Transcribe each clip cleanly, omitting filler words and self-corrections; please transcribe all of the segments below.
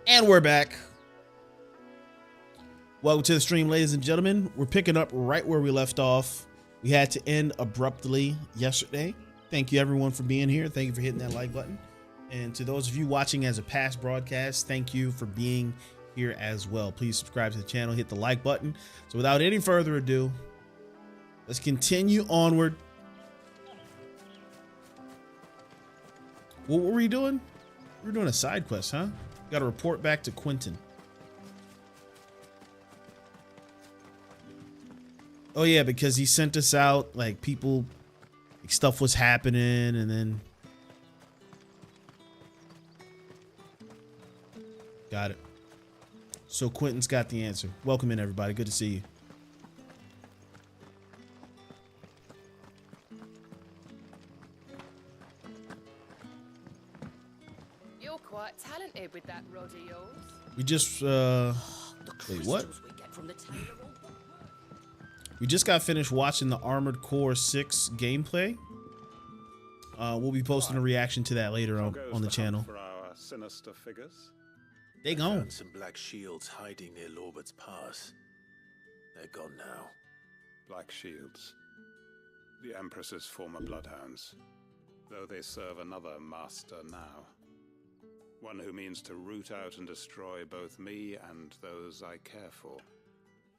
And we're back. Welcome to the stream, ladies and gentlemen. We're picking up right where we left off. We had to end abruptly yesterday. Thank you everyone for being here. Thank you for hitting that like button. And to those of you watching as a past broadcast, thank you for being here as well. Please subscribe to the channel, hit the like button. So without any further ado, let's continue onward. What were we doing? We were doing a side quest, huh? Got to report back to Quentin. Oh yeah, because he sent us out, like people, like stuff was happening, and then got it. So Quentin's got the answer. Welcome in, everybody. Good to see you. You're quite talented with that rod of yours. We just wait, what? We just got finished watching the Armored Core 6 gameplay. We'll be posting a reaction to that later on the channel. For our sinister figures. They gone. Found some black shields hiding near Lorbert's Pass. They're gone now. Black shields. The Empress's former bloodhounds. Though they serve another master now. One who means to root out and destroy both me and those I care for.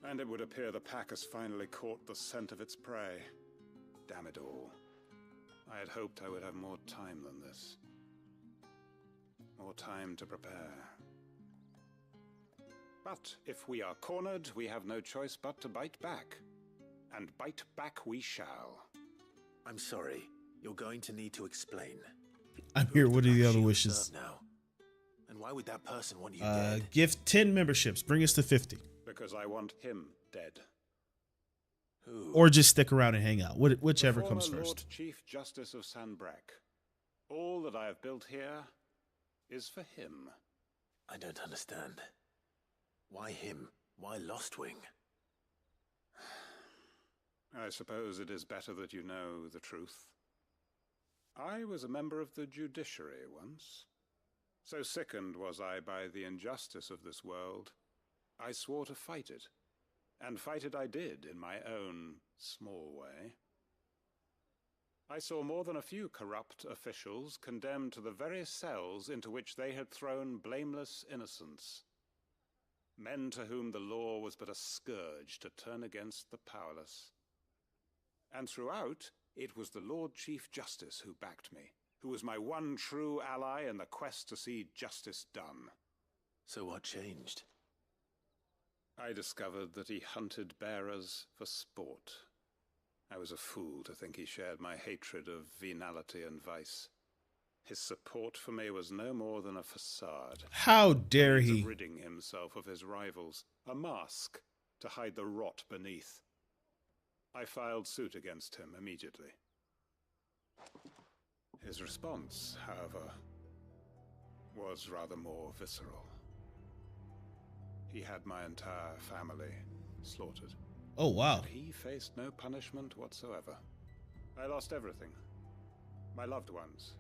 And it would appear the pack has finally caught the scent of its prey. Damn it all. I had hoped I would have more time than this. More time to prepare. But if we are cornered, we have no choice but to bite back. And bite back we shall. I'm sorry. You're going to need to explain. I'm here. What are the other wishes? Now? And why would that person want you dead? Gift 10 memberships. Bring us to 50. Because I want him dead. Who? Or just stick around and hang out. Whichever comes Former first. Lord Chief Justice of Sanbreque. All that I have built here is for him. I don't understand. Why him? Why Lostwing? I suppose it is better that you know the truth. I was a member of the judiciary once. So sickened was I by the injustice of this world, I swore to fight it. And fight it I did in my own small way. I saw more than a few corrupt officials condemned to the very cells into which they had thrown blameless innocents. Men to whom the law was but a scourge to turn against the powerless. And throughout, it was the Lord Chief Justice who backed me, who was my one true ally in the quest to see justice done. So what changed? I discovered that he hunted bearers for sport. I was a fool to think he shared my hatred of venality and vice. His support for me was no more than a facade. How dare he? Ridding himself of his rivals, a mask to hide the rot beneath. I filed suit against him immediately. His response, however, was rather more visceral. He had my entire family slaughtered. Oh, wow. But he faced no punishment whatsoever. I lost everything. My loved ones,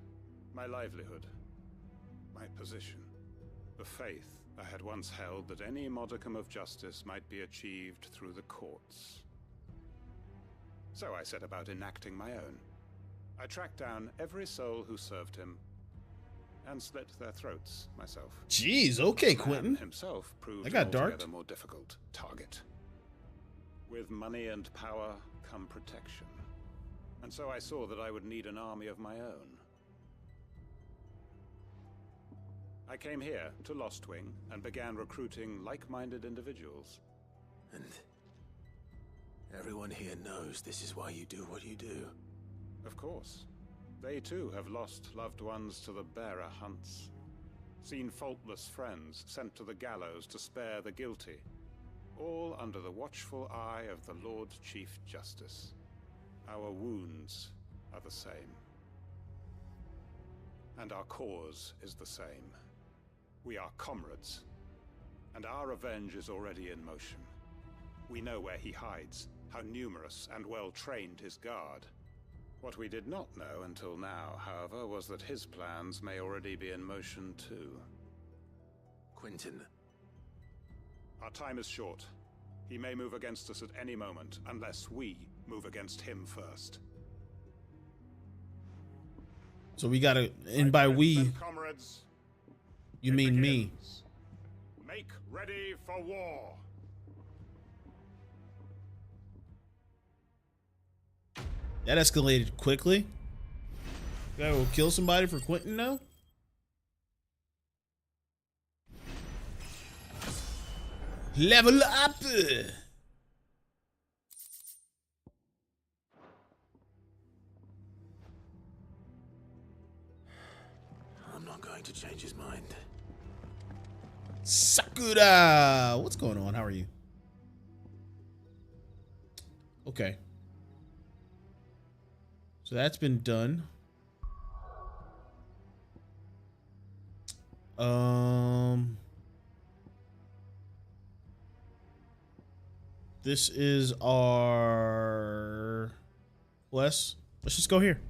my livelihood, my position, the faith I had once held that any modicum of justice might be achieved through the courts. So I set about enacting my own. I tracked down every soul who served him and slit their throats myself. Jeez, okay, The man Quentin. himself proved That got an dark. altogether more difficult target. With money and power come protection. And so I saw that I would need an army of my own. I came here to Lostwing and began recruiting like-minded individuals. And everyone here knows this is why you do what you do. Of course. They too have lost loved ones to the bearer hunts. Seen faultless friends sent to the gallows to spare the guilty. All under the watchful eye of the Lord Chief Justice. Our wounds are the same. And our cause is the same. We are comrades. And our revenge is already in motion. We know where he hides, how numerous and well-trained his guard. What we did not know until now, however, was that his plans may already be in motion too. Quentin. Our time is short. He may move against us at any moment, unless we move against him first. So we gotta, and by we, comrades, you mean me. begins. Make ready for war. That escalated quickly. Guy will kill somebody for Quentin now? Level up! I'm not going to change his mind. Sakura! What's going on? How are you? Okay. So that's been done. This is our quest. Let's just go here.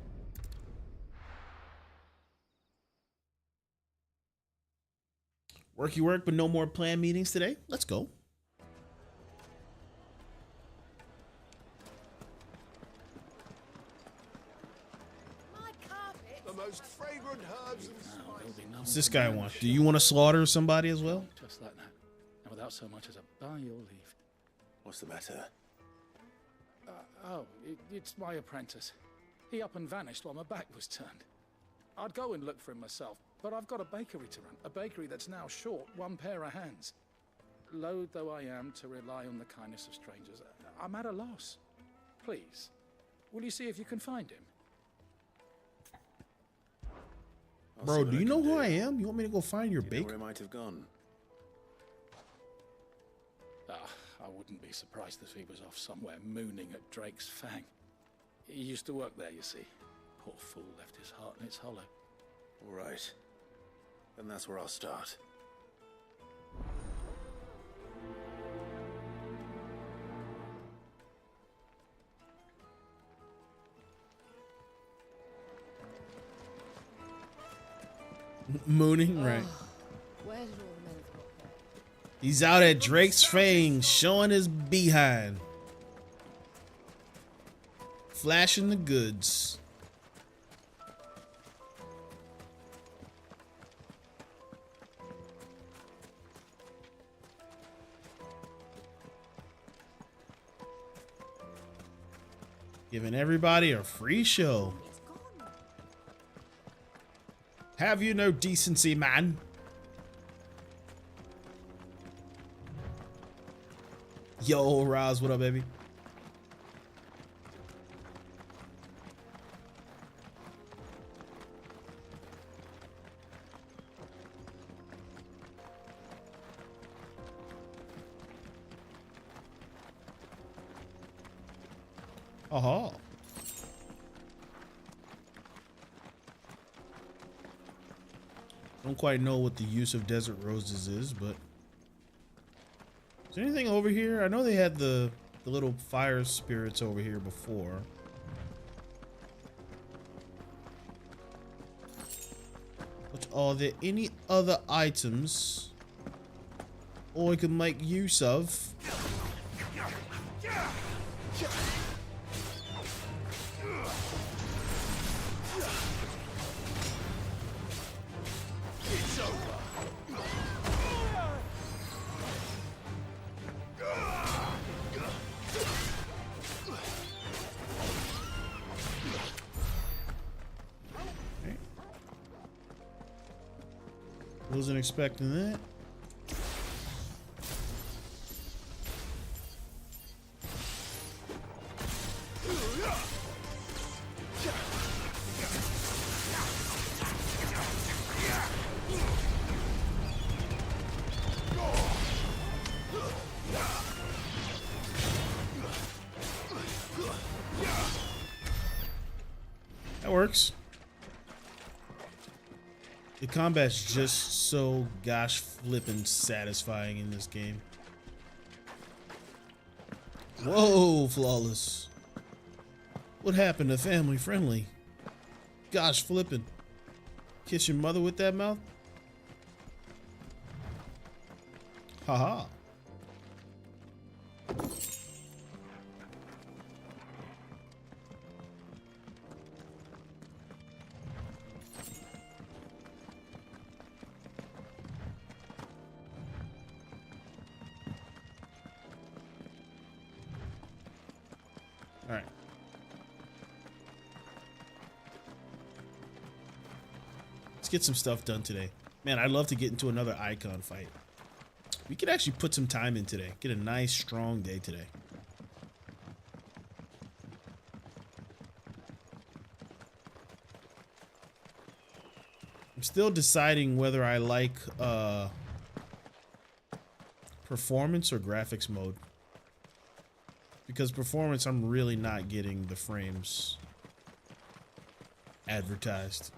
Worky work, but no more planned meetings today. Let's go. My carpet. The most fragrant herbs and spices. What's this guy want? Do you want to slaughter somebody as well? Just like that, and without so much as a by your leave. What's the matter? It's my apprentice. He up and vanished while my back was turned. I'd go and look for him myself, but I've got a bakery to run. A bakery that's now short one pair of hands. Loath though I am to rely on the kindness of strangers, I'm at a loss. Please, will you see if you can find him? Bro, do you know who I am? You want me to go find your Do you know baker? where he might have gone? I wouldn't be surprised if he was off somewhere mooning at Drake's Fang. He used to work there, you see. Poor fool left his heart in its hollow. All right. Then that's where I'll start. Mooning, right. Where did all the men go? He's out at Drake's Fang, showing his behind. Flashing the goods. Giving everybody a free show. It's gone. Have you no decency, man? Yo, Roz, what up, baby? Aha. Don't quite know what the use of desert roses is, but is there anything over here? I know they had the little fire spirits over here before. But are there any other items or we can make use of? Wasn't expecting that. That works. The combat's just so gosh flippin' satisfying in this game. Whoa, flawless. What happened to family friendly? Gosh flippin'. Kiss your mother with that mouth? Haha. All right. Let's get some stuff done today. Man, I'd love to get into another icon fight. We could actually put some time in today. Get a nice, strong day today. I'm still deciding whether I like performance or graphics mode. Because performance, I'm really not getting the frames advertised.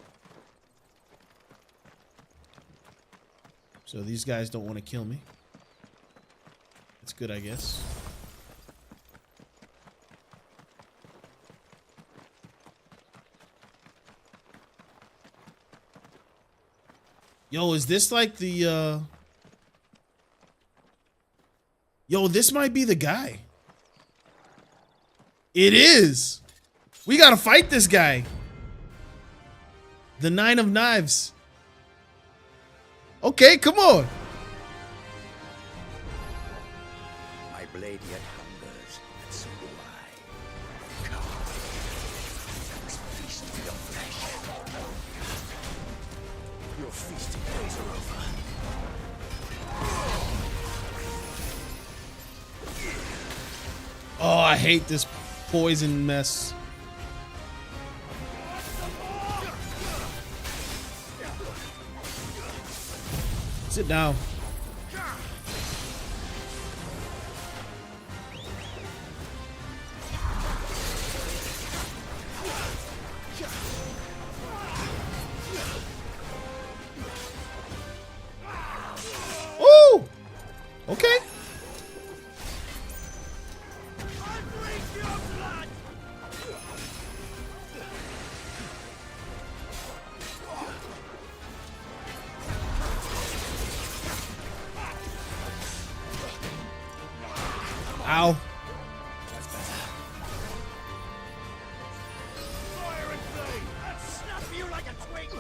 So these guys don't want to kill me. That's good, I guess. Yo, is this like the Yo, this might be the guy. It is. We gotta fight this guy. The 9 of Knives. Okay, come on. My blade yet hungers, and so do I. Come, let's feast on your flesh. Your feasting days are over. Oh, I hate this poison mess. Sit down. Ooh! Okay. Ow. That's better. Fire and flame! I'll snap you like a twig!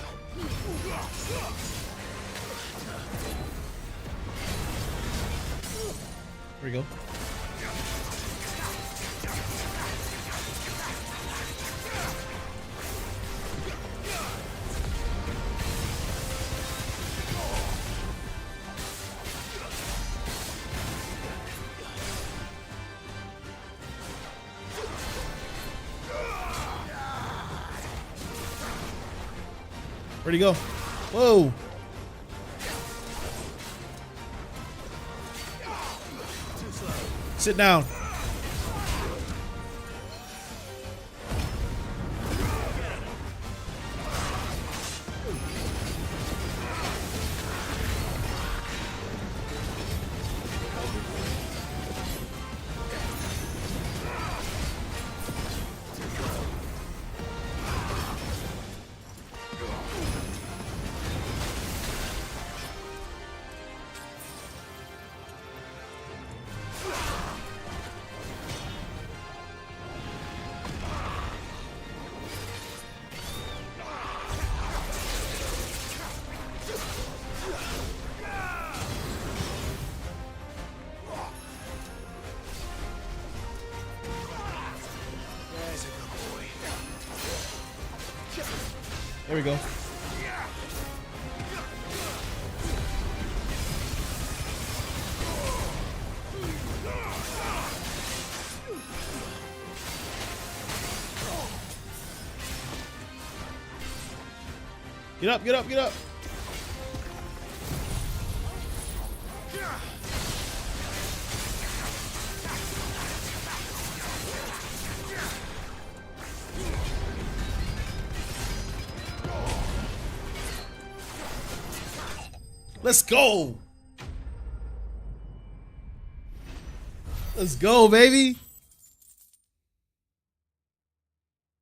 Here we go. Where'd he go? Whoa. Sit down. There's a good boy. There we go. Get up, get up, get up. Let's go. Let's go, baby.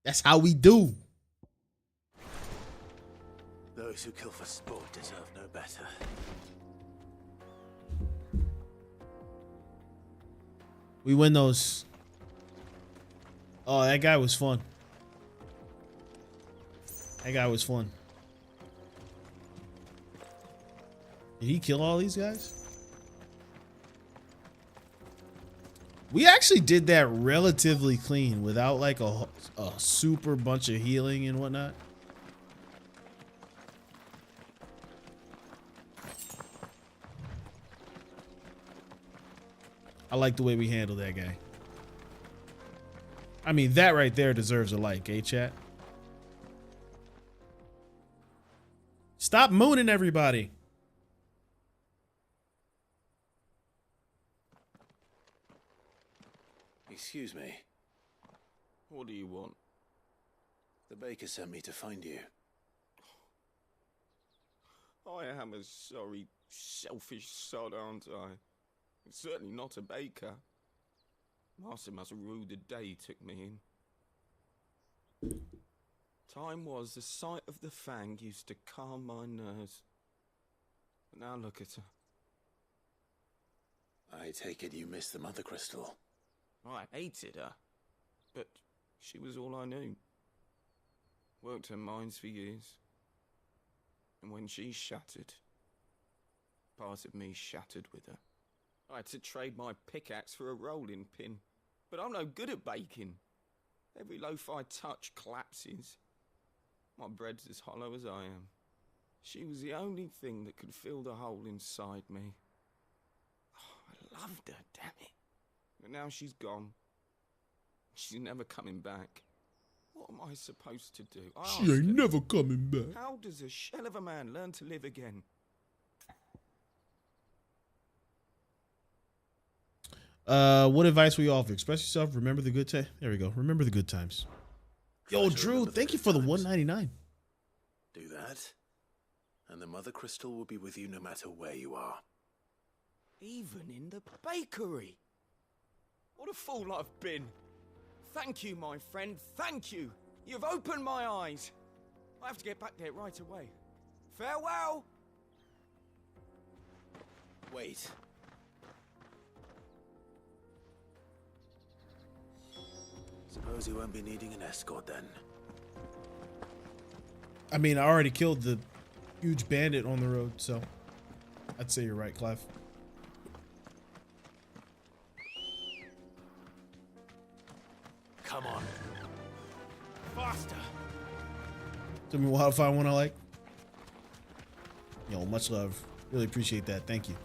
That's how we do. Those who kill for sport deserve no better. We win those. Oh, that guy was fun. That guy was fun. Did he kill all these guys? We actually did that relatively clean without like a super bunch of healing and whatnot. I like the way we handled that guy. I mean, that right there deserves a like, eh, chat? Stop mooning everybody. Excuse me. What do you want? The baker sent me to find you. I am a sorry, selfish sod, aren't I? Certainly not a baker. Master must have ruled the day he took me in. Time was the sight of the fang used to calm my nerves. But now look at her. I take it you missed the mother crystal. I hated her, but she was all I knew. Worked her mines for years. And when she shattered, part of me shattered with her. I had to trade my pickaxe for a rolling pin, but I'm no good at baking. Every loaf I touch collapses. My bread's as hollow as I am. She was the only thing that could fill the hole inside me. Oh, I loved her, damn it. But now she's gone. She's never coming back. What am I supposed to do? She ain't never coming back. How does a shell of a man learn to live again? What advice will you offer? Express yourself. Remember the good times. There we go. Remember the good times. Yo, Drew, thank you for the $1.99. Do that, and the mother crystal will be with you no matter where you are. Even in the bakery. What a fool I've been. Thank you, my friend. Thank you. You've opened my eyes. I have to get back there right away. Farewell. Wait. Suppose you won't be needing an escort then. I mean, I already killed the huge bandit on the road, so I'd say you're right, Clive. Come on. Faster. Tell me what if I want to like. Yo, much love. Really appreciate that. Thank you.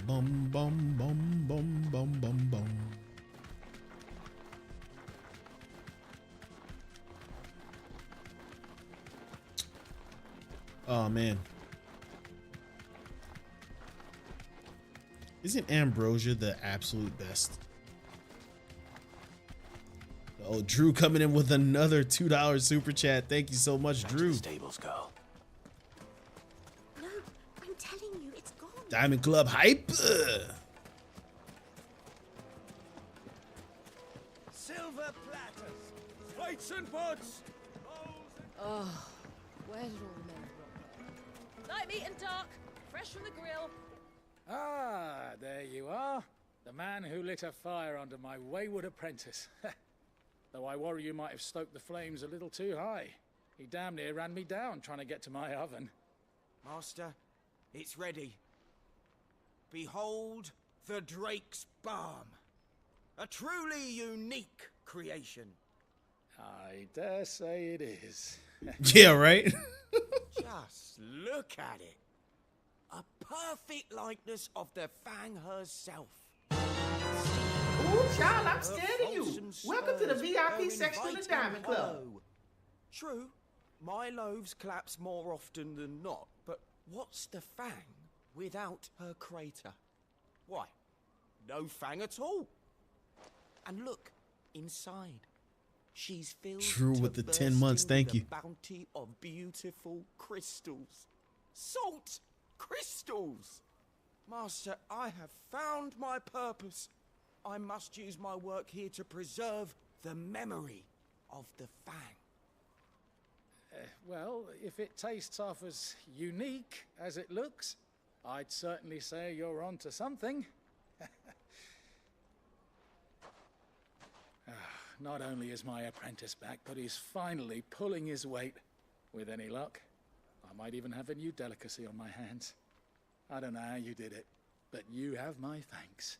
Bum bum bum bum bum bum bum. Oh man. Isn't ambrosia the absolute best? Oh, Drew coming in with another $2 super chat. Thank you so much, Drew. Stables, girl. No, I'm telling you, it's gone. Diamond Club hype. Silver platters, plates and pots. Oh, where did all the men go? Light meat and dark, fresh from the grill. Ah, there you are. The man who lit a fire under my wayward apprentice. Though I worry you might have stoked the flames a little too high. He damn near ran me down trying to get to my oven. Master, it's ready. Behold the Drake's Balm. A truly unique creation. I dare say it is. Yeah, right? Just look at it. A perfect likeness of the Fang herself. Ooh, child, I'm scared of you. Welcome to the VIP section of the Diamond Club. True, my loaves collapse more often than not, but what's the Fang without her crater? Why, no Fang at all. And look, inside. She's filled True to with the 10 months, bursting thank with you. a bounty of beautiful crystals. Salt crystals! Master, I have found my purpose. I must use my work here to preserve the memory of the Fang. Well, if it tastes half as unique as it looks, I'd certainly say you're onto something. Not only is my apprentice back, but he's finally pulling his weight. With any luck, I might even have a new delicacy on my hands. I don't know how you did it, but you have my thanks.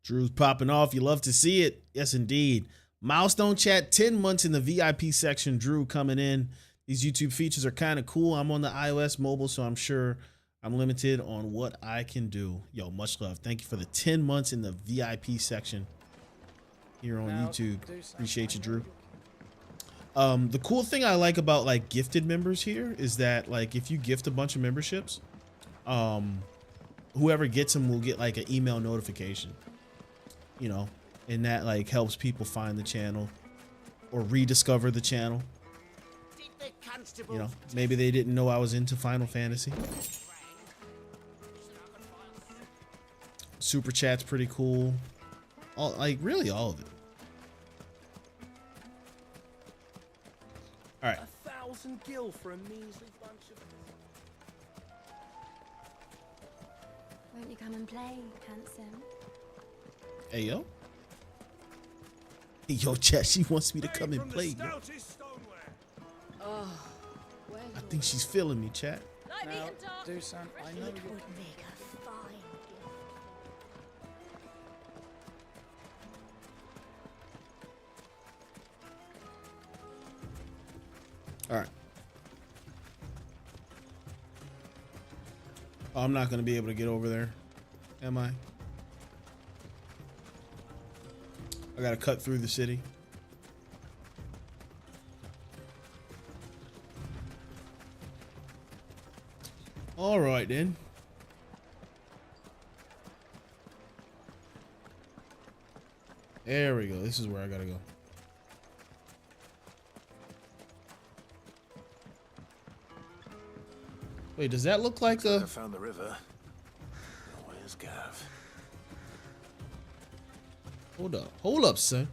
Drew's popping off. You love to see it. Yes, indeed. Milestone chat, 10 months in the VIP section. Drew coming in. These YouTube features are kind of cool. I'm on the iOS mobile, so I'm sure I'm limited on what I can do. Yo, much love. Thank you for the 10 months in the VIP section here on YouTube. Appreciate you, Drew. The cool thing I like about like gifted members here is that like if you gift a bunch of memberships, whoever gets them will get like an email notification, you know, and that like helps people find the channel or rediscover the channel. You know, maybe they didn't know I was into Final Fantasy. Super chat's pretty cool. All like really all of it. All right. 1,000 gil for a measly bunch of... Won't you come and play, handsome? Hey yo. Hey yo, chat. She wants me to come and play. Yo. Oh, where I think she's feeling me, chat. Like me Now, and talk. Dusan, I know It you... would make a fine gift. All right. Oh, I'm not gonna be able to get over there, am I? I gotta cut through the city. All right then. There we go. This is where I gotta go. Wait, does that look like a... I found the river. Where's Gav? Hold up, son.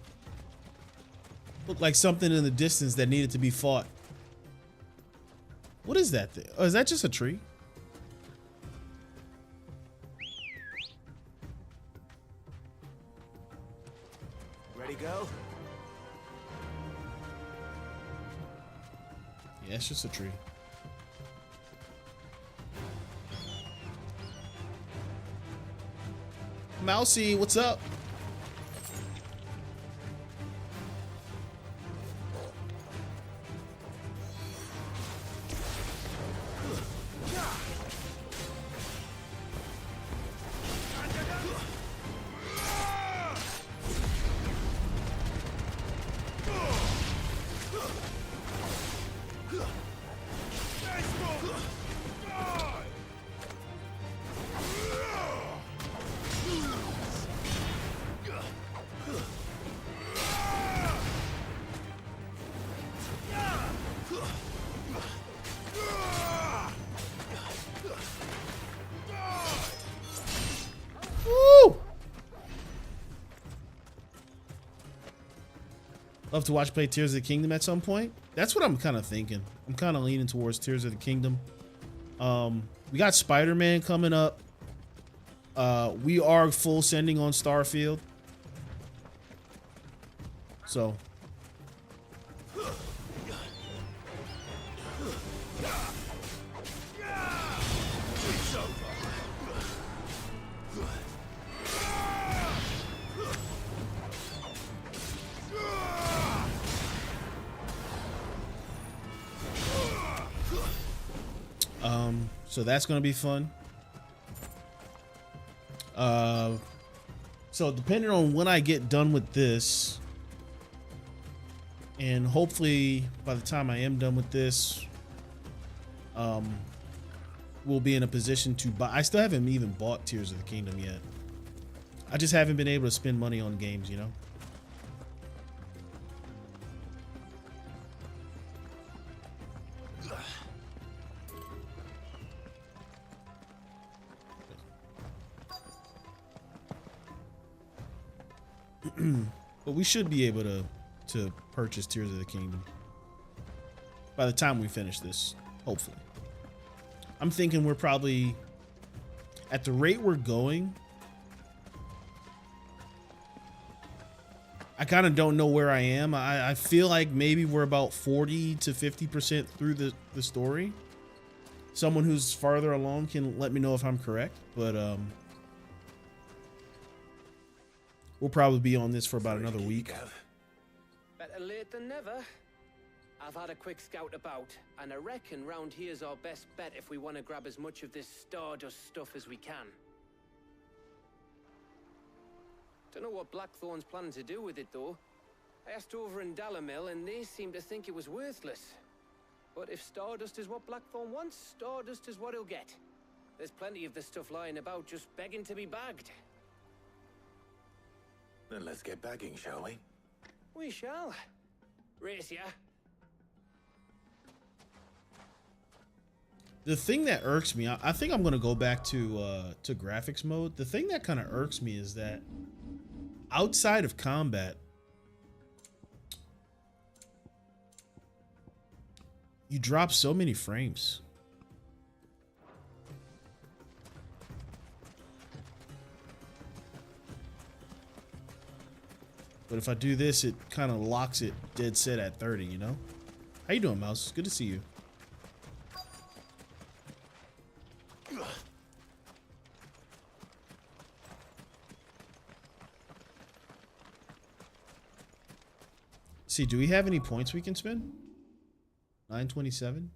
Looked like something in the distance that needed to be fought. What is that thing? Oh, is that just a tree? Ready, go? Yeah, it's just a tree. Mousy, what's up? Love to watch play Tears of the Kingdom at some point. That's what I'm kind of thinking. I'm kind of leaning towards Tears of the Kingdom. We got Spider-Man coming up. We are full sending on Starfield. So. So that's going to be fun. So depending on when I get done with this, and hopefully by the time I am done with this, we'll be in a position to buy. I still haven't even bought Tears of the Kingdom yet. I just haven't been able to spend money on games, you know? But we should be able to purchase Tears of the Kingdom by the time we finish this, hopefully. I'm thinking we're probably, at the rate we're going, I kind of don't know where I am. I feel like maybe we're about 40 to 50% through the story. Someone who's farther along can let me know if I'm correct, but we'll probably be on this for about another week. Better late than never. I've had a quick scout about, and I reckon round here's our best bet if we want to grab as much of this Stardust stuff as we can. Don't know what Blackthorn's planning to do with it, though. I asked over in Dalamil, and they seem to think it was worthless. But if Stardust is what Blackthorn wants, Stardust is what he'll get. There's plenty of this stuff lying about, just begging to be bagged. Then let's get bagging, shall we? We shall. Race ya. The thing that irks me, I think I'm gonna go back to graphics mode. The thing that kind of irks me is that outside of combat, you drop so many frames. But if I do this, it kind of locks it dead set at 30, you know? How you doing, Mouse? Good to see you. See, do we have any points we can spend? 927.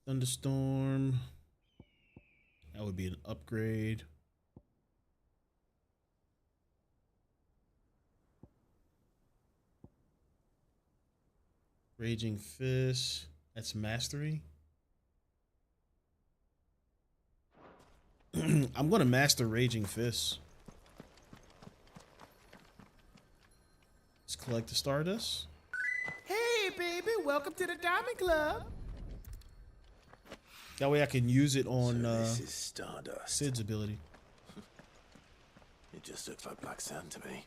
Thunderstorm. That would be an upgrade. Raging Fist. That's mastery. I'm going to master Raging Fist. Let's collect the Stardust. Hey, baby, welcome to the Diamond Club. That way I can use it on this is Stardust. Sid's ability. It just looks like black sand to me.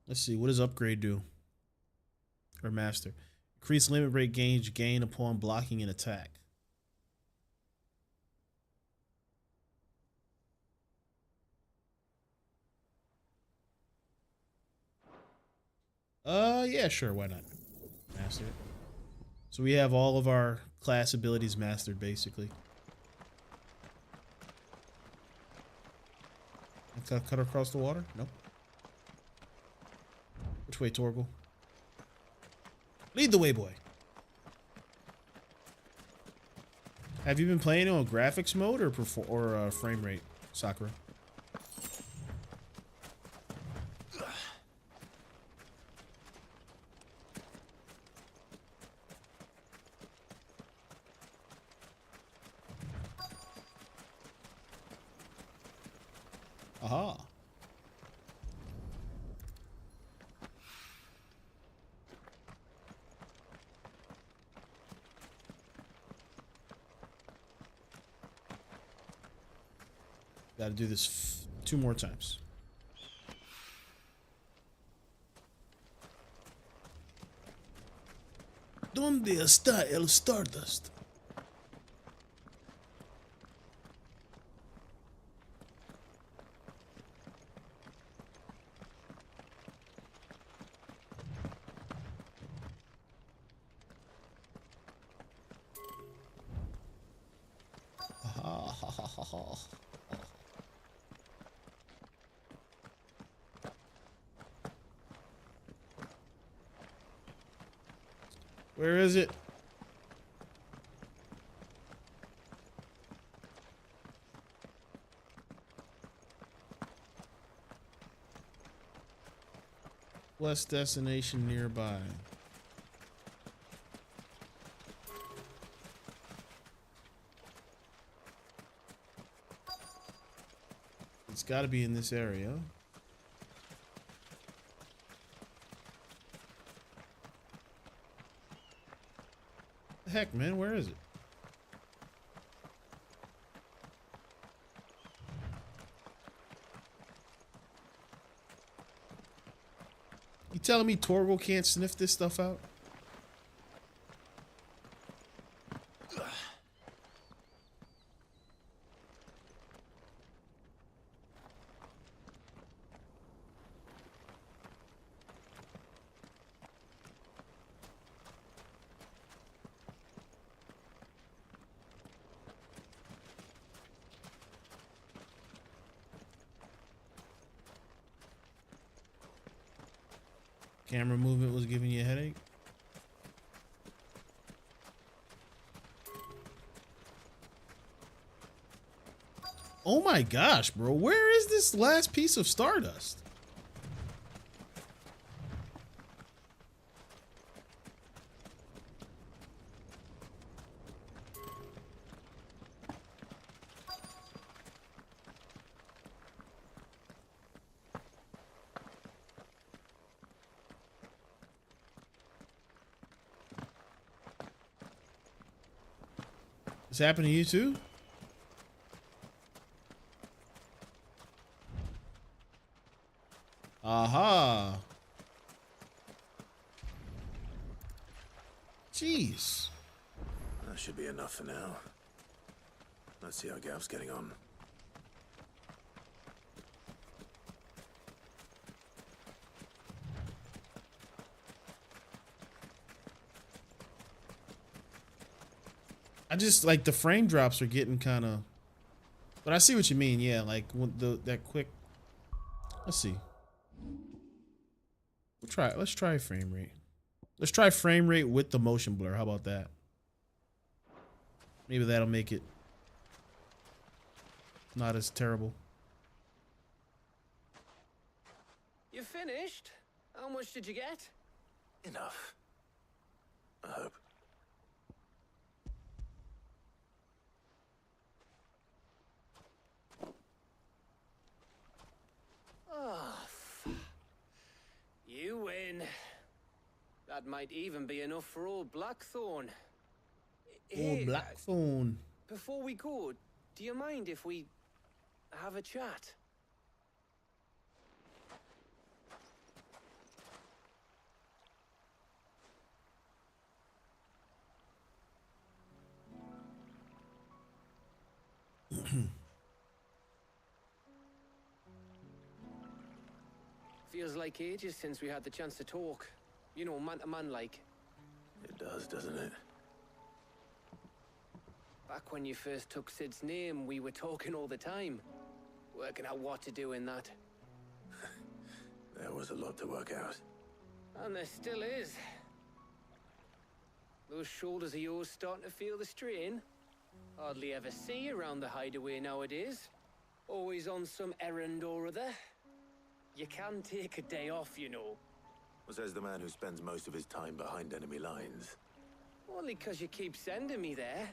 Let's see, what does upgrade do? Or master. Increase limit break gain upon blocking an attack. Yeah, sure, why not? Master it. So we have all of our class abilities mastered, basically. Cut across the water? Nope. Which way, Torgal? Lead the way, boy. Have you been playing on graphics mode or frame rate, Sakura? Aha. Gotta do this 2 more times. ¿Dónde está el Stardust? Where is it? West destination nearby. It's got to be in this area. The heck, man, where is it? You telling me Torgal can't sniff this stuff out? Camera movement was giving you a headache? Oh my gosh, bro. Where is this last piece of Stardust? This happened to you too? Aha. Jeez. That should be enough for now. Let's see how Gav's getting on. I just like the frame drops are getting kind of, but I see what you mean. Yeah, like that quick. Let's see. Let's try frame rate. Let's try frame rate with the motion blur. How about that? Maybe that'll make it not as terrible. You finished? How much did you get? Enough. I hope. Oh, you win. That might even be enough for old Blackthorn. Oh, Blackthorn. Before we go, do you mind if we have a chat? Feels like ages since we had the chance to talk. You know, man to man like. It does, doesn't it? Back when you first took Sid's name, we were talking all the time. Working out what to do in that. There was a lot to work out. And there still is. Those shoulders of yours starting to feel the strain. Hardly ever see you around the hideaway nowadays. Always on some errand or other. You can take a day off, you know. Well, says the man who spends most of his time behind enemy lines. Only 'cause you keep sending me there.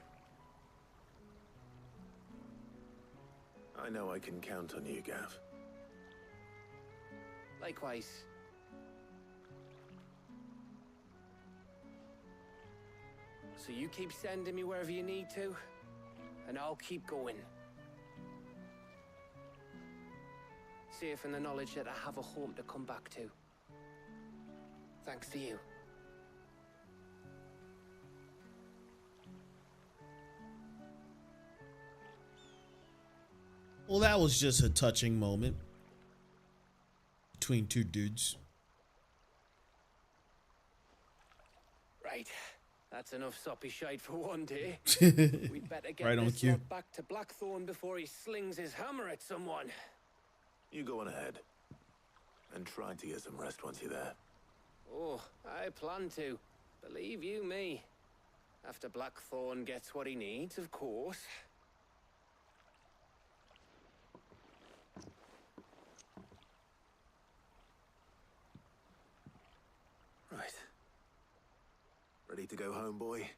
I know I can count on you, Gav. Likewise. So you keep sending me wherever you need to, and I'll keep going. Safe in the knowledge that I have a home to come back to. Thanks to you. Well, that was just a touching moment between two dudes. Right. That's enough soppy shite for one day. We'd We'd better get right on this cue. lot back to Blackthorn before he slings his hammer at someone. You go on ahead. And try to get some rest once you're there. Oh, I plan to. Believe you me. After Blackthorn gets what he needs, of course. Right. Ready to go home, boy?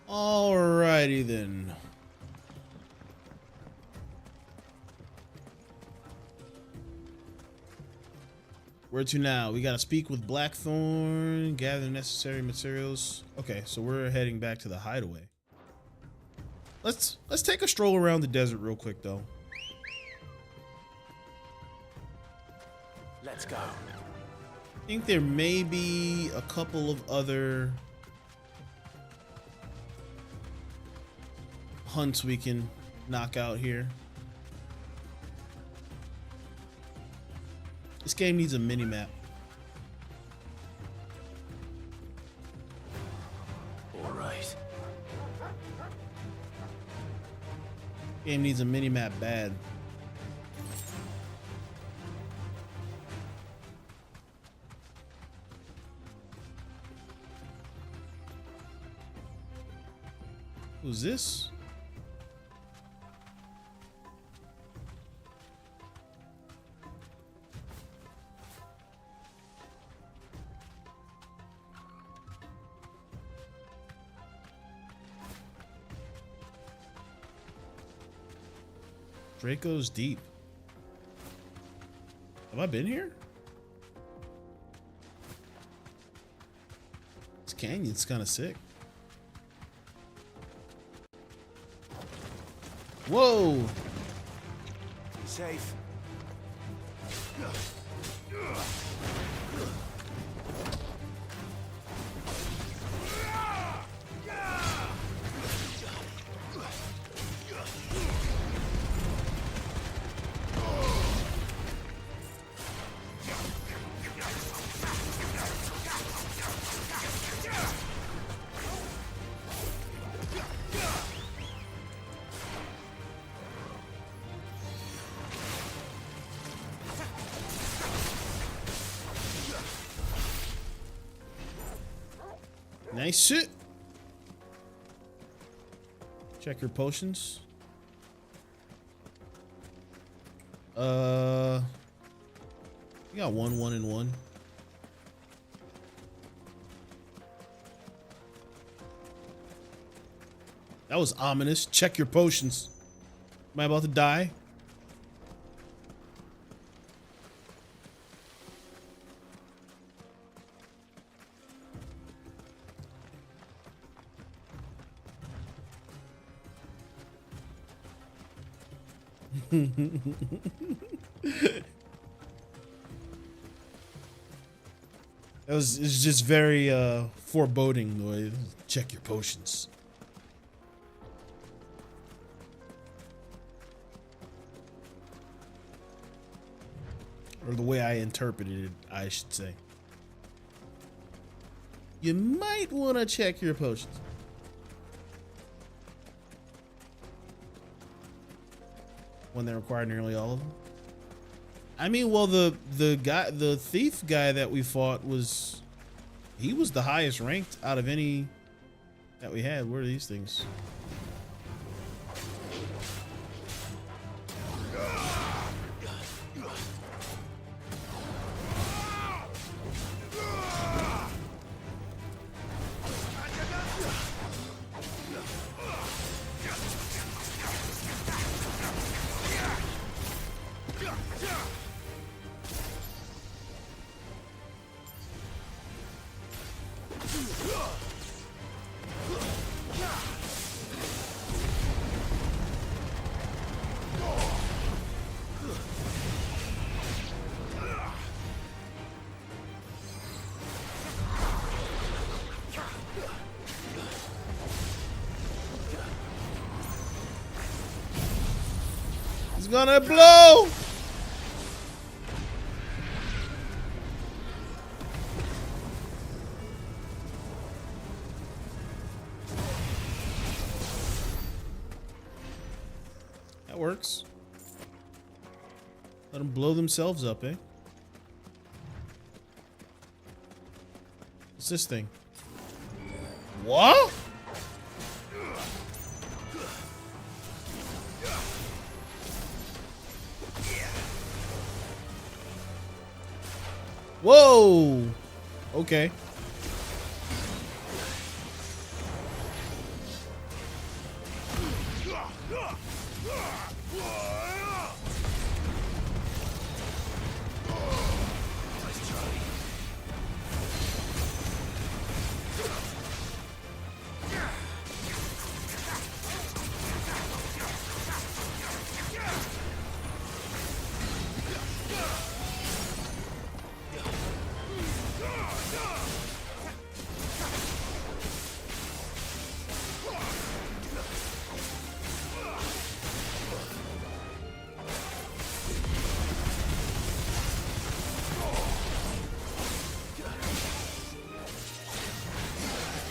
Alrighty then. Where to now? We gotta speak with Blackthorn, gather necessary materials. Okay, so we're heading back to the hideaway. Let's take a stroll around the desert real quick though. Let's go. I think there may be a couple of other hunts we can knock out here. This game needs a mini map. All right. Game needs a mini map bad. Who's this? Draco's Deep. Have I been here? This canyon's kind of sick. Whoa! Be safe. Nice shit. Check your potions. You got 1, 1, and 1. That was ominous. Check your potions. Am I about to die? It's just very foreboding the way. Check your potions. Or the way I interpreted it, I should say. You might want to check your potions. When they require nearly all of them. I mean, well, the thief guy that we fought he was the highest ranked out of any that we had. Where are these things? It's gonna blow! That works. Let them blow themselves up, eh? What's this thing? What? Whoa! Okay.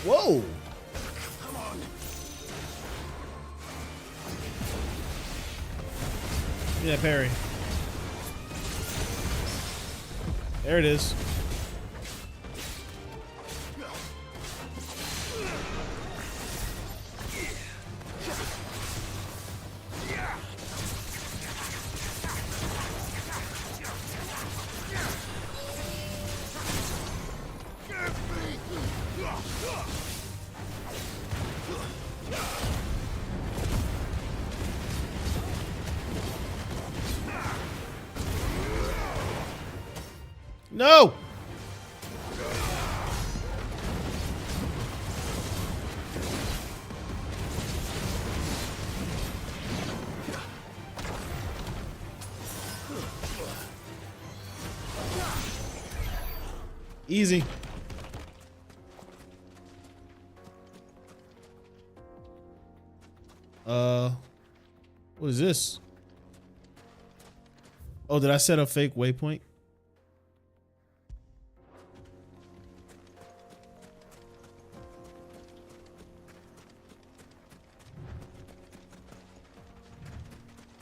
Whoa! Come on. Yeah, parry. There it is. No! Easy. What is this? Oh, did I set a fake waypoint?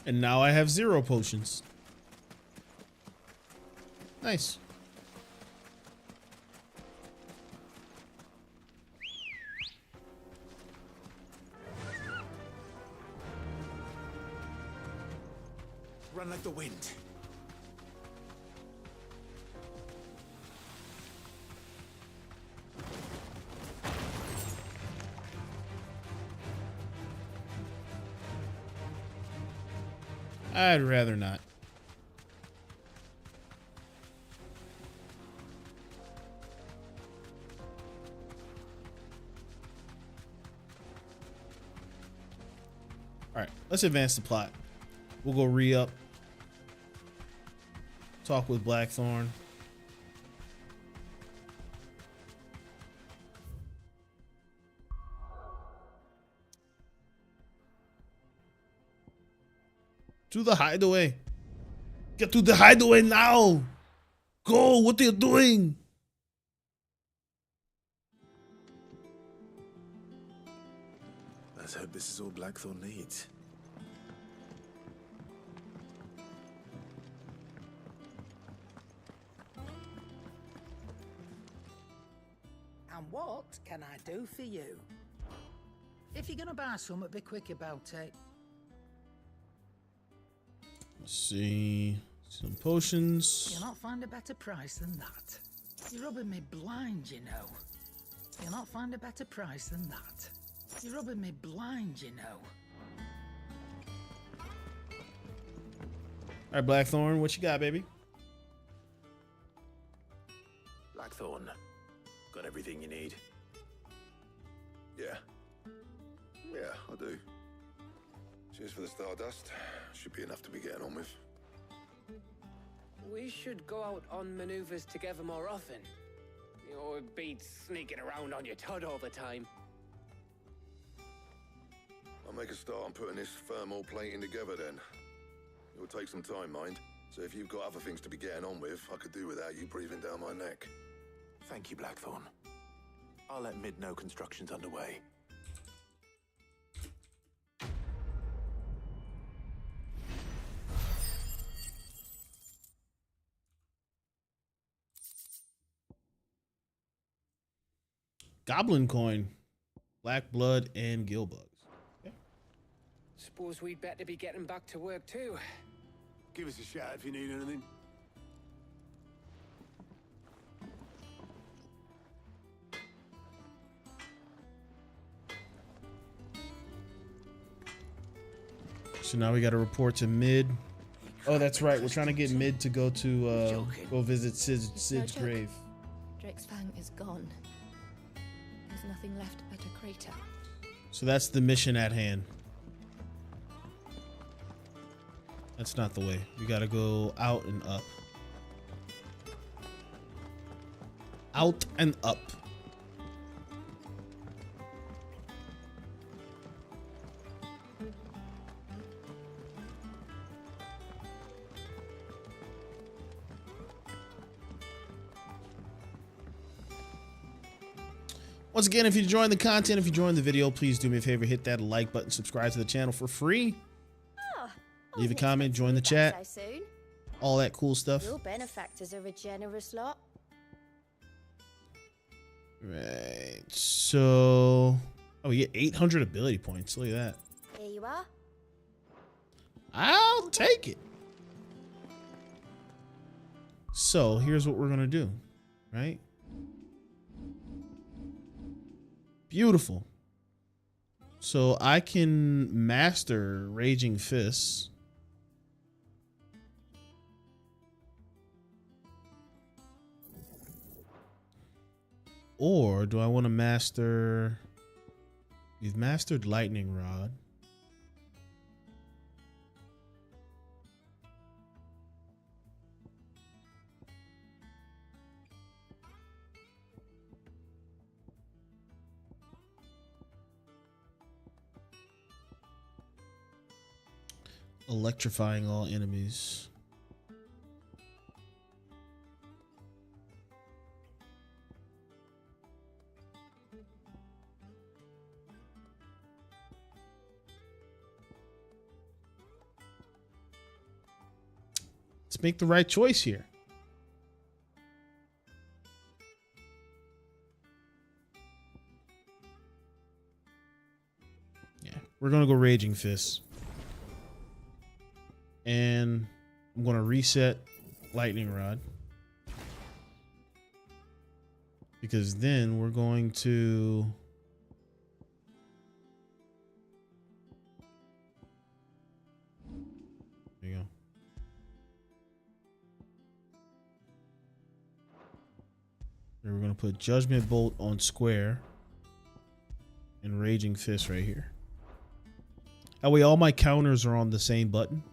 And now I have 0 potions. Nice. Run like the wind. I'd rather not. All right, let's advance the plot. We'll go re-up. Talk with Blackthorn. To the hideaway. Get to the hideaway now. Go. What are you doing? Let's hope this is all Blackthorn needs. And what can I do for you? If you're gonna buy something, be quick about it. Let's see. Some potions. You'll not find a better price than that. You're rubbing me blind, you know. You'll not find a better price than that. You're rubbing me blind, you know. All right, Blackthorn, what you got, baby? Blackthorn, got everything you need? Yeah. Yeah, I do. Cheers for the Stardust. Should be enough to be getting on with. We should go out on maneuvers together more often. You know, it beats sneaking around on your Todd all the time. I'll make a start on putting this thermal plating together then. It will take some time, mind. So if you've got other things to be getting on with, I could do without you breathing down my neck. Thank you, Blackthorn. I'll let Mid know construction's underway. Goblin coin, black blood, and gill bugs. Okay. Suppose we'd better be getting back to work too. Give us a shout if you need anything. So now we got to report to Mid. Oh, that's right. We're trying to get Mid to go to go visit Sid's grave. Drake's Fang is gone. There's nothing left but a crater. So that's the mission at hand. That's not the way. We got to go out and up. Out and up. Once again, if you enjoying the content, if you enjoying the video, please do me a favor, hit that like button, subscribe to the channel for free. Leave a comment, join the chat, all that cool stuff. Your benefactors are a generous lot. Right, so, oh, we get 800 ability points. Look at that. Here you are. I'll take it. So here's what we're gonna do, right? Beautiful. So I can master Raging Fists. Or do I want to master... We've mastered Lightning Rod. Electrifying all enemies. Let's make the right choice here. Yeah, we're gonna go Raging Fists. And I'm going to reset Lightning Rod. Because then we're going to... There you go. And we're going to put Judgment Bolt on square. And Raging Fist right here. That way all my counters are on the same button.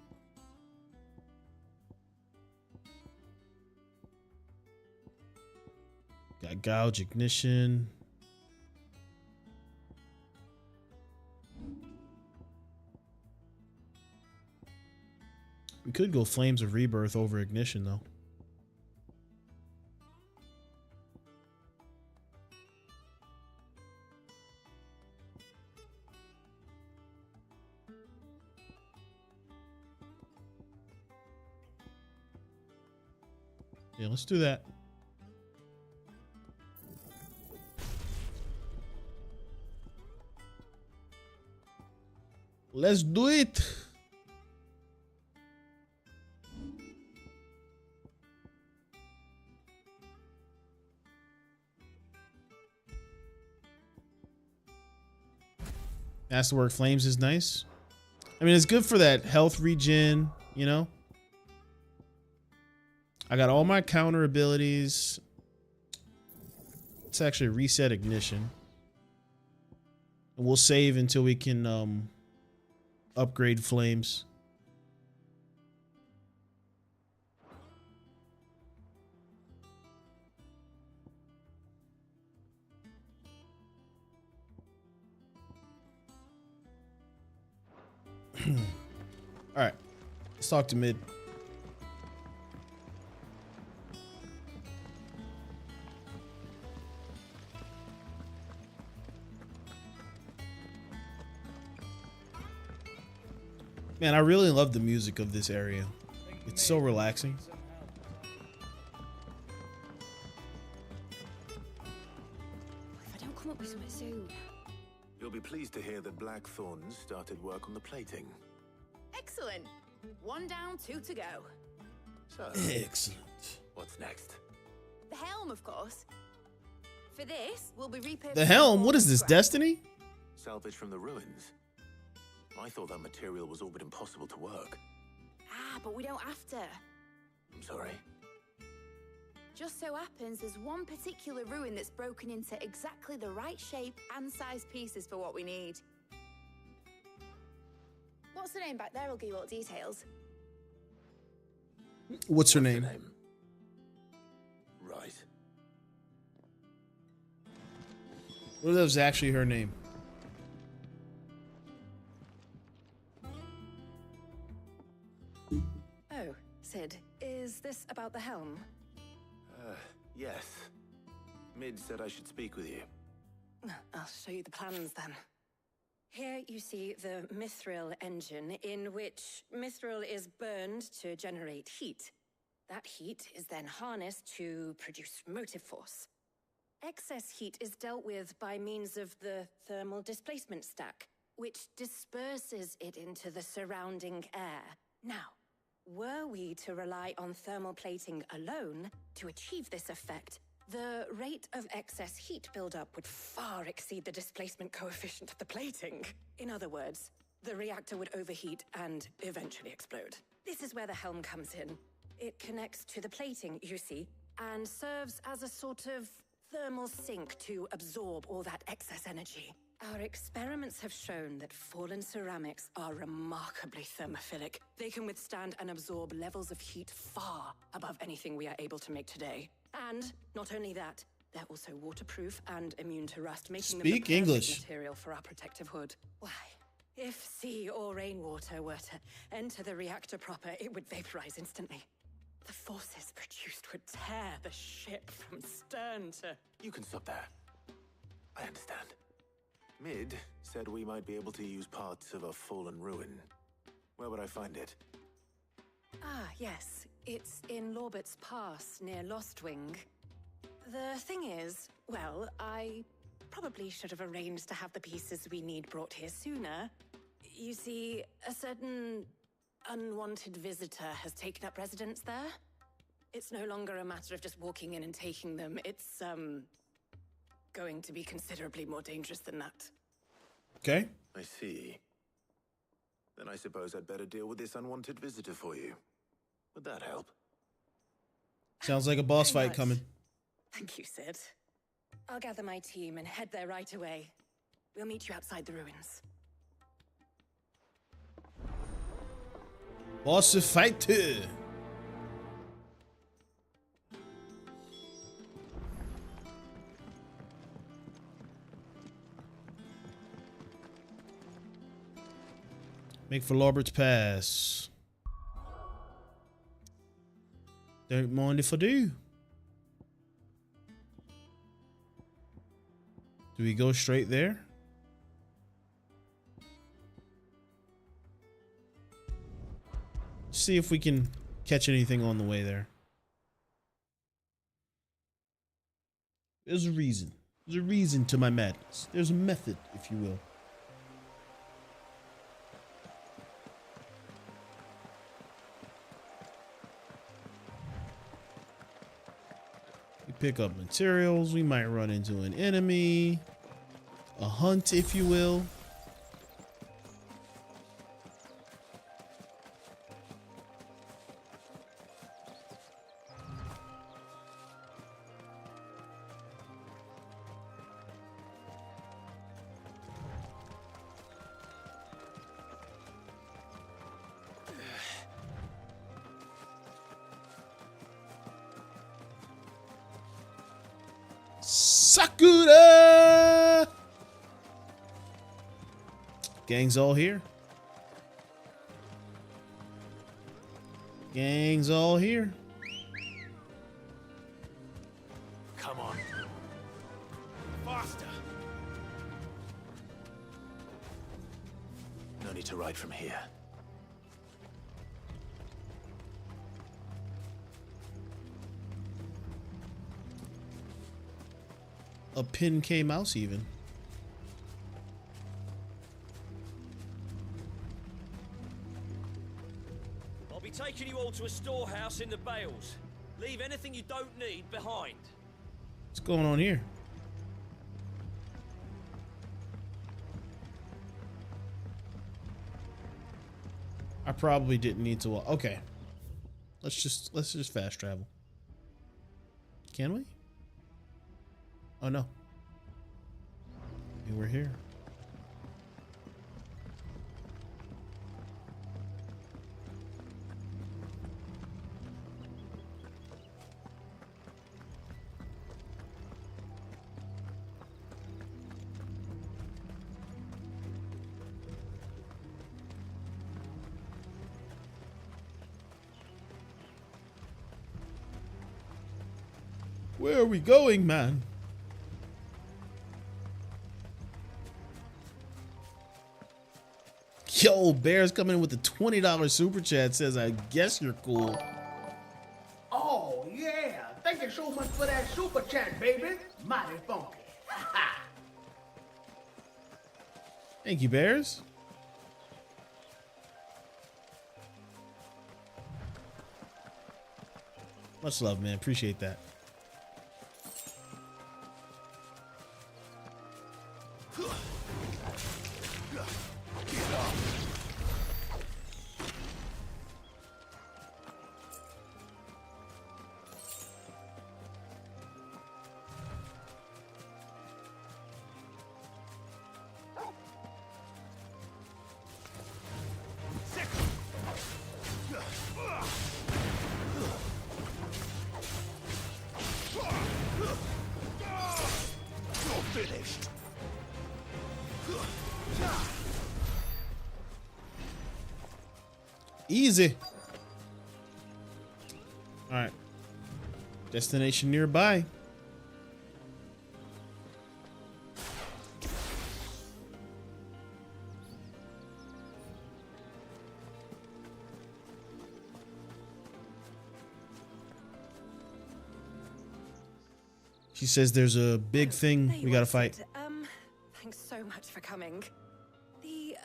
Got Gouge, Ignition. We could go Flames of Rebirth over Ignition, though. Yeah, let's do that. Let's do it. Masterwork Flames is nice. I mean, it's good for that health regen, you know. I got all my counter abilities. Let's actually reset Ignition. And we'll save until we can upgrade Flames. All right, let's talk to Mid. Man, I really love the music of this area. It's so relaxing. If I don't come You'll be pleased to hear that Blackthorn started work on the plating. Excellent. 1 down, 2 to go. So, Excellent. what's next? The helm, of course. For this, we'll be repurposing The helm? What is this, scrap. Destiny? Salvage from the ruins. I thought that material was all but impossible to work. Ah, but we don't have to. I'm sorry. Just so happens there's one particular ruin that's broken into exactly the right shape and size pieces for what we need. What's the name back there? I'll give you all the details. What's her name? Right. What is actually her name? Oh, Sid, is this about the helm? Yes. Mid said I should speak with you. I'll show you the plans then. Here you see the mithril engine, in which mithril is burned to generate heat. That heat is then harnessed to produce motive force. Excess heat is dealt with by means of the thermal displacement stack, which disperses it into the surrounding air. Now, were we to rely on thermal plating alone to achieve this effect, the rate of excess heat buildup would far exceed the displacement coefficient of the plating. In other words, the reactor would overheat and eventually explode. This is where the helm comes in. It connects to the plating, you see, and serves as a sort of thermal sink to absorb all that excess energy. Our experiments have shown that fallen ceramics are remarkably thermophilic. They can withstand and absorb levels of heat far above anything we are able to make today. And not only that, they're also waterproof and immune to rust, making them the Speak perfect English. material for our protective hood. Why? If sea or rainwater were to enter the reactor proper, it would vaporize instantly. The forces produced would tear the ship from stern to... You can stop there. I understand. Mid said we might be able to use parts of a fallen ruin. Where would I find it? Ah, yes. It's in Lorbert's Pass, near Lostwing. The thing is, well, I probably should have arranged to have the pieces we need brought here sooner. You see, a certain unwanted visitor has taken up residence there. It's no longer a matter of just walking in and taking them. It's, going to be considerably more dangerous than that. Okay. I see. Then I suppose I'd better deal with this unwanted visitor for you. Would that help? Sounds like a boss Very fight much. coming. Thank you, Sid. I'll gather my team and head there right away. We'll meet you outside the ruins. Boss fight too. Make for Lorbert's Pass. Don't mind if I do. Do we go straight there? See if we can catch anything on the way there. There's a reason. There's a reason to my madness. There's a method, if you will. We pick up materials. We might run into an enemy. A hunt, if you will. Sakura! Gang's all here. Gang's all here. Come on. Faster. No need to ride from here. A pin K mouse even. be taking you all to a storehouse in the Bales. Leave anything you don't need behind. What's going on here? I probably didn't need to. Okay, let's just fast travel. Can we? Oh no. We're here. Where are we going, man? Yo, Bear's coming in with the $20 super chat. Says, I guess you're cool. Oh, yeah. Thank you so much for that super chat, baby. Mighty funky. Thank you, Bears. Much love, man. Appreciate that. Easy. All right. Destination nearby. She says there's a big thing we gotta fight. Thanks so much for coming. The,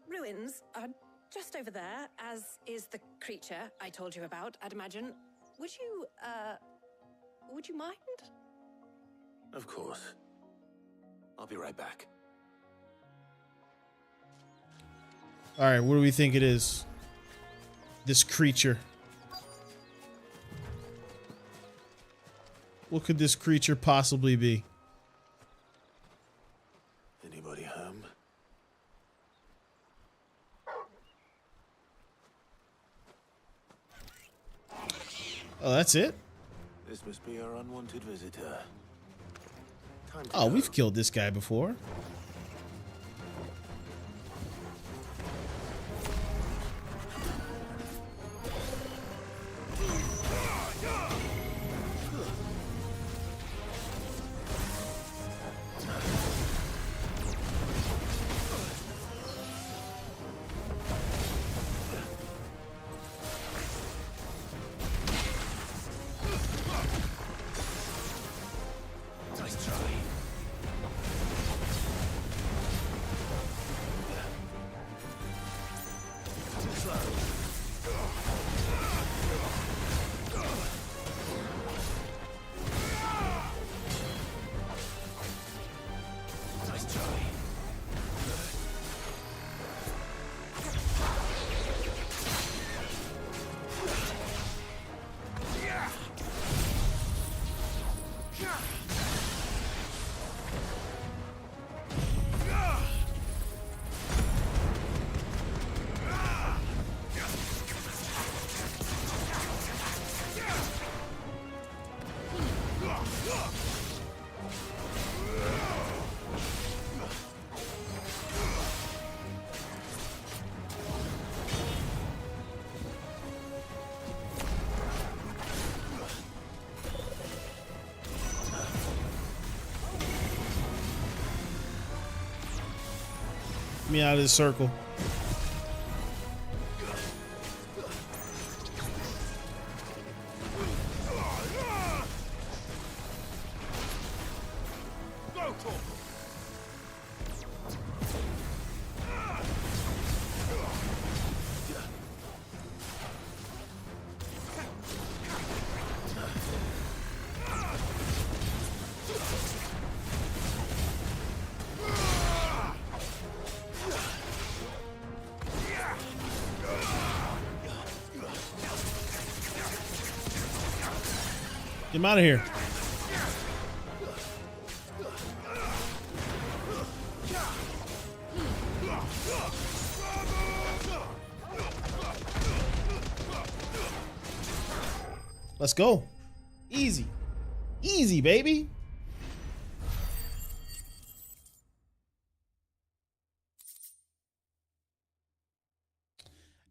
ruins are just over there, as is the creature I told you about, I'd imagine. Would you mind? Of course. I'll be right back. All right, what do we think it is? This creature. What could this creature possibly be? Anybody home? Oh, that's it? This must be our unwanted visitor. Oh, we've killed this guy before. Get me out of this circle. Get him out of here. Let's go. Easy. Easy, baby.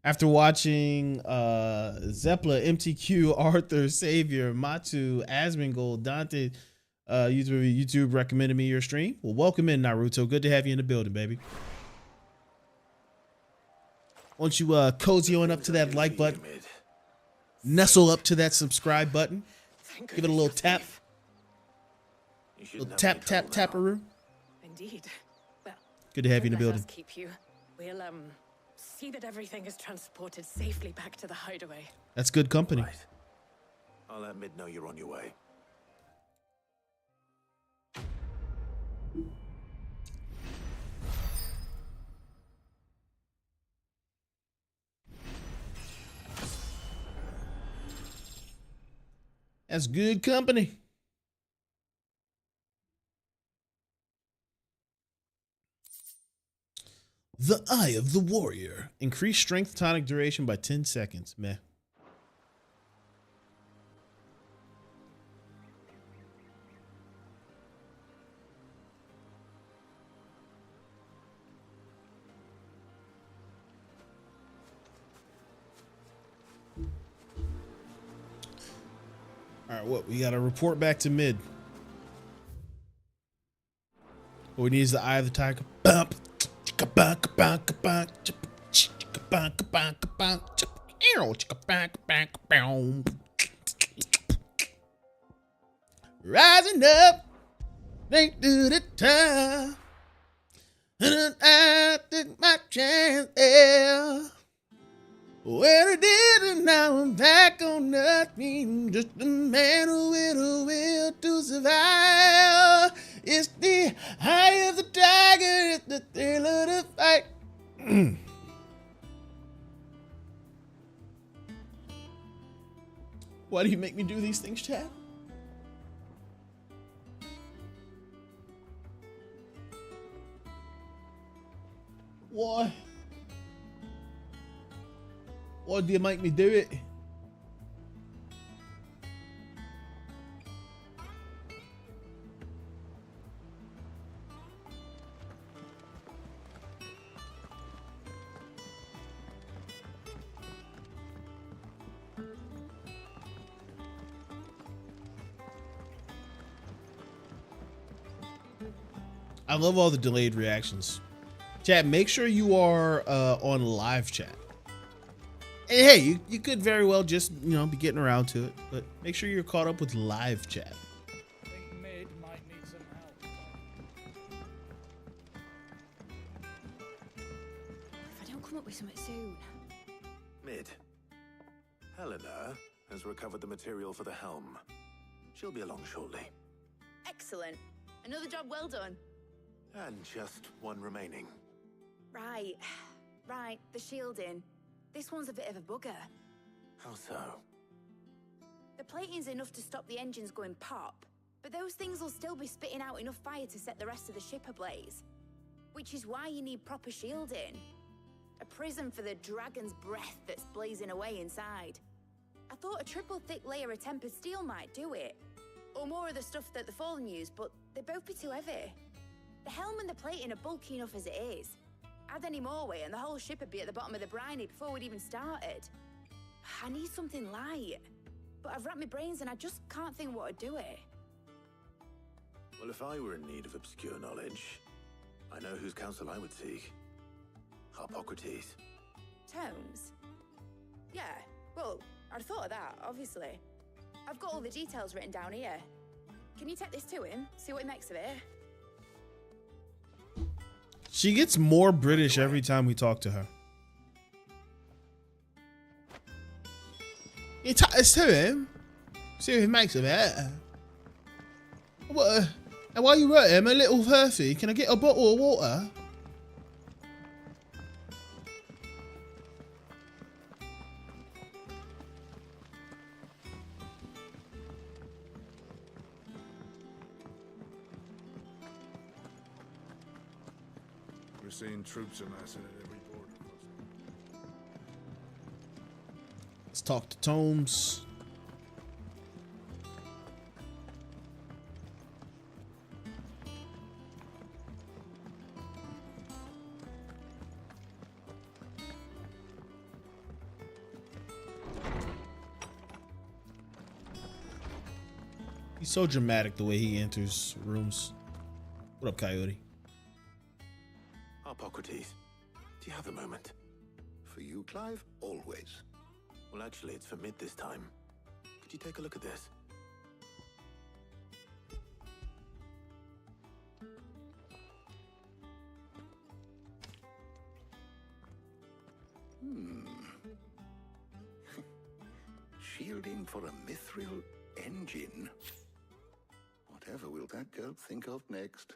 After watching Zeppela, MTQ, Arthur, Savior, Matu, Asmongold, Dante, YouTube recommended me your stream. Well, welcome in, Naruto. Good to have you in the building, baby. Won't you cozy on up to that like button? Nestle up to that subscribe button. Give it a little tap. Little tap, tap, taparoo. Indeed. Well, good to have you in the let building. us keep you. We'll see that everything is transported safely back to the hideaway. That's good company. Right. I'll let Mid know you're on your way. That's good company. The Eye of the Warrior. Increased strength tonic duration by 10 seconds. Meh. All right, what? We got to report back to Mid. What we need is the Eye of the Tiger. Bump. Rising up, think to the top, and I took my chance there. Well, I did, and now I'm back on nothing. Just a man with a will to survive. It's the eye of the tiger, it's the thrill of the fight. Why do you make me do these things, Chad? Why? Why do you make me do it? I love all the delayed reactions. Chat, make sure you are on live chat. And hey, you could very well just, be getting around to it, but make sure you're caught up with live chat. I think Mid might need some help. If I don't come up with something soon. Mid. Helena has recovered the material for the helm. She'll be along shortly. Excellent. Another job well done. And just one remaining. Right. The shielding. This one's a bit of a bugger. How so? The plating's enough to stop the engines going pop, but those things will still be spitting out enough fire to set the rest of the ship ablaze. Which is why you need proper shielding. A prison for the dragon's breath that's blazing away inside. I thought a triple thick layer of tempered steel might do it. Or more of the stuff that the Fallen use, but they'd both be too heavy. The helm and the plating are bulky enough as it is. Add any more weight and the whole ship would be at the bottom of the briny before we'd even started. I need something light. But I've racked my brains and I just can't think what would do it. Well, if I were in need of obscure knowledge, I know whose counsel I would seek. Harpocrates. Tomes? Yeah, well, I'd thought of that, obviously. I've got all the details written down here. Can you take this to him, see what he makes of it? She gets more British every time we talk to her. You take this to him, see what he makes of it. What? And while you're at him, a little thirsty, can I get a bottle of water? We're seeing troops amassing at every border crossing. Let's talk to Tomes. He's so dramatic the way he enters rooms. What up, Coyote? Hippocrates, do you have a moment? For you, Clive? Always. Well, actually, it's for Mid this time. Could you take a look at this? Shielding for a mithril engine. Whatever will that girl think of next?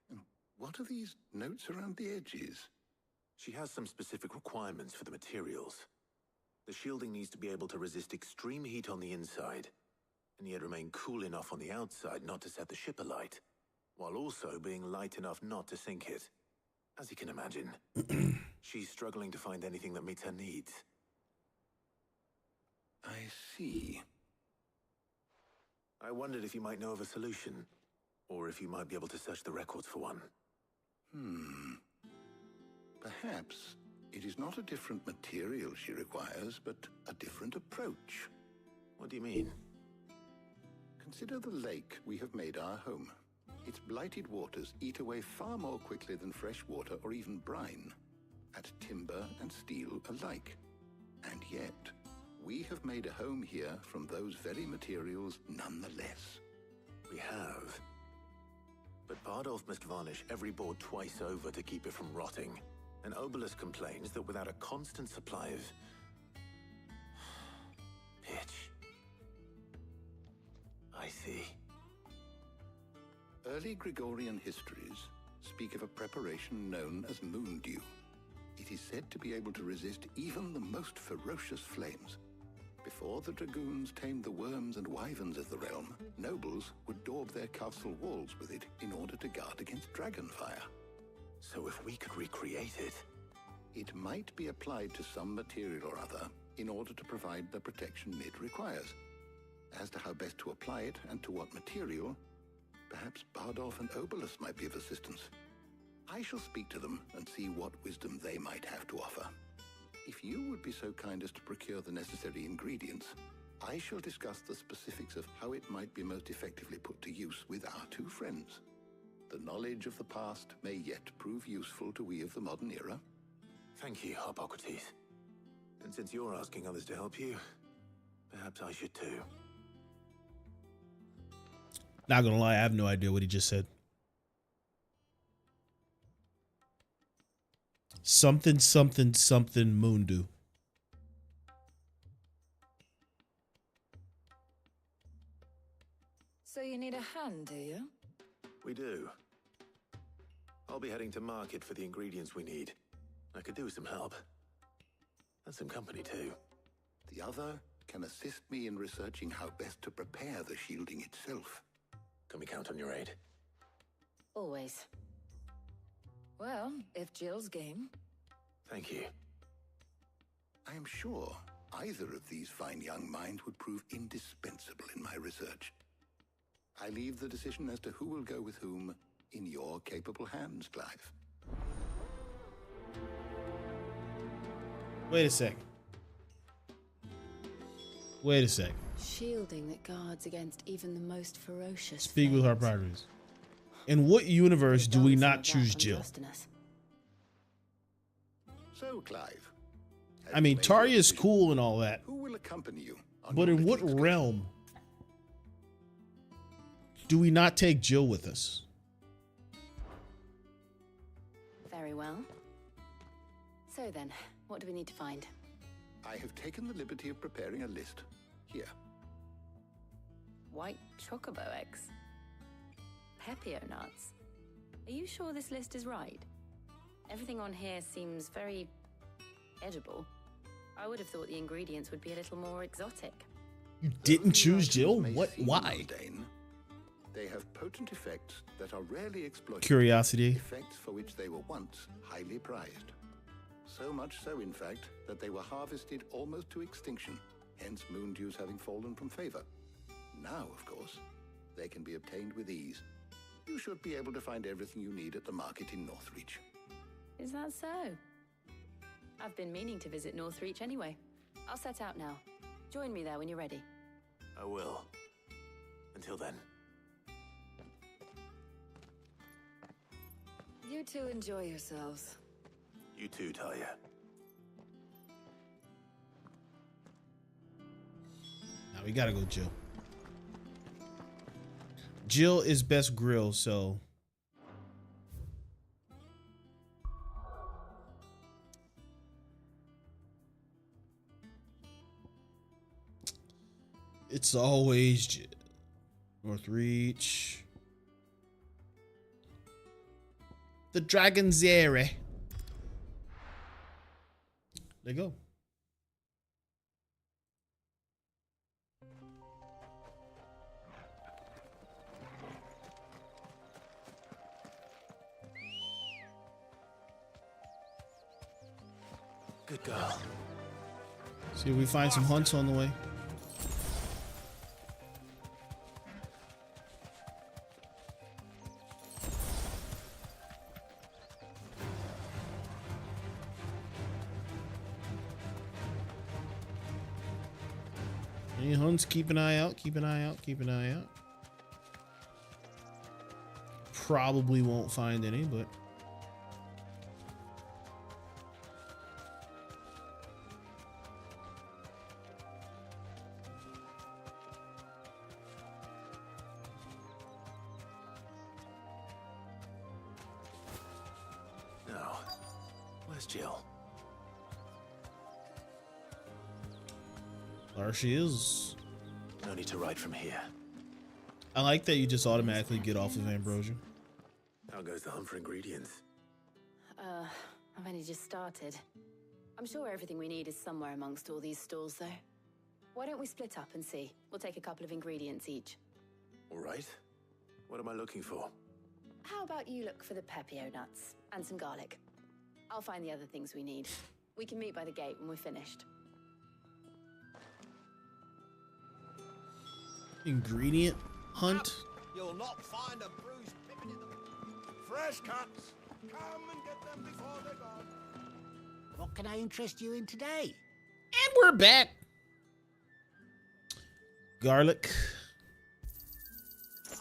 And what are these notes around the edges? She has some specific requirements for the materials. The shielding needs to be able to resist extreme heat on the inside, and yet remain cool enough on the outside not to set the ship alight, while also being light enough not to sink it. As you can imagine, she's struggling to find anything that meets her needs. I see. I wondered if you might know of a solution, or if you might be able to search the records for one. Perhaps it is not a different material she requires, but a different approach. What do you mean? Consider the lake we have made our home. Its blighted waters eat away far more quickly than fresh water or even brine, at timber and steel alike. And yet, we have made a home here from those very materials nonetheless. We have. But Bardolph must varnish every board twice over to keep it from rotting. And Obelus complains that without a constant supply of pitch. I see. Early Gregorian histories speak of a preparation known as moon dew. It is said to be able to resist even the most ferocious flames. Before the dragoons tamed the worms and wyverns of the realm, nobles would daub their castle walls with it in order to guard against dragonfire. So if we could recreate it... It might be applied to some material or other in order to provide the protection Mid requires. As to how best to apply it and to what material, perhaps Bardolph and Obelus might be of assistance. I shall speak to them and see what wisdom they might have to offer. If you would be so kind as to procure the necessary ingredients, I shall discuss the specifics of how it might be most effectively put to use with our two friends. The knowledge of the past may yet prove useful to we of the modern era. Thank you, Hippocrates. And since you're asking others to help you, perhaps I should too. Not gonna lie, I have no idea what he just said. Something, something, something, Moondew. So you need a hand, do you? We do. I'll be heading to market for the ingredients we need. I could do with some help. And some company too. The other can assist me in researching how best to prepare the shielding itself. Can we count on your aid? Always. Well, if Jill's game. Thank you. I am sure either of these fine young minds would prove indispensable in my research. I leave the decision as to who will go with whom in your capable hands, Clive. Wait a sec. Wait a sec. Shielding that guards against even the most ferocious. Speak with our progress. In what universe do we not choose Jill? So, Clive. I mean, Tarya's cool and all that. Who will accompany you? But in what realm do we not take Jill with us? Very well. So then, what do we need to find? I have taken the liberty of preparing a list. Here. White chocobo eggs. Pepio nuts. Are you sure this list is right? Everything on here seems very edible. I would have thought the ingredients would be a little more exotic. You didn't choose Jill? What? Why? Mundane, They have potent effects that are rarely exploited. Curiosity. Effects for which they were once highly prized. So much so, in fact, that they were harvested almost to extinction, hence moon dews having fallen from favor. Now, of course, they can be obtained with ease. You should be able to find everything you need at the market in Northreach. Is that so? I've been meaning to visit Northreach anyway. I'll set out now. Join me there when you're ready. I will. Until then. You two enjoy yourselves. You too, Talia. Now we gotta go Jill. Jill is best grill, so it's always Jill. Northreach. The Dragon's Airy. There you go. Good girl. See if we find some hunts on the way. Any hunts? Keep an eye out. Keep an eye out. Keep an eye out. Probably won't find any, but Now, where's Jill? there she is. No need to ride from here. I like that you just automatically get off of Ambrosia. How goes the hunt for ingredients? I've only just started. I'm sure everything we need is somewhere amongst all these stalls, though. Why don't we split up and see? We'll take a couple of ingredients each. All right. What am I looking for? How about you look for the pepio nuts and some garlic? I'll find the other things we need. We can meet by the gate when we're finished. Ingredient hunt? You'll not find a bruised pippin in the... Fresh cuts! Come and get them before they're gone. What can I interest you in today? And we're back. Garlic.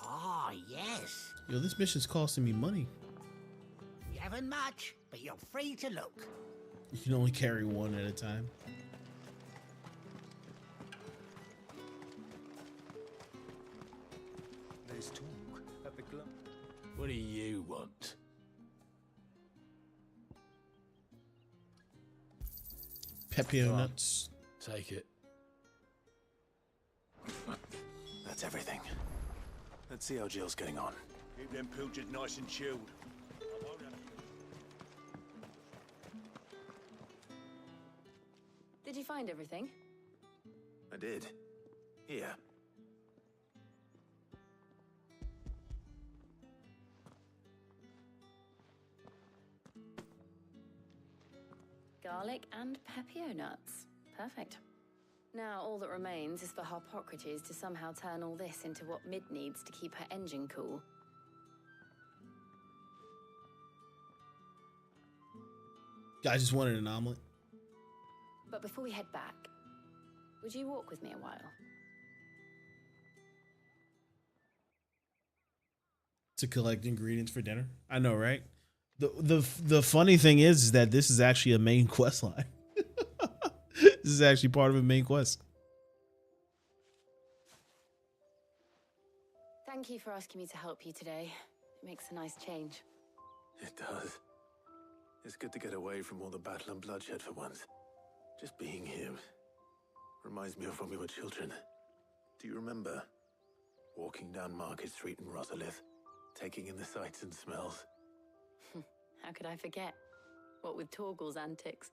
Ah, yes. Yo, this mission's costing me money. We haven't much, but you're free to look. You can only carry one at a time. There's talk at the club. What do you want? Pepio nuts. Take it. That's everything. Let's see how Jill's getting on. Keep them pilchards nice and chilled. Did you find everything? I did. Here. Garlic and pepio nuts. Perfect. Now all that remains is for Harpocrates to somehow turn all this into what Mid needs to keep her engine cool. I just wanted an omelet. But before we head back, would you walk with me a while? To collect ingredients for dinner. I know, right? The funny thing is that this is actually a main quest line. This is actually part of a main quest. Thank you for asking me to help you today. It makes a nice change. It does. It's good to get away from all the battle and bloodshed for once. Just being here reminds me of when we were children. Do you remember walking down Market Street in Rosalith, taking in the sights and smells? How could I forget? What with Torgal's antics.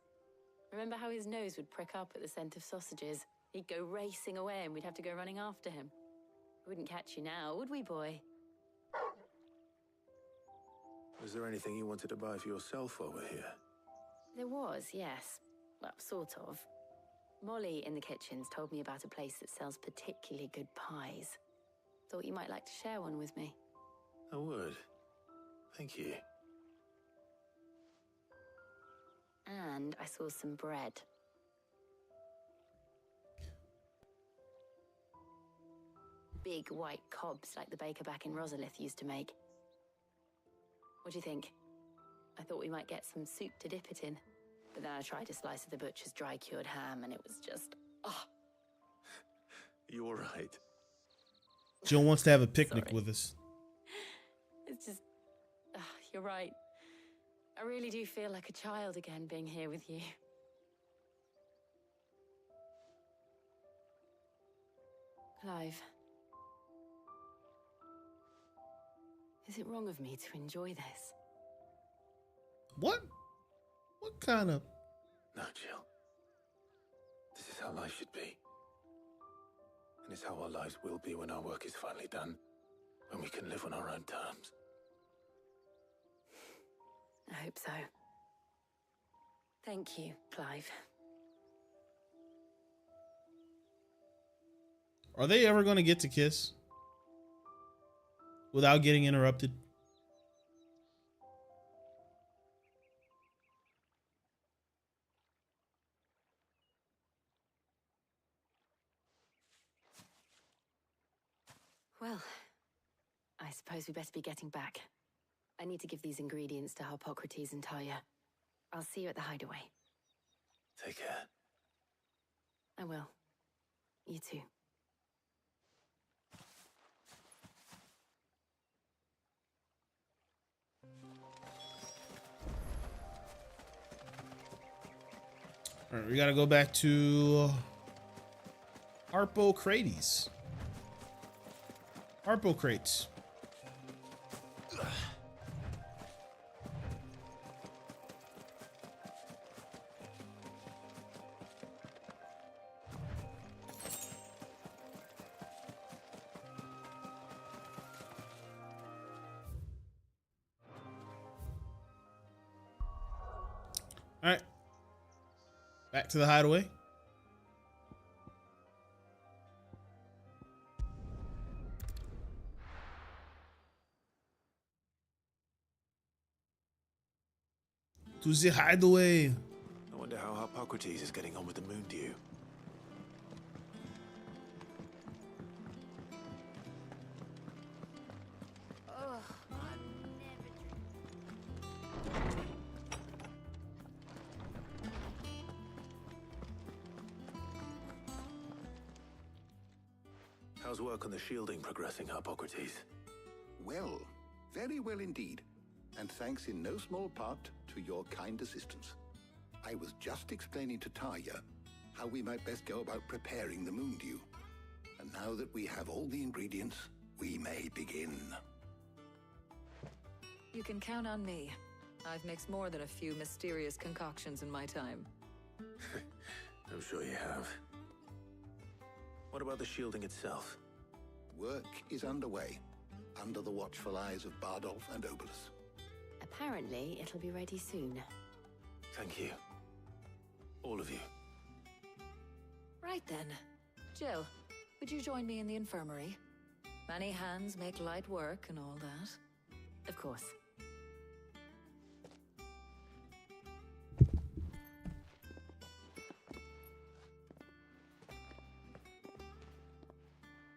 Remember how his nose would prick up at the scent of sausages? He'd go racing away and we'd have to go running after him. We wouldn't catch you now, would we, boy? Was there anything you wanted to buy for yourself while we're here? There was, yes. Well, sort of. Molly in the kitchens told me about a place that sells particularly good pies. Thought you might like to share one with me. I would. Thank you. And I saw some bread. Big white cobs like the baker back in Rosalith used to make. What do you think? I thought we might get some soup to dip it in. But then I tried a slice of the butcher's dry-cured ham and it was just... oh. You all right? Jill wants to have a picnic with us. It's just... you're right. I really do feel like a child again being here with you. Clive. Is it wrong of me to enjoy this? What? What kind of... No, Jill. This is how life should be. And it's how our lives will be when our work is finally done. When we can live on our own terms. I hope so. Thank you, Clive. Are they ever going to get to kiss? Without getting interrupted? Well, I suppose we better be getting back. I need to give these ingredients to Harpocrates and Talia. I'll see you at the hideaway. Take care. I will. You too. All right, we got to go back to Harpocrates. Harpocrates. All right. Back to the hideaway. To the hideaway. I wonder how Harpocrates is getting on with the moon dew. How's work on the shielding progressing, Harpocrates? Well, very well indeed. And thanks in no small part to your kind assistance. I was just explaining to Talia how we might best go about preparing the moon dew. And now that we have all the ingredients, we may begin. You can count on me. I've mixed more than a few mysterious concoctions in my time. I'm sure you have. What about the shielding itself? Work is underway, under the watchful eyes of Bardolph and Obolus. Apparently, it'll be ready soon. Thank you. All of you. Right then. Jill, would you join me in the infirmary? Many hands make light work and all that. Of course.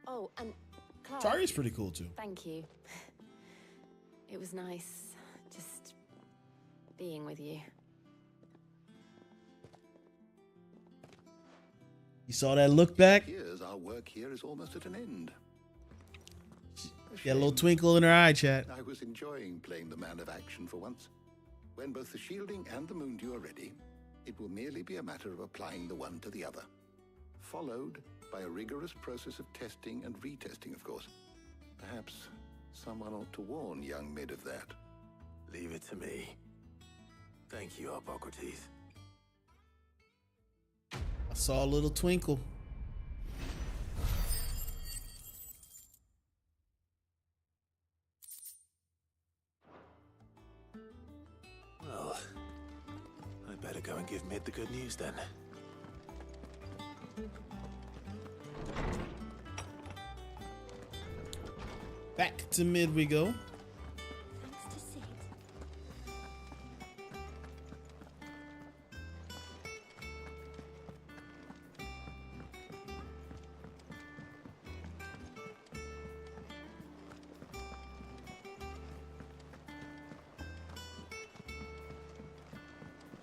Oh, and Clive, Tari's pretty cool too. Thank you. It was nice just being with you. You saw that look back? Here's our work here is almost at an end. Got a little twinkle in her eye, chat. I was enjoying playing the man of action for once. When both the shielding and the moon dew are ready, it will merely be a matter of applying the one to the other. Followed by a rigorous process of testing and retesting, of course. Perhaps someone ought to warn young Mid of that. Leave it to me. Thank you, Harpocrates. I saw a little twinkle. go and give Mid the good news then. Back to Mid we go. Thanks to Sid.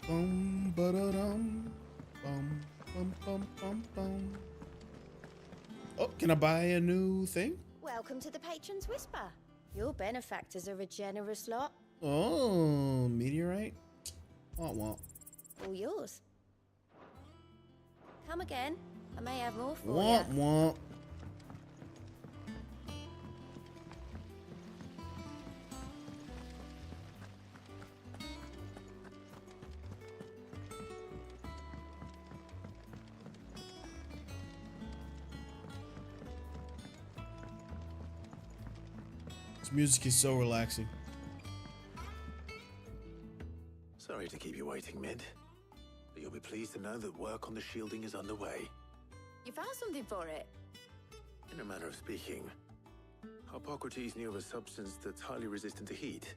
Bum ba-da-dum. Bum bum bum bum bum. Oh, can I buy a new thing? Welcome to the Patron's Whisper. Your benefactors are a generous lot. Oh, meteorite. Womp womp. All yours. Come again. I may have more for Womp you. womp. This music is so relaxing. Sorry to keep you waiting, Mid. But you'll be pleased to know that work on the shielding is underway. You found something for it? In a manner of speaking, Hippocrates knew of a substance that's highly resistant to heat.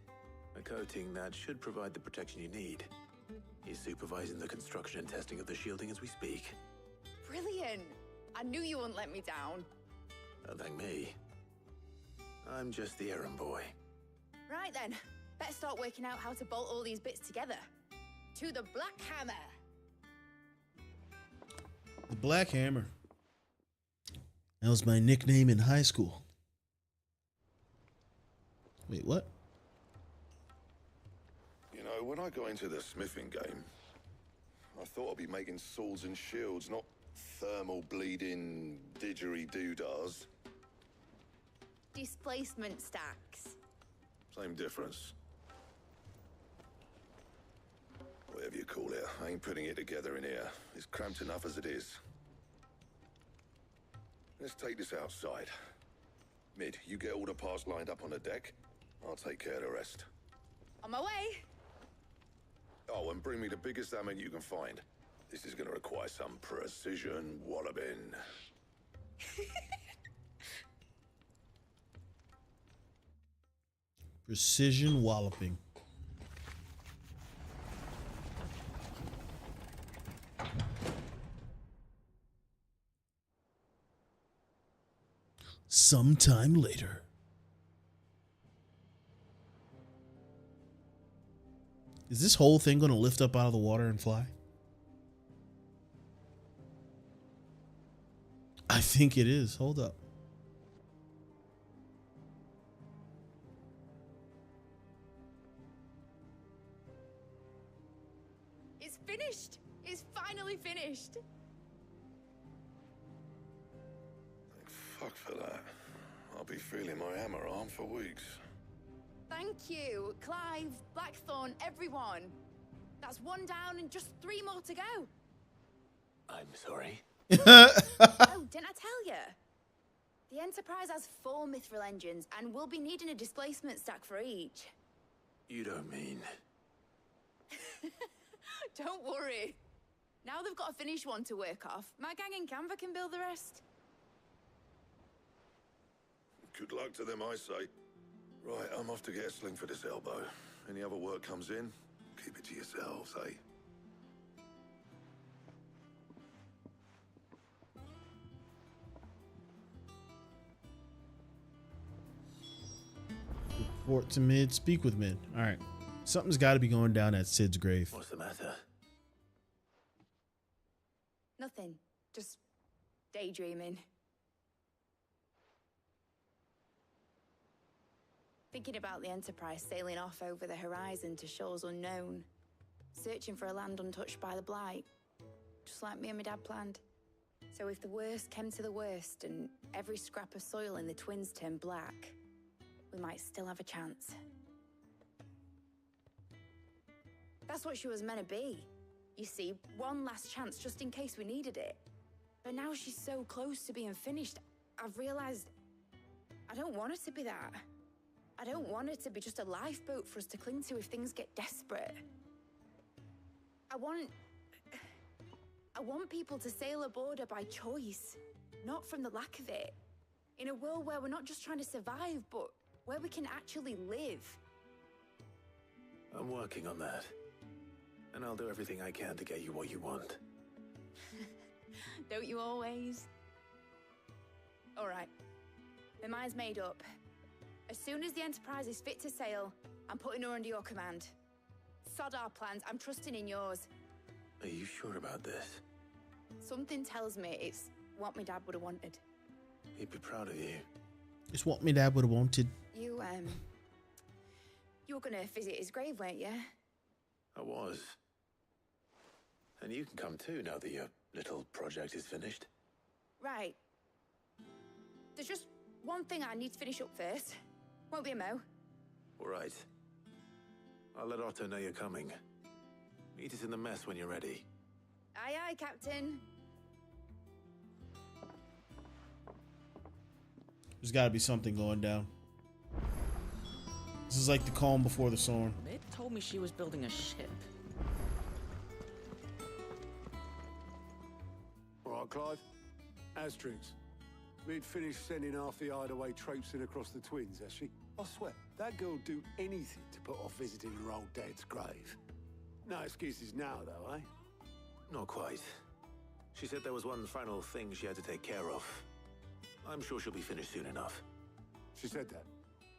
A coating that should provide the protection you need. He's supervising the construction and testing of the shielding as we speak. Brilliant! I knew you wouldn't let me down. Don't thank me. I'm just the errand boy. Right then, better start working out how to bolt all these bits together. To the Black Hammer! The Black Hammer. That was my nickname in high school. Wait, what? You know, when I got into the smithing game, I thought I'd be making swords and shields, not thermal bleeding didgeridoo-dahs. Displacement stacks. Same difference. Whatever you call it, I ain't putting it together in here. It's cramped enough as it is. Let's take this outside. Mid, you get all the parts lined up on the deck. I'll take care of the rest. On my way! Oh, and bring me the biggest hammer you can find. This is gonna require some precision walloping. Precision walloping. Sometime later. Is this whole thing going to lift up out of the water and fly? I think it is. Hold up. It's finished! It's finally finished! Fuck for that. I'll be feeling my hammer arm for weeks. Thank you, Clive, Blackthorn, everyone. That's one down and just 3 more to go. I'm sorry. Oh, didn't I tell you? The Enterprise has 4 mithril engines and we'll be needing a displacement stack for each. You don't mean... Don't worry. Now they've got a finished one to work off. My gang in Canva can build the rest. Good luck to them, I say. Right, I'm off to get a sling for this elbow. Any other work comes in, keep it to yourselves, eh? Report to Mid, speak with Mid. All right. Something's got to be going down at Sid's grave. What's the matter? Nothing. Just daydreaming. Thinking about the Enterprise sailing off over the horizon to shores unknown. Searching for a land untouched by the Blight. Just like me and my dad planned. So if the worst came to the worst and every scrap of soil in the Twins turned black, we might still have a chance. That's what she was meant to be. You see, one last chance just in case we needed it. But now she's so close to being finished, I've realized I don't want it to be that. I don't want it to be just a lifeboat for us to cling to if things get desperate. I want people to sail a border by choice, not from the lack of it. In a world where we're not just trying to survive, but where we can actually live. I'm working on that. And I'll do everything I can to get you what you want. Don't you always? All right. My mind's made up. As soon as the Enterprise is fit to sail, I'm putting her under your command. Sod our plans. I'm trusting in yours. Are you sure about this? Something tells me it's what my dad would have wanted. He'd be proud of you. It's what my dad would have wanted. You were gonna visit his grave, weren't you? I was. And you can come too now that your little project is finished. Right. There's just one thing I need to finish up first. Won't be a mo. All right. I'll let Otto know you're coming. Meet us in the mess when you're ready. Aye, aye, Captain. There's got to be something going down. This is like the calm before the storm. Mid told me she was building a ship. All right, Clive. Asterix. Mid finished sending half the hideaway traipsing across the twins, has she? I swear, that girl'd do anything to put off visiting her old dad's grave. No excuses now, though, eh? Not quite. She said there was one final thing she had to take care of. I'm sure she'll be finished soon enough. She said that?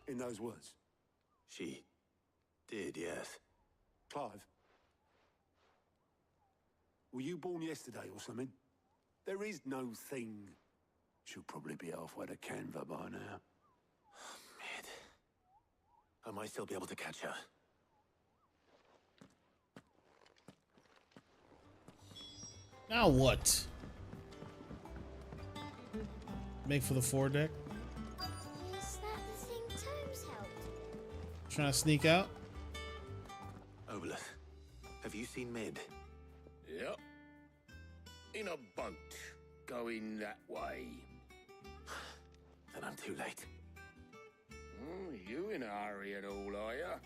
In those words? She did, yes. Clive? Were you born yesterday or something? There is no thing. She'll probably be halfway to Canva by now. Mid. I might still be able to catch her. Now what? Make for the foredeck. Is that the thing Tomes helped? Trying to sneak out. Obolus, have you seen Mid? Yep. In a boat, going that way. Then I'm too late. You in a hurry and all, are ya?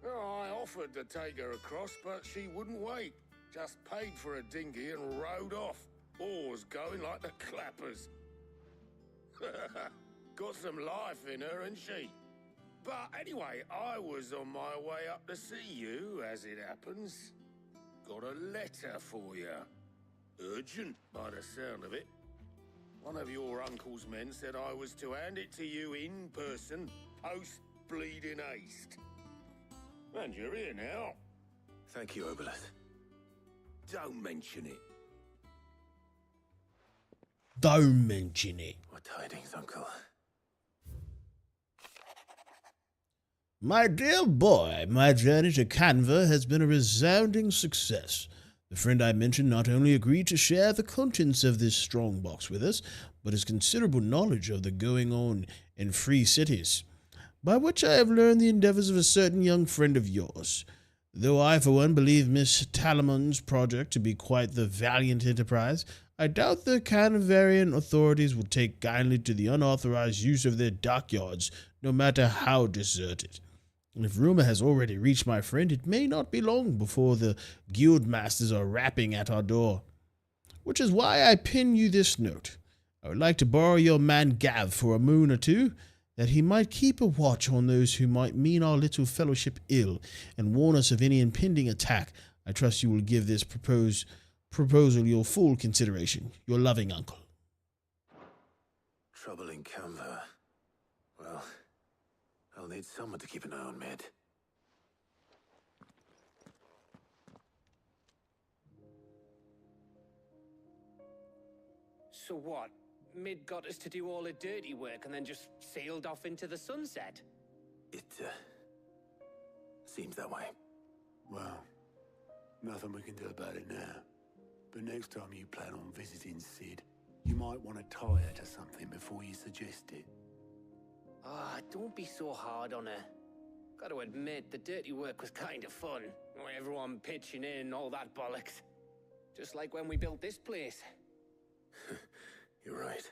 Oh, I offered to take her across, but she wouldn't wait. Just paid for a dinghy and rowed off. Oars going like the clappers. Got some life in her, ain't she? But anyway, I was on my way up to see you, as it happens. Got a letter for you. Urgent, by the sound of it. One of your uncle's men said I was to hand it to you in person, post-bleeding haste. And you're here now. Thank you, Obolus. Don't mention it. Don't mention it. What tidings, Uncle? My dear boy, my journey to Canva has been a resounding success. The friend I mentioned not only agreed to share the contents of this strongbox with us, but his considerable knowledge of the going-on in free cities, by which I have learned the endeavors of a certain young friend of yours. Though I, for one, believe Miss Talamon's project to be quite the valiant enterprise, I doubt the Canavarian authorities will take kindly to the unauthorized use of their dockyards, no matter how deserted. And if rumor has already reached my friend, it may not be long before the guild masters are rapping at our door. Which is why I pin you this note. I would like to borrow your man Gav for a moon or two, that he might keep a watch on those who might mean our little fellowship ill, and warn us of any impending attack. I trust you will give this proposal your full consideration. Your loving uncle. Trouble in Canva. Well, I'll need someone to keep an eye on Mid. So what? Mid got us to do all the dirty work and then just sailed off into the sunset? It, seems that way. Well, nothing we can do about it now. But next time you plan on visiting Sid, you might want to tie her to something before you suggest it. Ah, don't be so hard on her. Gotta admit, the dirty work was kind of fun. Everyone pitching in, all that bollocks. Just like when we built this place. You're right.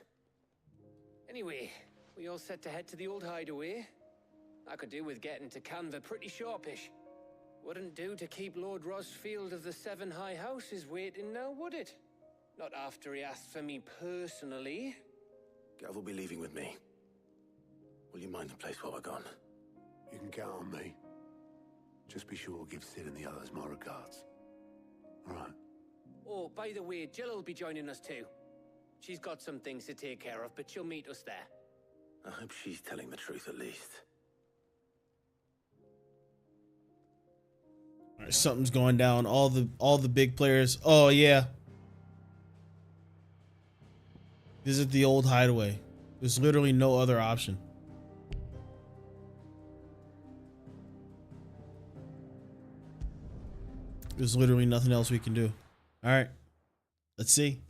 Anyway, we all set to head to the old hideaway. I could do with getting to Canva pretty sharpish. Wouldn't do to keep Lord Rosfield of the Seven High Houses waiting now, would it? Not after he asked for me personally. Gav will be leaving with me. Will you mind the place while we're gone? You can count on me. Just be sure to give Sid and the others my regards. All right. Oh, by the way, Jill will be joining us too. She's got some things to take care of, but she'll meet us there. I hope she's telling the truth at least. All right, something's going down. All the big players. Oh yeah. Visit the old hideaway. There's literally no other option. There's literally nothing else we can do. All right. Let's see.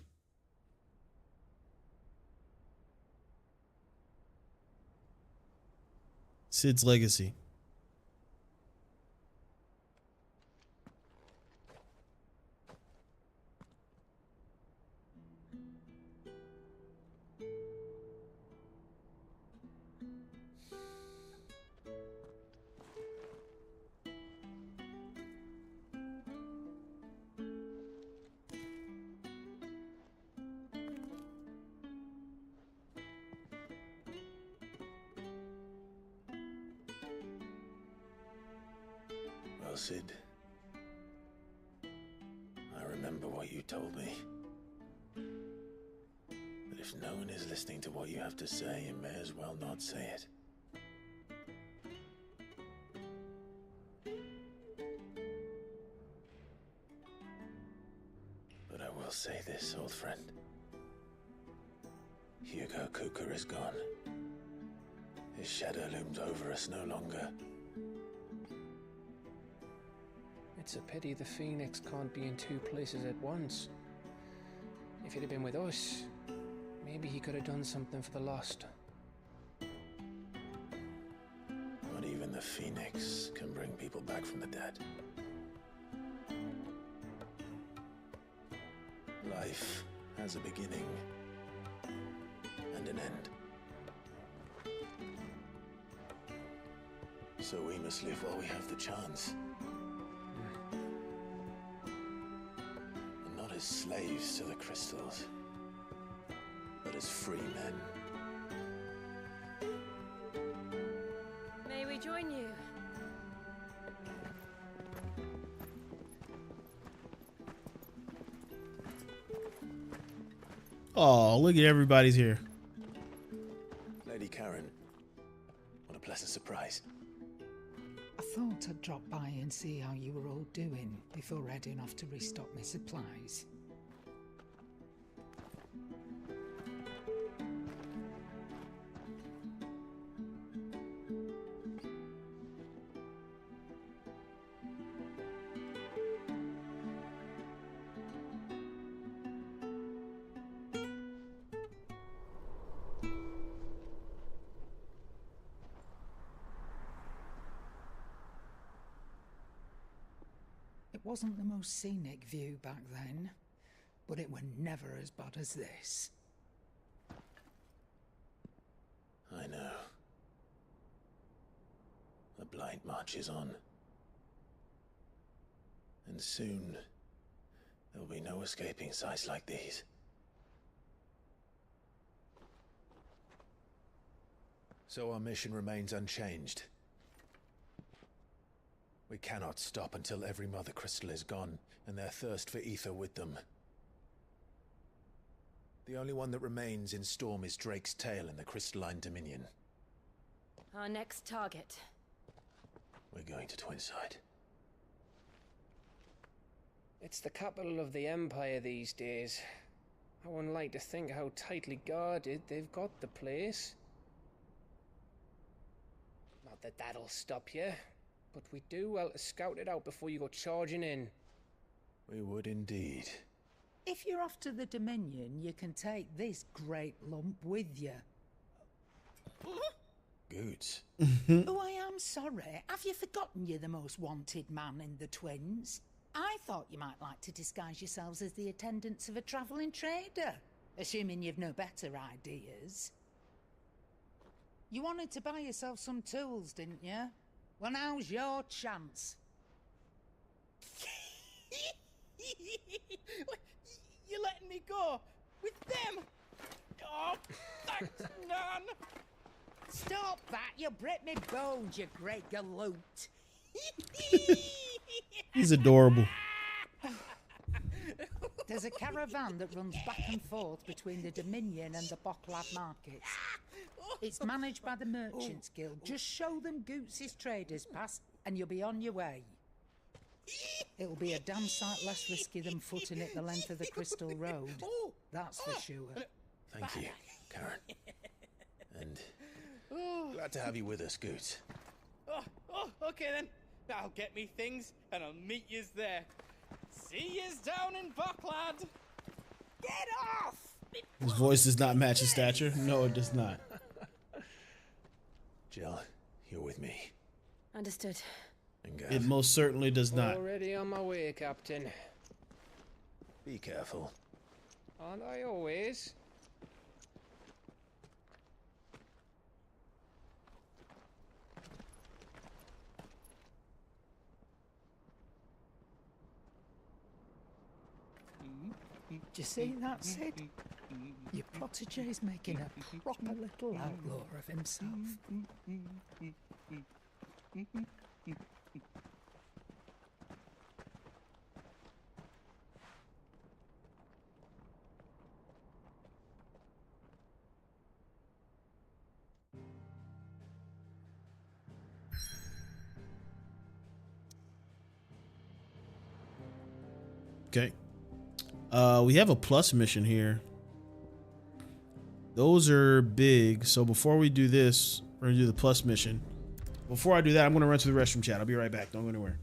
Sid's legacy. Well, Sid, I remember what you told me. But if no one is listening to what you have to say, you may as well not say it. But I will say this, old friend. Hugo Cooker is gone. His shadow looms over us no longer. It's a pity the Phoenix can't be in two places at once. If he'd have been with us, maybe he could have done something for the lost. Not even the Phoenix can bring people back from the dead. Life has a beginning and an end. So we must live while we have the chance. And not as slaves to the crystals, but as free men. May we join you? Oh, look at everybody's here. Lady Karen, what a pleasant surprise. I thought I'd drop by and see how you were all doing before heading off to restock my supplies. It wasn't the most scenic view back then, but it were never as bad as this. I know. The Blight marches on. And soon, there'll be no escaping sights like these. So our mission remains unchanged. We cannot stop until every Mother Crystal is gone, and their thirst for ether with them. The only one that remains in Storm is Drake's Tail in the Crystalline Dominion. Our next target. We're going to Twinside. It's the capital of the Empire these days. I wouldn't like to think how tightly guarded they've got the place. Not that that'll stop you, but we do well to scout it out before you go charging in. We would indeed. If you're off to the Dominion, you can take this great lump with you. Goods. Oh, I am sorry. Have you forgotten you're the most wanted man in the Twins? I thought you might like to disguise yourselves as the attendants of a travelling trader, assuming you've no better ideas. You wanted to buy yourself some tools, didn't you? Well, now's your chance. You're letting me go with them? Oh, thanks, Nan. Stop that! You'll break me bones, you great galoot. He's adorable. There's a caravan that runs back and forth between the Dominion and the Bocklad markets. It's managed by the Merchants Guild. Just show them Goots' traders pass and you'll be on your way. It'll be a damn sight less risky than footing it the length of the Crystal Road. That's for sure. Thank you, Karen. And glad to have you with us, Goots. Okay then. I'll get me things and I'll meet yous there. See yous down in Bocklad. Get off! His voice does not match his stature. No, it does not. Jill, you're with me. Understood. And Gav, It most certainly does not. Already on my way, Captain. be careful. Aren't I always? Do you see that, Sid? Your protege's making a proper little outlaw of himself. Okay. We have a plus mission here. Those are big. So before we do this, we're gonna do the plus mission. Before I do that, I'm gonna run to the restroom, chat. I'll be right back. Don't go anywhere.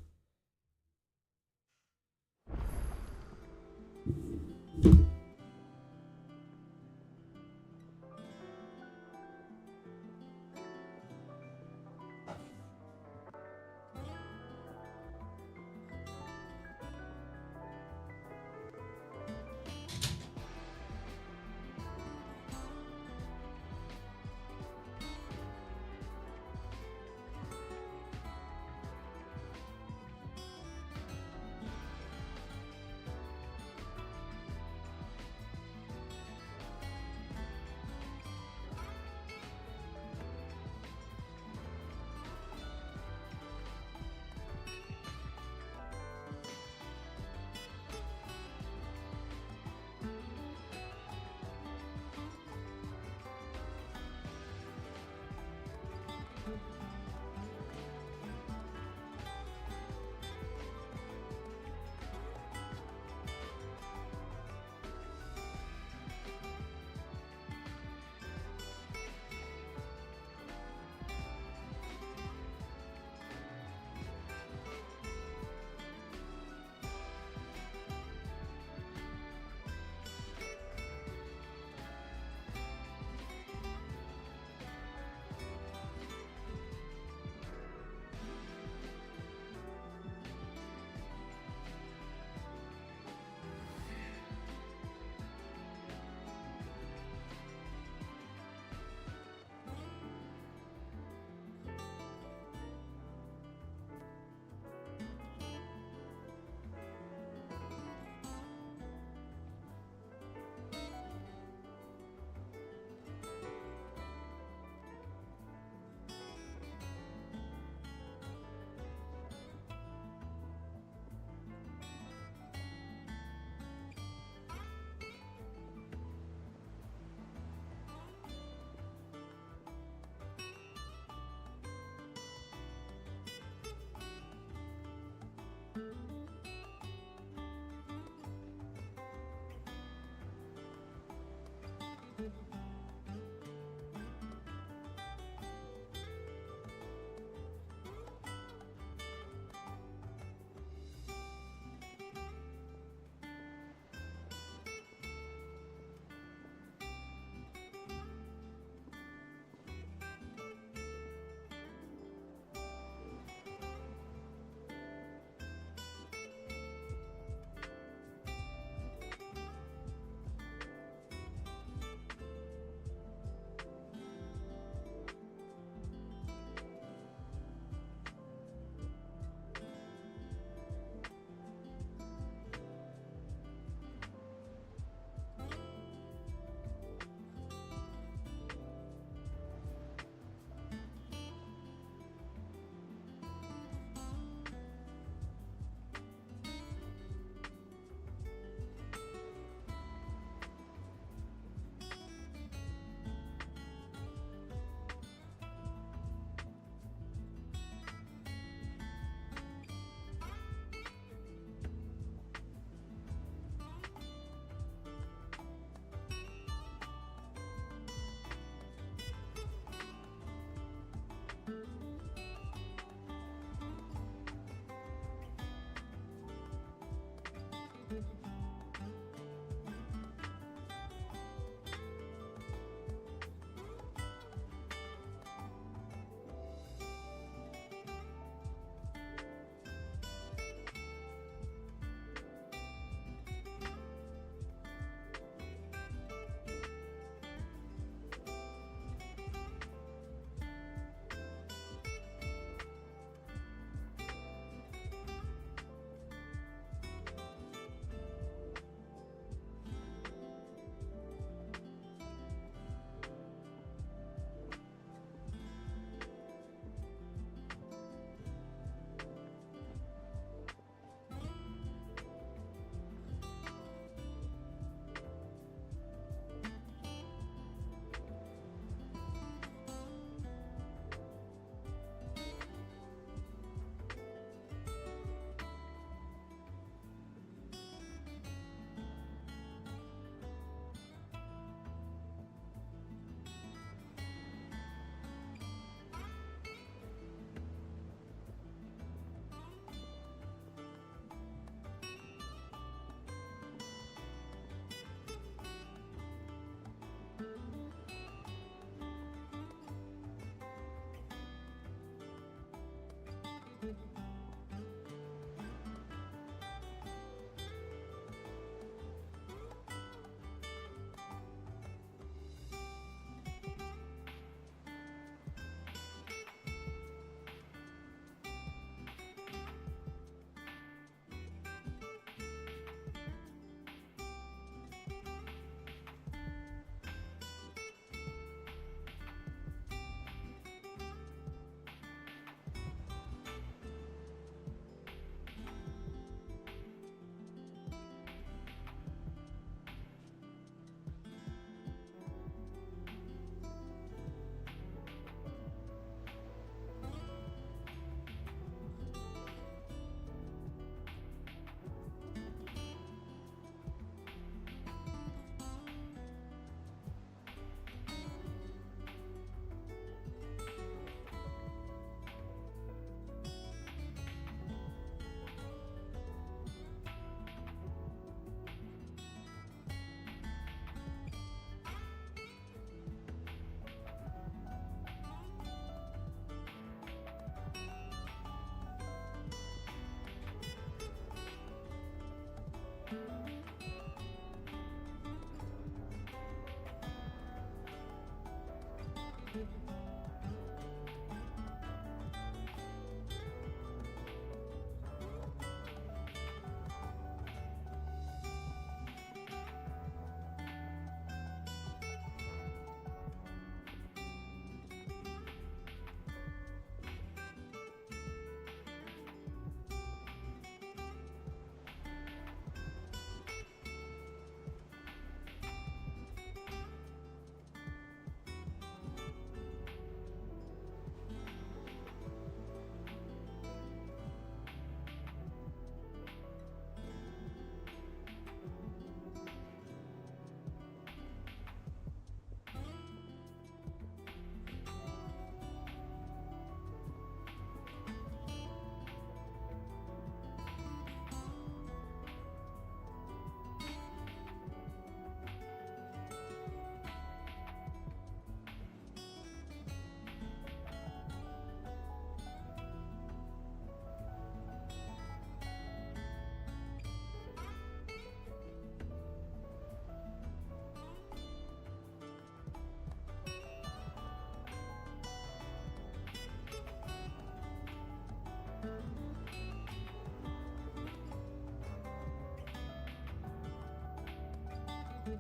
And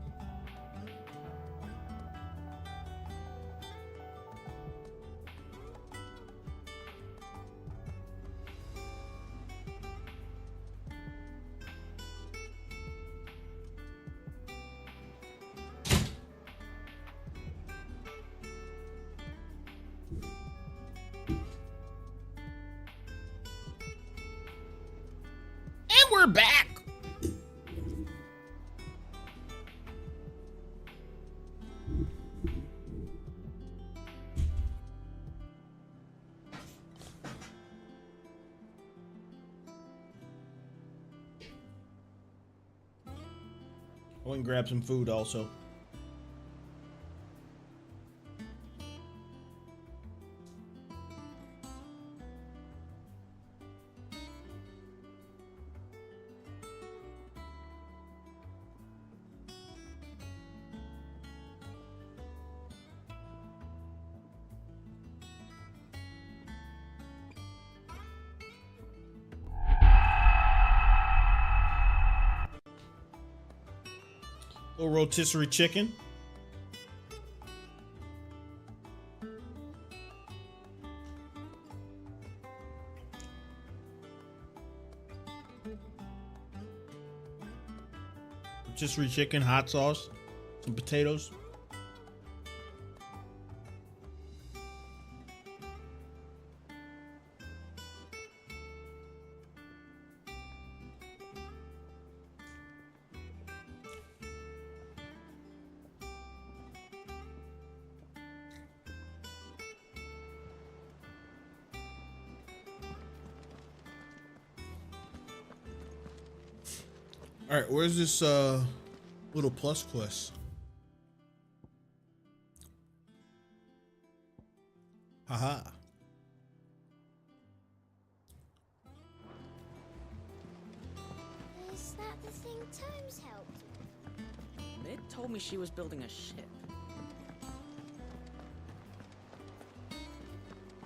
we're back. I went and grab some food also. Little rotisserie chicken. Rotisserie chicken, hot sauce, some potatoes. All right, where's this little plus quest? Haha. Is that the thing Tomes helped? Mid told me she was building a ship.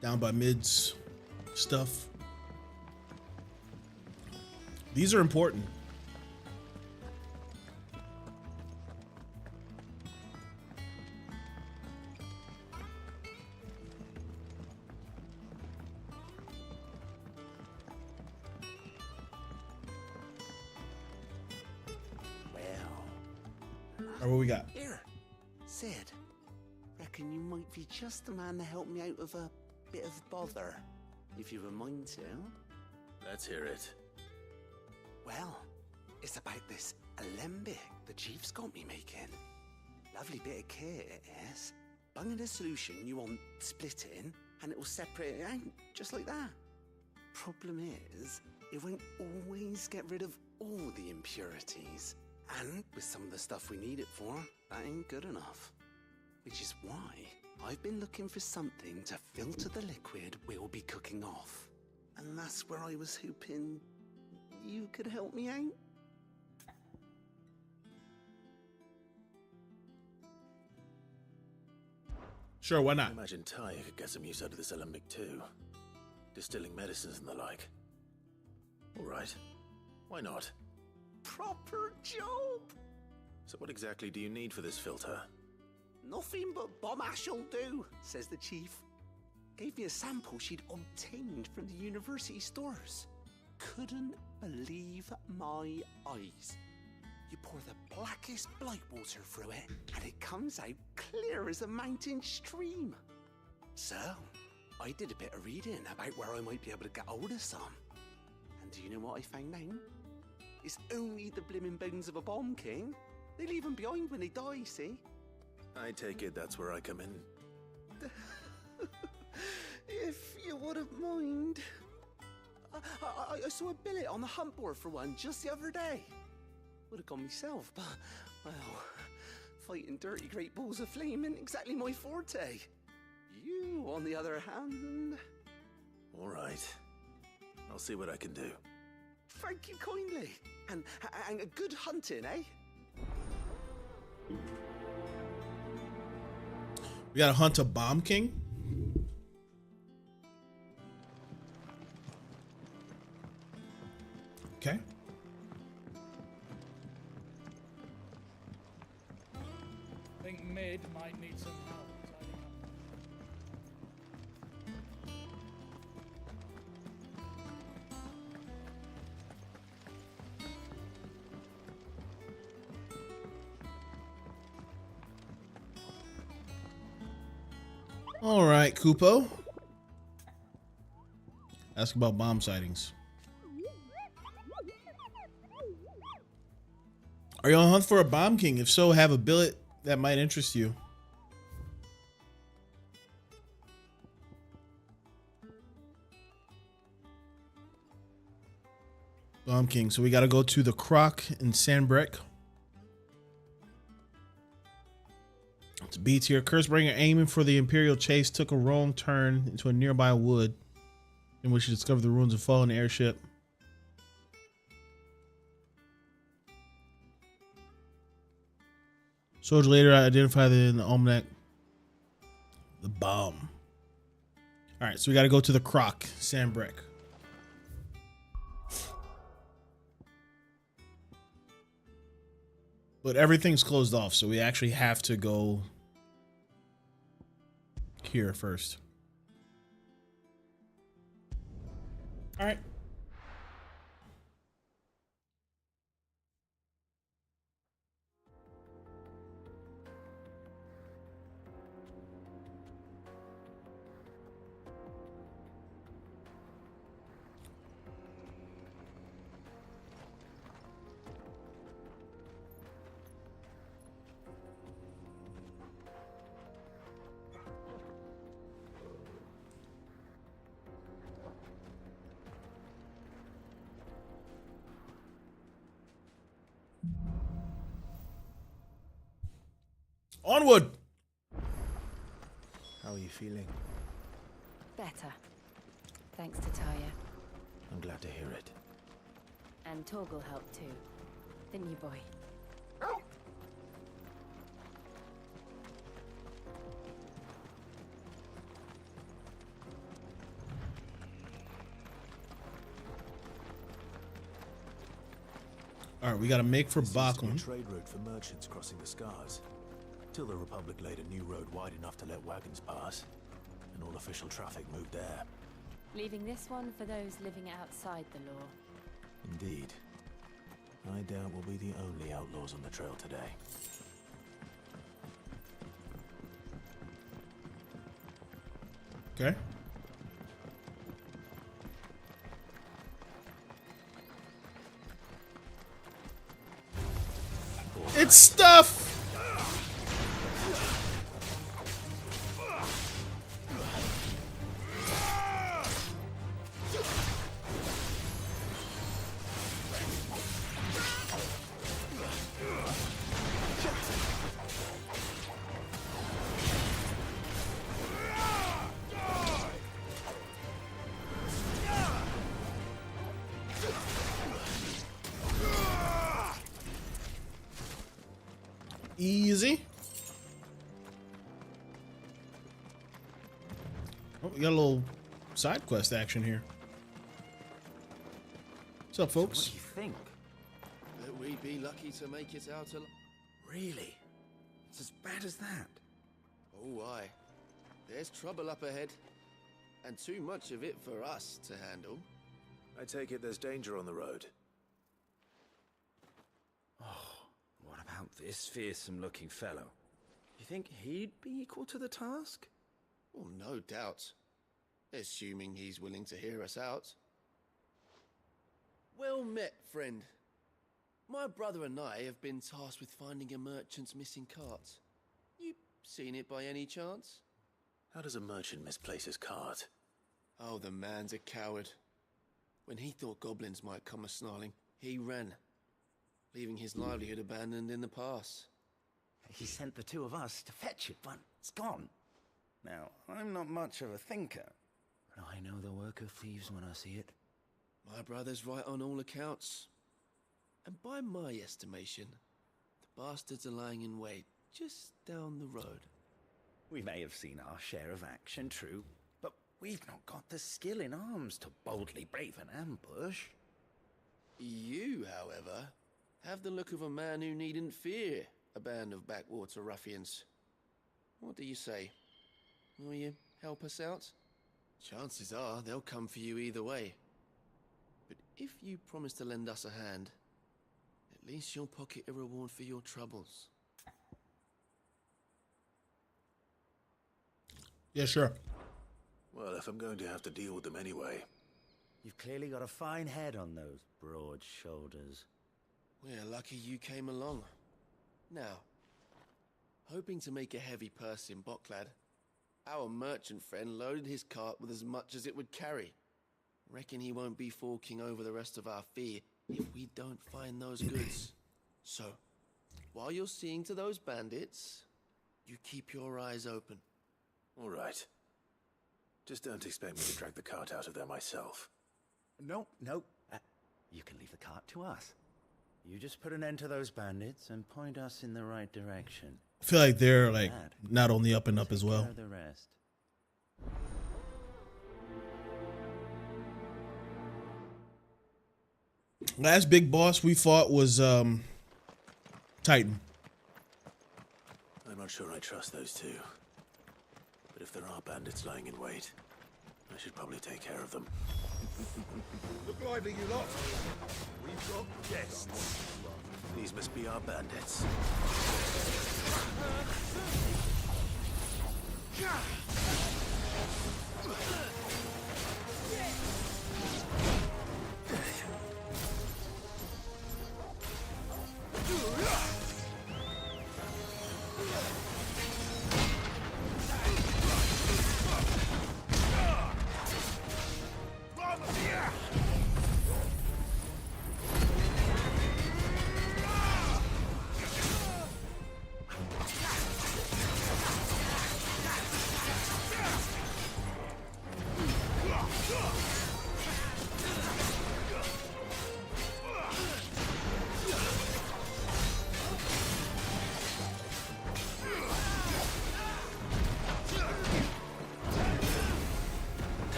Down by Mid's stuff. These are important. All right, what we got? Here, Sid. Reckon you might be just the man to help me out of a bit of bother, if you were mind to. Let's hear it. Well, it's about this alembic the chief's got me making. Lovely bit of kit it is. Bunging a solution you want splitting, and it will separate it out, just like that. Problem is, it won't always get rid of all the impurities. And with some of the stuff we need it for, that ain't good enough. Which is why I've been looking for something to filter the liquid we'll be cooking off. And that's where I was hoping you could help me out. Sure, why not? I imagine Ty could get some use out of this alembic too. Distilling medicines and the like. All right. Why not? Proper job! So what exactly do you need for this filter? Nothing but bomb ash'll do, says the chief. Gave me a sample she'd obtained from the university stores. Couldn't believe my eyes. You pour the blackest blight water through it, and it comes out clear as a mountain stream. So, I did a bit of reading about where I might be able to get hold of some. And do you know what I found out? It's only the blimmin' bones of a bomb king. They leave them behind when they die, see? I take it that's where I come in. If you wouldn't mind. I saw a billet on the hunt board for one just the other day. Would have gone myself, but, well, fighting dirty great balls of flame isn't exactly my forte. You, on the other hand... All right. I'll see what I can do. Thank you kindly. And a good hunting, eh? We gotta hunt a bomb king? Okay. think Mid might need some help tidying up. All right, Kupo. Ask about bomb sightings. Are you on the hunt for a bomb king? If so, have a billet that might interest you. Bomb king. So we got to go to the Croc in Sandbreck. It's B tier. Cursebringer aiming for the Imperial chase took a wrong turn into a nearby wood in which he discovered the ruins of fallen airship. Soldier later identified in the almanac the bomb. All right, so we got to go to the Croc, Sandbreck. But everything's closed off, so we actually have to go here first. All right. Onward! How are you feeling? Better. Thanks to Taya. I'm glad to hear it. And Torgal helped too. Didn't you, boy? All right, we got to make for This used to be a Bachman. trade route for merchants crossing the Scars, till the Republic laid a new road wide enough to let wagons pass, and all official traffic moved there. Leaving this one for those living outside the law. Indeed. I doubt we'll be the only outlaws on the trail today. Okay. It's stuff! Easy. Oh, we got a little side quest action here. What's up, folks? So what do you think? That we'd be lucky to make it out alive. Really? It's as bad as that? Oh, aye. There's trouble up ahead. And too much of it for us to handle. I take it there's danger on the road. What about this fearsome-looking fellow? You think he'd be equal to the task? Well, no doubt. Assuming he's willing to hear us out. Well met, friend. My brother and I have been tasked with finding a merchant's missing cart. You seen it by any chance? How does a merchant misplace his cart? Oh, the man's a coward. When he thought goblins might come a-snarling, he ran, leaving his livelihood abandoned in the pass. He sent the two of us to fetch it, but it's gone. Now, I'm not much of a thinker, but I know the work of thieves when I see it. My brother's right on all accounts. And by my estimation, the bastards are lying in wait just down the road. We may have seen our share of action, true, but we've not got the skill in arms to boldly brave an ambush. You, however, have the look of a man who needn't fear a band of backwater ruffians. What do you say? Will you help us out? Chances are they'll come for you either way. But if you promise to lend us a hand, at least you'll pocket a reward for your troubles. Yeah, sure. Well, if I'm going to have to deal with them anyway. You've clearly got a fine head on those broad shoulders. We're lucky you came along. Now, hoping to make a heavy purse in Boklad, our merchant friend loaded his cart with as much as it would carry. Reckon he won't be forking over the rest of our fee if we don't find those goods. So, while you're seeing to those bandits, you keep your eyes open. All right. Just don't expect me to drag the cart out of there myself. No. You can leave the cart to us. You just put an end to those bandits and point us in the right direction. I feel like they're like not on the up and up as well. The rest. Last big boss we fought was Titan. I'm not sure I trust those two. But if there are bandits lying in wait, I should probably take care of them. Look lively, you lot. We've got guests. These must be our bandits.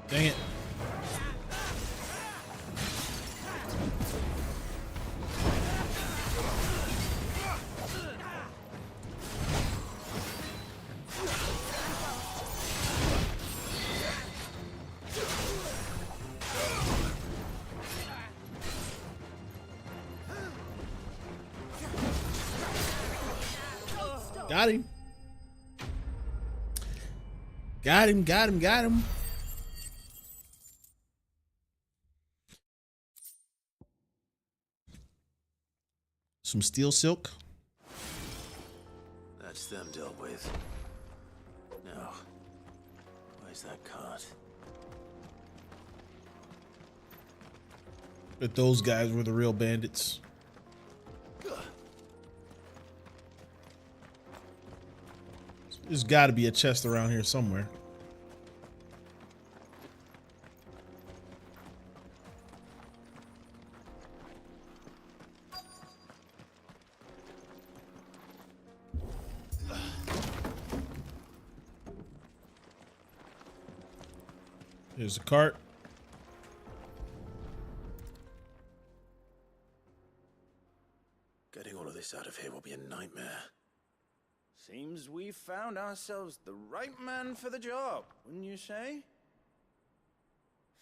Dang it. Got him. Got him. Some steel silk. That's them dealt with. Now, where's that cart? But those guys were the real bandits. There's got to be a chest around here somewhere. Here's a cart. Getting all of this out of here will be a nightmare. Seems we found ourselves the right man for the job, wouldn't you say?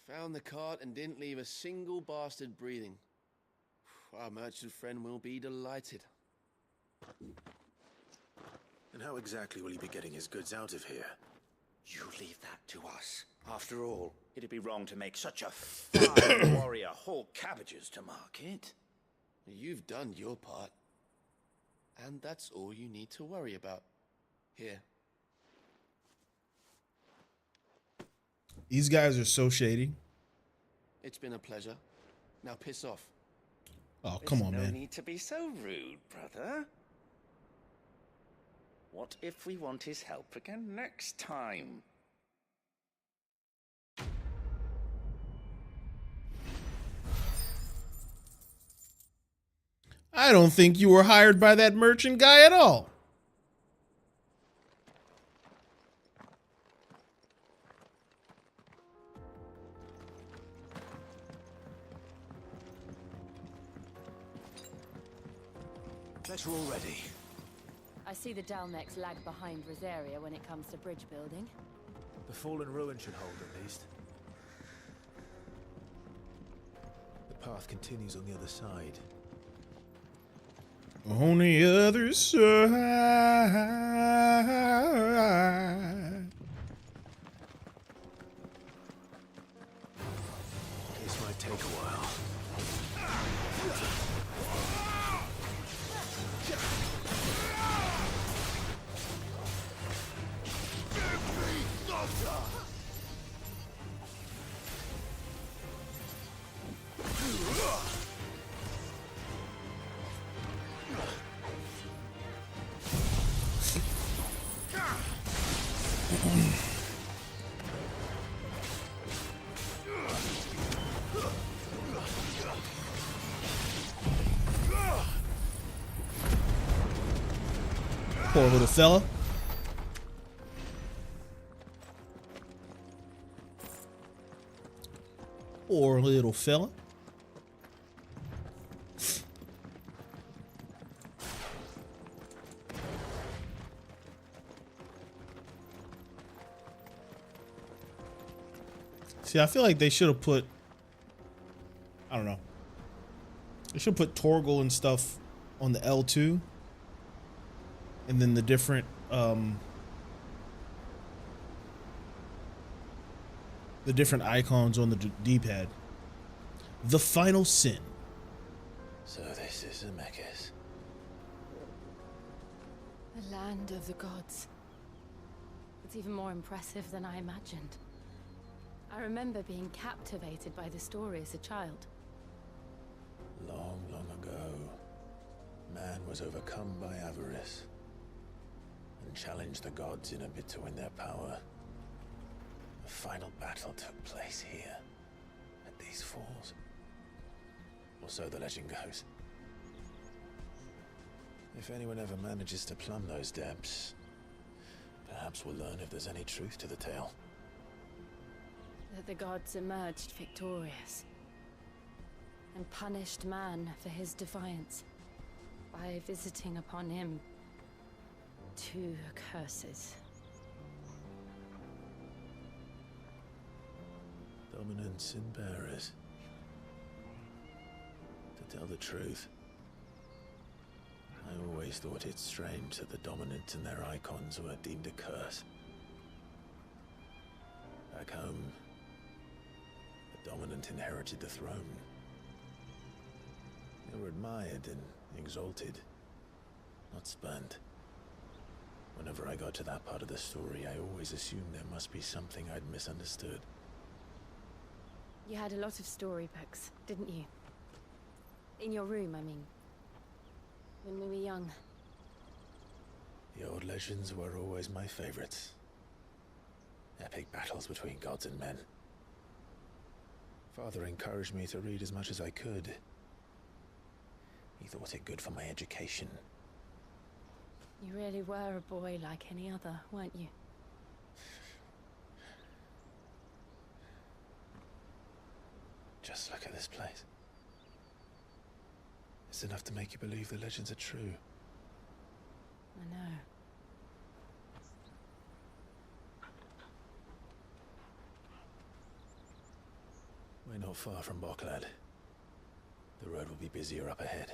Found the cart and didn't leave a single bastard breathing. Our merchant friend will be delighted. And how exactly will he be getting his goods out of here? You leave that to us. After all, it'd be wrong to make such a fine warrior haul cabbages to market. You've done your part. And that's all you need to worry about. Here. These guys are so shady. It's been a pleasure. Now piss off. Oh, come on, no man. No need to be so rude, brother. What if we want his help again next time? I don't think you were hired by that merchant guy at all. Bet you're all ready. I see the Dalmex lag behind Rosaria when it comes to bridge building. The fallen ruin should hold at least. The path continues on the other side. On the other side. This might take a while. Poor little fella. Poor little fella. See, I feel like they should have put, I don't know. They should put Torgal and stuff on the L2. And then the different icons on the D-pad. The Final Sin. So this is Zemeckis. The land of the gods. It's even more impressive than I imagined. I remember being captivated by the story as a child. Long, long ago, man was overcome by avarice and challenged the gods in a bid to win their power. The final battle took place here, at these falls. Or so the legend goes. If anyone ever manages to plumb those depths, perhaps we'll learn if there's any truth to the tale. That the gods emerged victorious and punished man for his defiance by visiting upon him 2 curses. Dominant sin bearers. To tell the truth, I always thought it strange that the dominant and their icons were deemed a curse. Back home, the dominant inherited the throne. They were admired and exalted, not spurned. Whenever I got to that part of the story, I always assumed there must be something I'd misunderstood. You had a lot of storybooks, didn't you? In your room, I mean. When we were young. The old legends were always my favorites. Epic battles between gods and men. Father encouraged me to read as much as I could. He thought it good for my education. You really were a boy like any other, weren't you? Just look at this place. It's enough to make you believe the legends are true. I know. We're not far from Boklad. The road will be busier up ahead.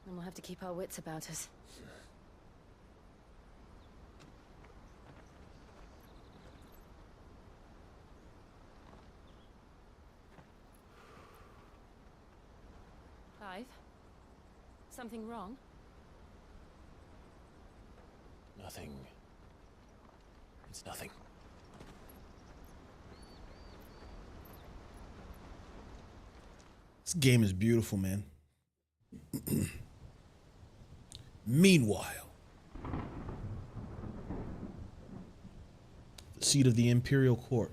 And we'll have to keep our wits about us. alive? Something wrong? Nothing. It's nothing. This game is beautiful, man. Meanwhile, the seat of the Imperial Court.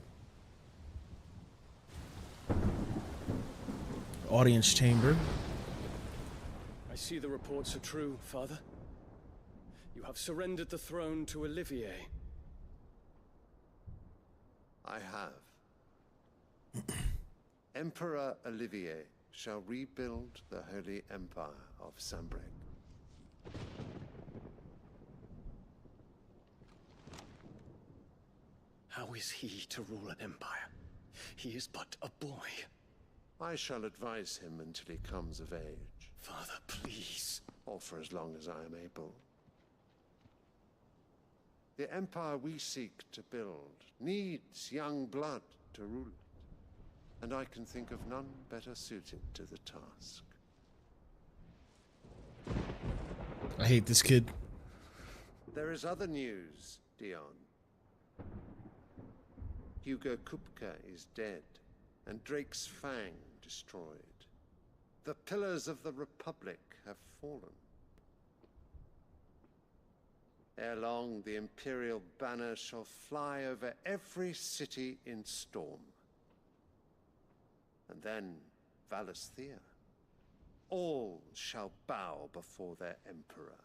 Audience chamber. I see the reports are true, Father. You have surrendered the throne to Olivier. I have. Emperor Olivier shall rebuild the Holy Empire of Sanbreque. How is he to rule an empire? He is but a boy. I shall advise him until he comes of age. Father, please. Or for as long as I am able. The empire we seek to build needs young blood to rule it, and I can think of none better suited to the task. I hate this kid. There is other news, Dion. Hugo Kupka is dead, and Drake's Fang destroyed. The pillars of the Republic have fallen. Ere long, the Imperial banner shall fly over every city in Storm. And then Valisthea. All shall bow before their Emperor.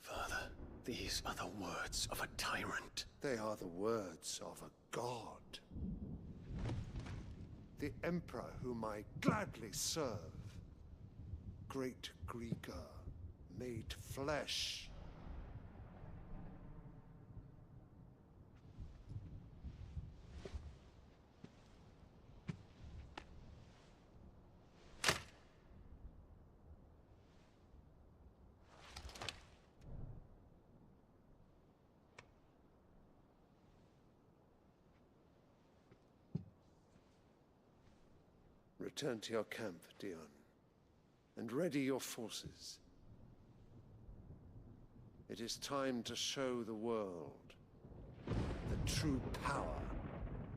Father, these are the words of a tyrant. They are the words of a god. The Emperor whom I gladly serve. Great Greeker, made flesh. Return to your camp, Dion, and ready your forces. It is time to show the world the true power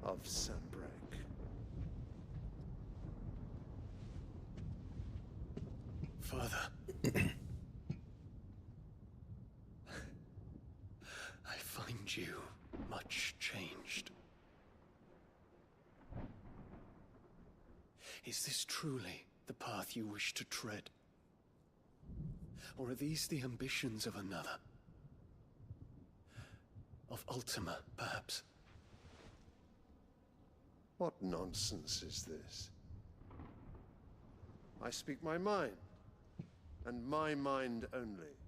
of Sanbreque. Father. I find you much changed. Is this truly the path you wish to tread? Or are these the ambitions of another? Of Ultima, perhaps? What nonsense is this? I speak my mind, and my mind only.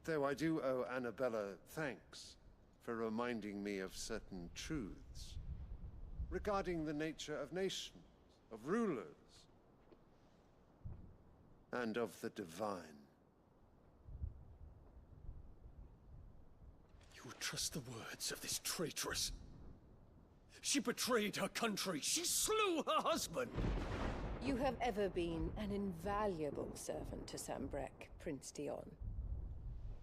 Though I do owe Annabella thanks for reminding me of certain truths regarding the nature of nations, of rulers, and of the divine. You would trust the words of this traitress? She betrayed her country. She slew her husband. You have ever been an invaluable servant to Sanbreque, Prince Dion.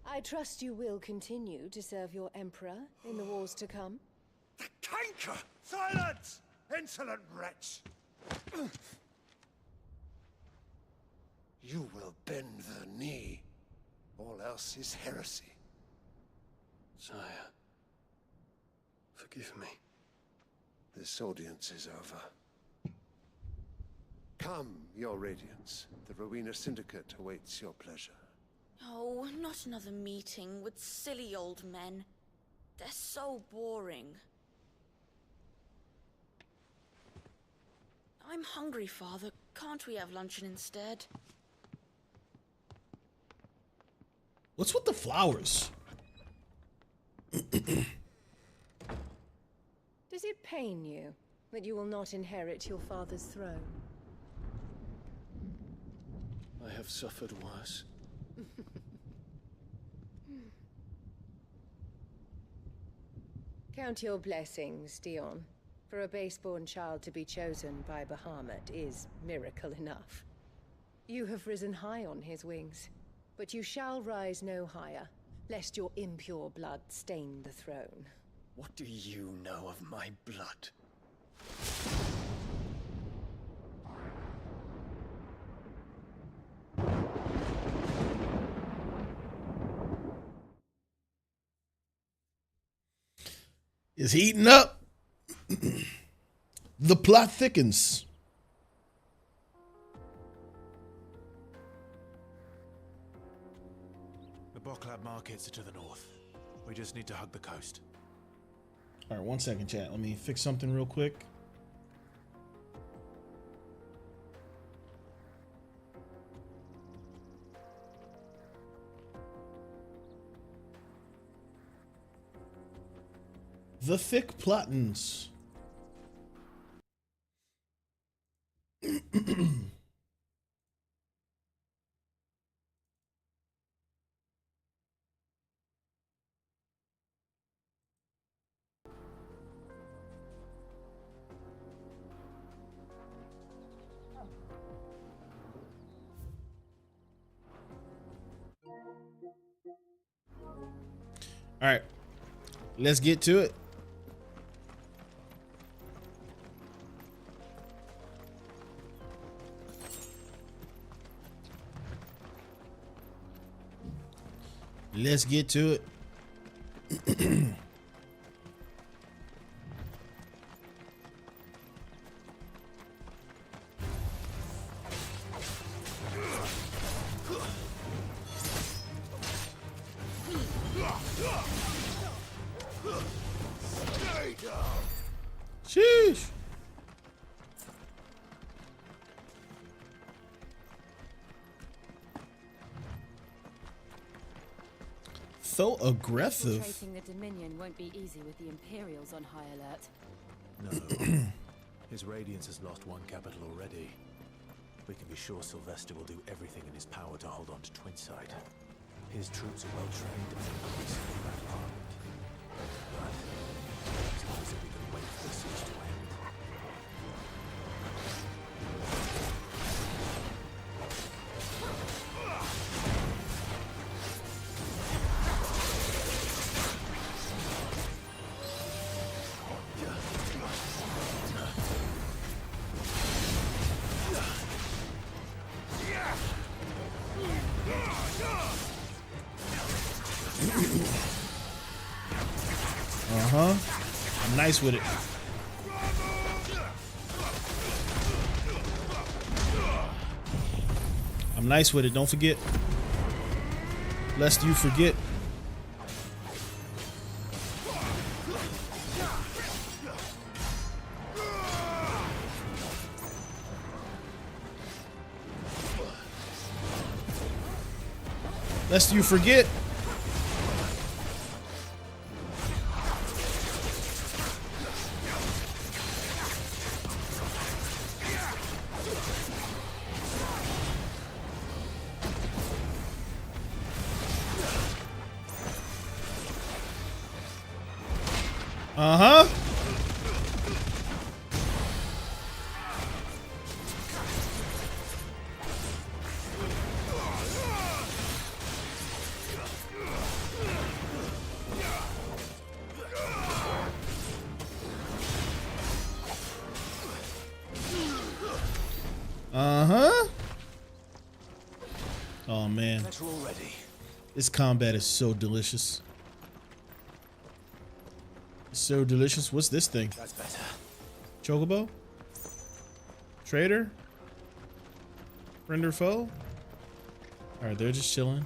I trust you will continue to serve your Emperor in the wars to come. The canker! Silence! Insolent wretch! You will bend the knee. All else is heresy. Sire, forgive me. This audience is over. Come, your Radiance. The Rowena Syndicate awaits your pleasure. Oh, not another meeting with silly old men. They're so boring. I'm hungry, Father. Can't we have luncheon instead? What's with the flowers? Does it pain you that you will not inherit your father's throne? I have suffered worse. Count your blessings, Dion. For a base-born child to be chosen by Bahamut is miracle enough. You have risen high on his wings, but you shall rise no higher, lest your impure blood stain the throne. What do you know of my blood? It's heating up. The plot thickens. The Boklab markets are to the north. We just need to hug the coast. All right, 1 second, chat. Let me fix something real quick. The thick plottins. All right, let's get to it. Let's get to it. Sheesh. So aggressive. Infiltrating the Dominion won't be easy with the Imperials on high alert. No. His Radiance has lost one capital already. We can be sure Sylvester will do everything in his power to hold on to Twinside. His troops are well trained and increasingly battle-hardened. But as long as we can wait for the siege to end. I'm nice with it. I'm nice with it. Don't forget. Lest you forget. Lest you forget. Uh-huh. Uh-huh. Oh man. This combat is so delicious. So delicious. What's this thing? That's better. Chocobo? Trader? Friend or foe? Alright, they're just chilling.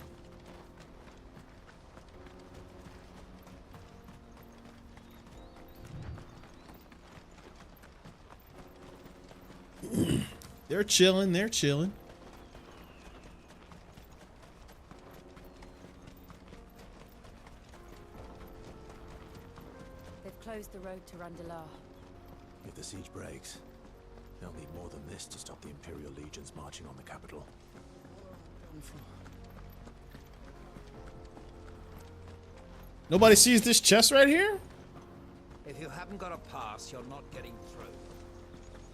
They're chilling, they're chilling. Closed the road to Randalar. If the siege breaks, they'll need more than this to stop the Imperial legions marching on the capital. Nobody sees this chest right here? If you haven't got a pass, you're not getting through.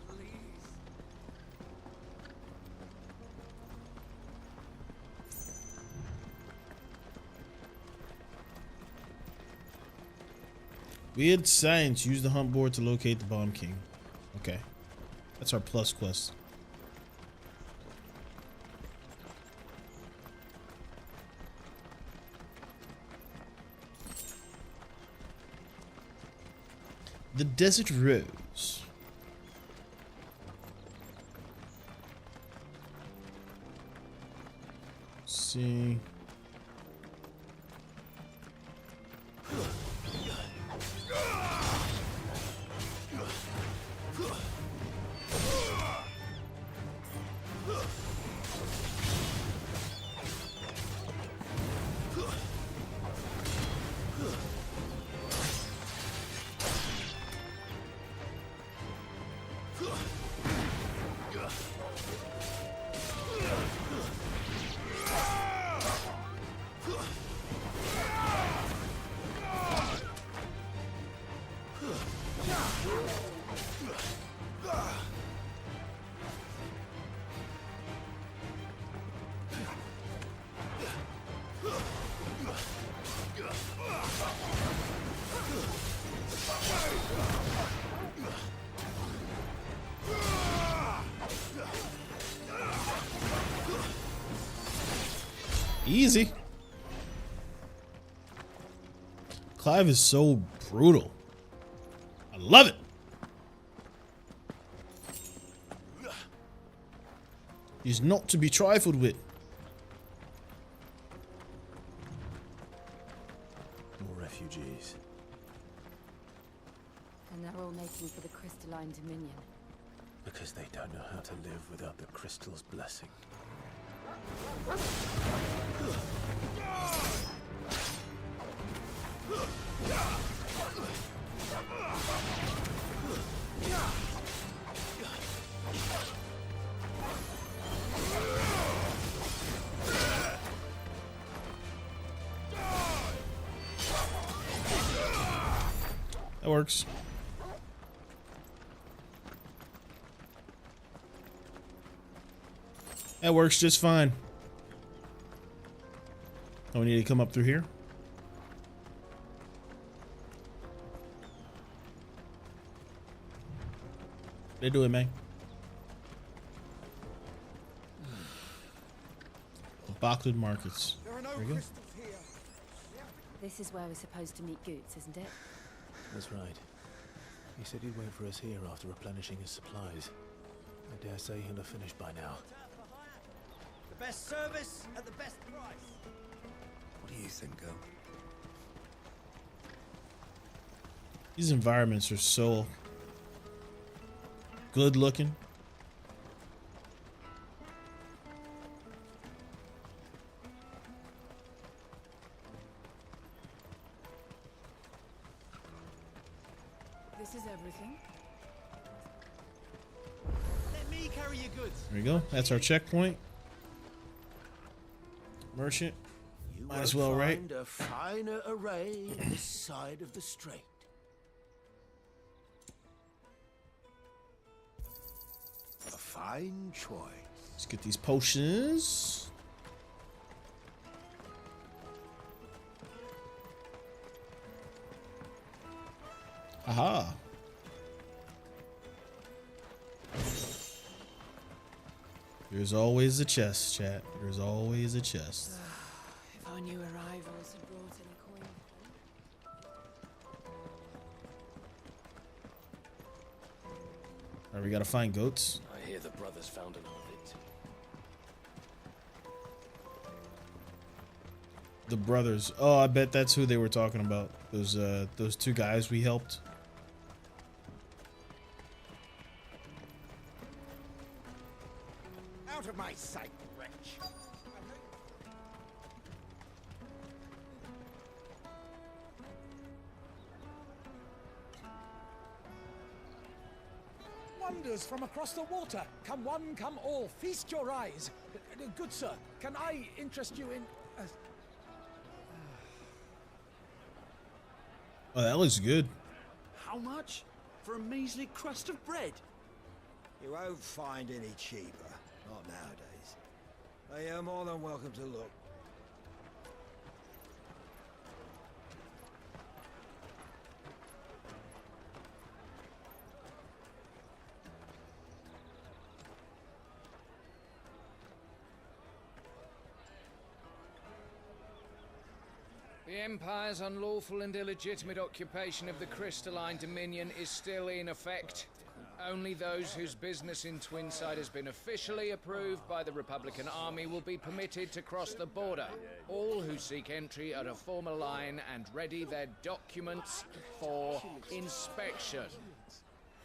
Please. Weird science. Use the hunt board to locate the Bomb King. Okay. That's our plus quest. The Desert Rose. Let's see. Easy. Clive is so brutal. I love it. He's not to be trifled with. More refugees. And they're all making for the crystalline dominion. Because they don't know how to live without the crystal's blessing. That works. That works just fine. Oh, we need to come up through here. They do it, man. Backlid Markets. There we go. This is where we're supposed to meet Goots, isn't it? That's right. He said he'd wait for us here after replenishing his supplies. I dare say he'll have finished by now. The best service at the best price. What do you think, girl? These environments are so good looking. This is everything. Let me carry your goods. There we go. That's our checkpoint. Merchant. Might as well, right? Find a finer array this side of the strait. A fine choice. Let's get these potions. Aha. There's always a chest, chat. There's always a chest. If our new arrivals had brought in a coin. Alright, we gotta find goats. I hear the brothers found another victim. The brothers. Oh, I bet that's who they were talking about. Those two guys we helped. Out of my sight, wretch. Wonders from across the water. Come one, come all. Feast your eyes. Good sir, can I interest you in... Oh, that looks good. How How much? For a measly crust of bread? You won't find any cheaper. Not nowadays. But you're more than welcome to look. The Empire's unlawful and illegitimate occupation of the Crystalline Dominion is still in effect. Only those whose business in Twinside has been officially approved by the Republican Army will be permitted to cross the border. All who seek entry are to form a line and ready their documents for inspection.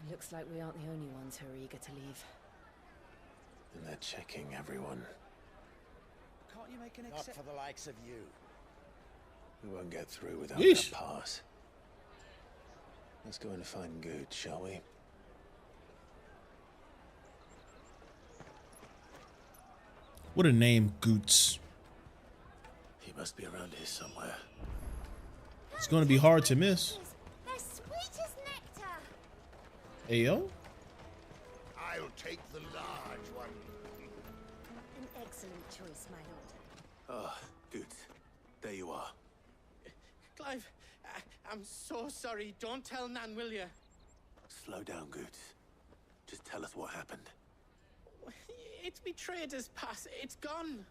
Looks like we aren't the only ones who are eager to leave. And they're checking everyone. Can't you make an Not for the likes of you. We won't get through without Yeesh. that pass. Let's go and find Good, shall we? What a name, Goots. He must be around here somewhere. It's going to be hard to miss. They're sweet as nectar. Ayo? I'll take the large one. An excellent choice, my lord. Ah, Good. There you are. Clive, I'm so sorry. Don't tell Nan, will you? Slow down, Good. Just tell us what happened. It's me trader's pass. It's gone.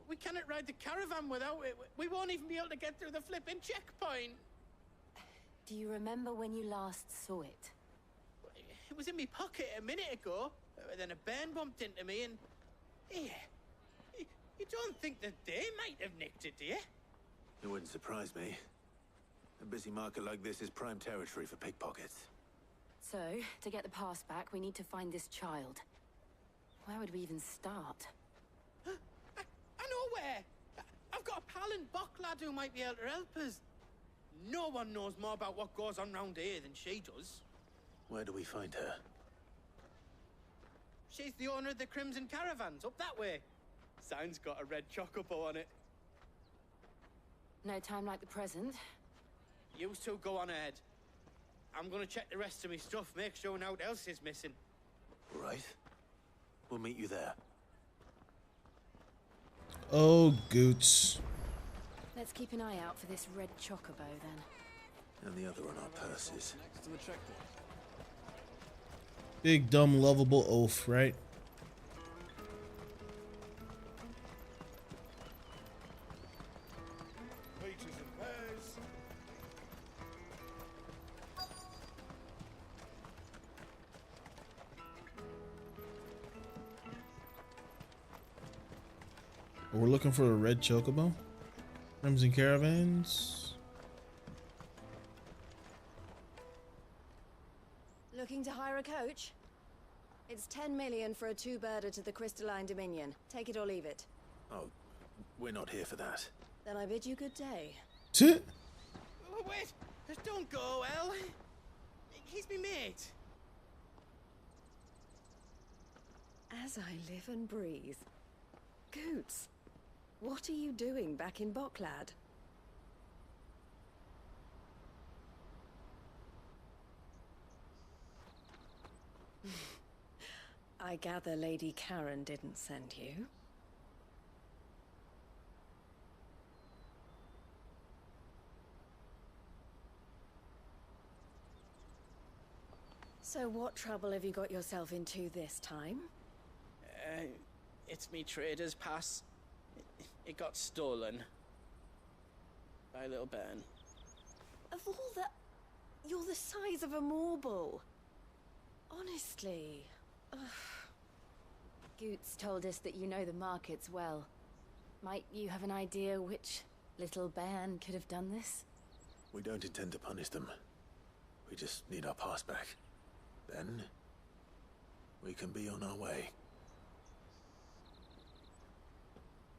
We cannot ride the caravan without it. We won't even be able to get through the flipping checkpoint. Do you remember when you last saw it? It was in my pocket a minute ago. Then a bairn bumped into me and... Here. You don't think that they might have nicked it, do you? It wouldn't surprise me. A busy market like this is prime territory for pickpockets. So, to get the pass back, we need to find this child. Where would we even start? I know where! I've got a pal in Bocklad who might be able to help us. No one knows more about what goes on round here than she does. Where do we find her? She's the owner of the Crimson Caravans, up that way. Sign's got a red chocobo on it. No time like the present. You two go on ahead. I'm gonna check the rest of my stuff, make sure nothing else is missing. Right. We'll meet you there. Oh, Goots. Let's keep an eye out for this red chocobo, then. And the other on our purses. Next to the checkpoint. Big, dumb, lovable oaf, right? Peaches and pears. We're looking for a red chocobo. Crimson Caravans. Looking to hire a coach? It's 10 million for a two-birder to the Crystalline Dominion. Take it or leave it. Oh, we're not here for that. Then I bid you good day. Oh, wait! Don't go, El! He's me mate. As I live and breathe. Goots, what are you doing back in Bocklad? I gather Lady Karen didn't send you. So what trouble have you got yourself into this time? It's me trader's pass. It got stolen. By a little bairn. Of all the... You're the size of a marble. Honestly. Ugh. Goots told us that you know the markets well. Might you have an idea which little bairn could have done this? We don't intend to punish them. We just need our pass back. Then, we can be on our way.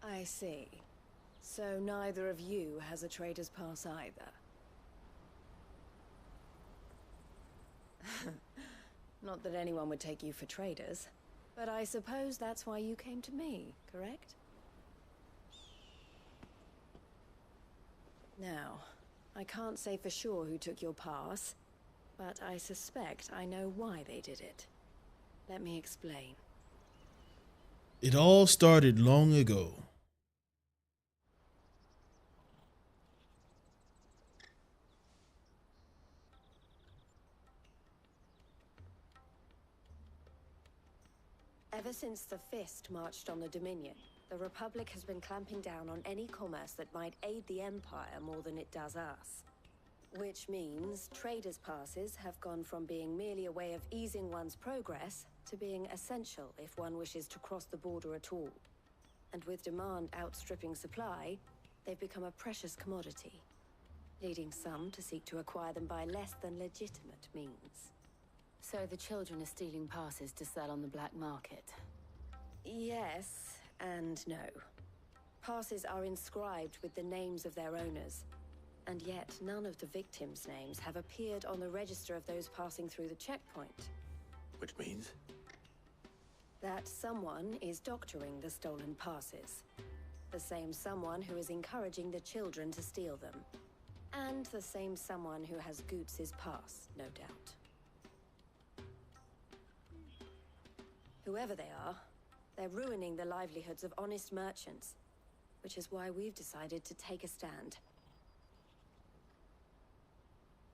I see. So neither of you has a trader's pass either. Not that anyone would take you for traders, but I suppose that's why you came to me, correct? Now, I can't say for sure who took your pass, but I suspect I know why they did it. Let me explain. It all started long ago. Ever since the Fist marched on the Dominion, the Republic has been clamping down on any commerce that might aid the Empire more than it does us. Which means traders' passes have gone from being merely a way of easing one's progress to being essential if one wishes to cross the border at all. And with demand outstripping supply, they've become a precious commodity, leading some to seek to acquire them by less than legitimate means. So the children are stealing passes to sell on the black market? Yes and no. Passes are inscribed with the names of their owners, and yet none of the victims' names have appeared on the register of those passing through the checkpoint. Which means? That someone is doctoring the stolen passes. The same someone who is encouraging the children to steal them. And the same someone who has Goots' pass, no doubt. Whoever they are, they're ruining the livelihoods of honest merchants, which is why we've decided to take a stand.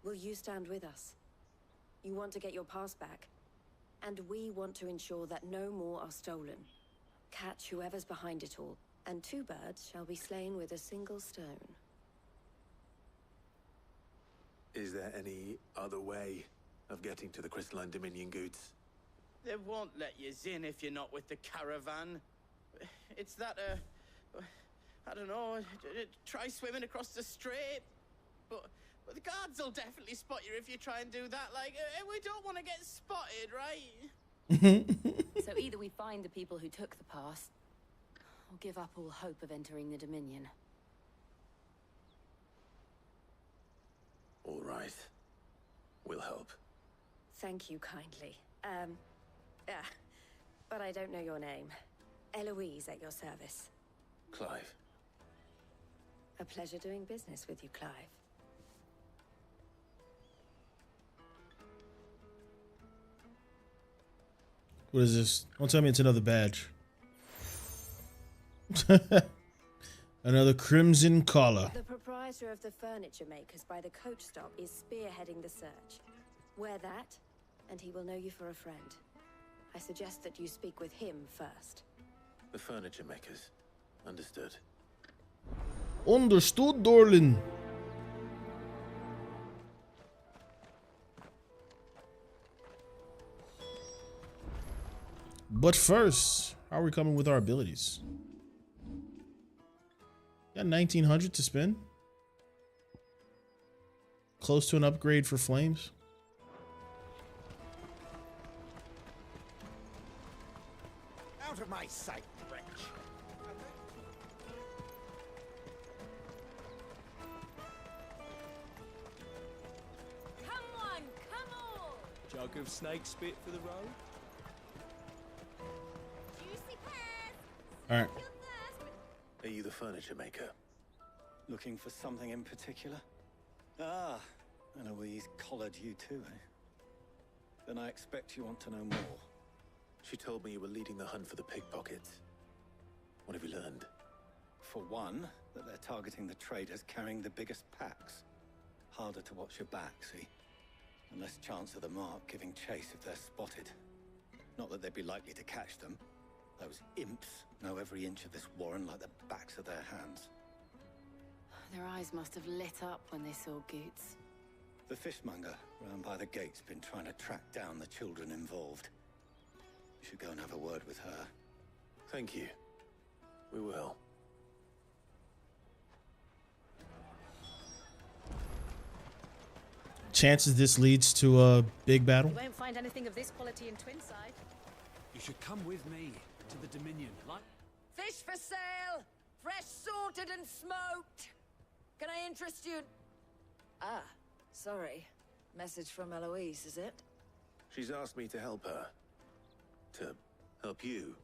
Will you stand with us? You want to get your pass back, and we want to ensure that no more are stolen. Catch whoever's behind it all, and two birds shall be slain with a single stone. Is there any other way of getting to the Crystalline Dominion, Goots? They won't let you in if you're not with the caravan. It's that, I don't know, try swimming across the strait. But the guards will definitely spot you if you try and do that. Like, we don't want to get spotted, right? So either we find the people who took the pass, or give up all hope of entering the Dominion. All right. We'll help. Thank you kindly. But I don't know your name. Eloise at your service. Clive. A pleasure doing business with you, Clive. What is this? Don't tell me it's another badge. Another crimson collar. The proprietor of the furniture makers by the coach stop is spearheading the search. Wear that, and he will know you for a friend. I suggest that you speak with him first. The furniture makers. Understood. Understood, darling. But first, how are we coming with our abilities? Got 1900 to spend. Close to an upgrade for flames. Out of my sight, wretch. Come on, come on! Jug of snake spit for the road? Juicy pears! All right. Are you the furniture maker? Looking for something in particular? Ah, Eloise collared you too, eh? Then I expect you want to know more. She told me you were leading the hunt for the pickpockets. What have you learned? For one, that they're targeting the traders carrying the biggest packs. Harder to watch your back, see? And less chance of the mark giving chase if they're spotted. Not that they'd be likely to catch them. Those imps know every inch of this warren like the backs of their hands. Their eyes must have lit up when they saw Goots. The fishmonger round by the gate's been trying to track down the children involved. You should go and have a word with her. Thank you. We will. Chances this leads to a big battle. You won't find anything of this quality in Twinside. You should come with me to the Dominion. Like Fish for sale! Fresh sorted and smoked! Can I interest you? Ah, sorry. Message from Eloise, is it? She's asked me to help her. To help you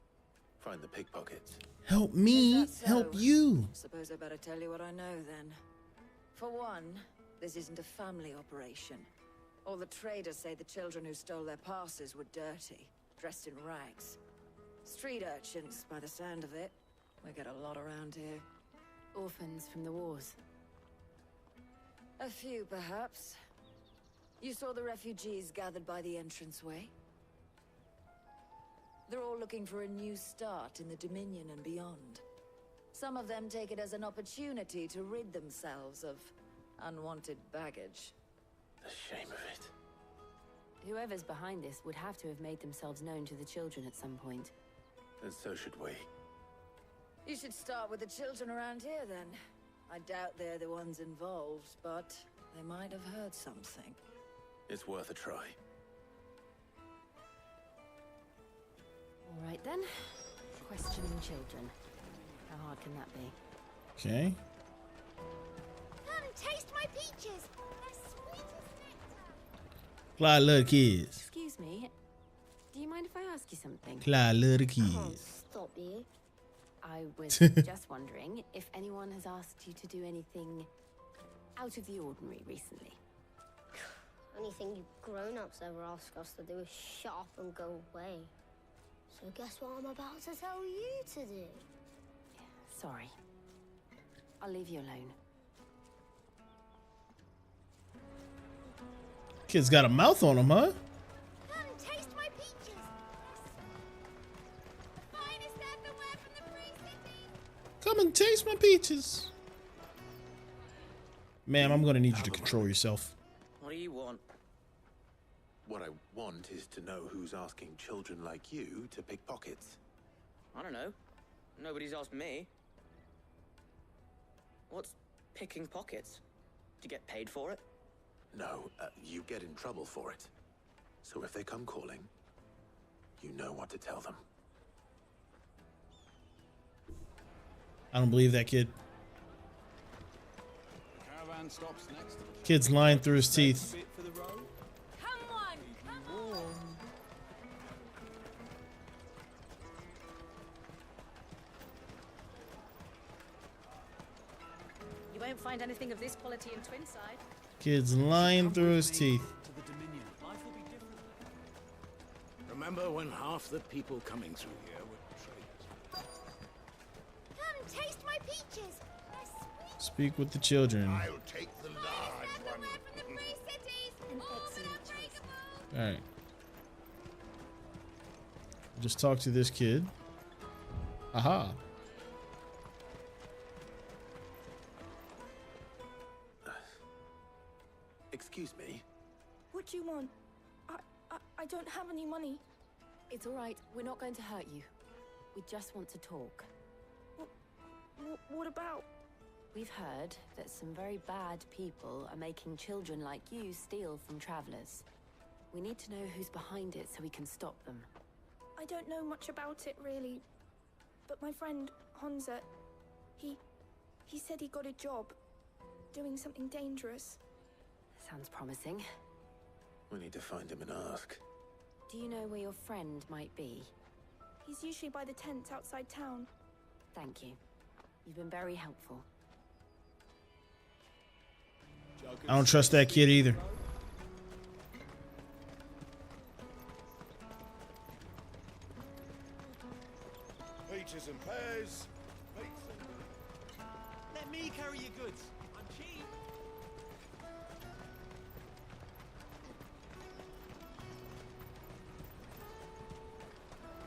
find the pickpockets. Help me Is that so? help you. Suppose I better tell you what I know then. For one, this isn't a family operation. All the traders say the children who stole their passes were dirty, dressed in rags. Street urchins, by the sound of it. We get a lot around here. Orphans from the wars. A few, perhaps. You saw the refugees gathered by the entranceway? They're all looking for a new start in the Dominion and beyond. Some of them take it as an opportunity to rid themselves of unwanted baggage. The shame of it. Whoever's behind this would have to have made themselves known to the children at some point. And so should we. You should start with the children around here, then. I doubt they're the ones involved, but they might have heard something. It's worth a try. All right, then. Questioning children. How hard can that be? Okay. Come taste my peaches. They're sweet as nectar. Clyde love the kids. Excuse me. Do you mind if I ask you something? Clyde love the I can't kids. stop you. I was just wondering if anyone has asked you to do anything out of the ordinary recently. Only thing you grown-ups ever ask us to do is shut up and go away. So guess what I'm about to tell you to do? Sorry. I'll leave you alone. Kid's got a mouth on him, huh? Come taste my peaches. The finest everywhere from the free city. Come and taste my peaches. Ma'am, I'm gonna need you to control yourself. What do you want? What I want is to know who's asking children like you to pick pockets. I don't know. Nobody's asked me. What's picking pockets? Do you get paid for it? No, you get in trouble for it. So if they come calling, you know what to tell them. I don't believe that kid. Caravan stops next. Kid's lying through his teeth. Come on, come on. You won't find anything of this quality in Twinside. Kid's lying through his teeth. To the Dominion, life will be different. Remember when half the people coming through here were traders? Come taste my peaches. They're sweet. Speak with the children. I'll take the large one. Everywhere from the free cities. All but unbreakable. All right. Just talk to this kid. Aha. Excuse me. What do you want? I don't have any money. It's all right. We're not going to hurt you. We just want to talk. What about? We've heard that some very bad people are making children like you steal from travelers. We need to know who's behind it so we can stop them. I don't know much about it, really. But my friend, Honza, he said he got a job doing something dangerous. Sounds promising. We need to find him and ask. Do you know where your friend might be? He's usually by the tents outside town. Thank you. You've been very helpful. I don't trust that kid either. Peaches and pears. Let me carry your goods. I'm cheap.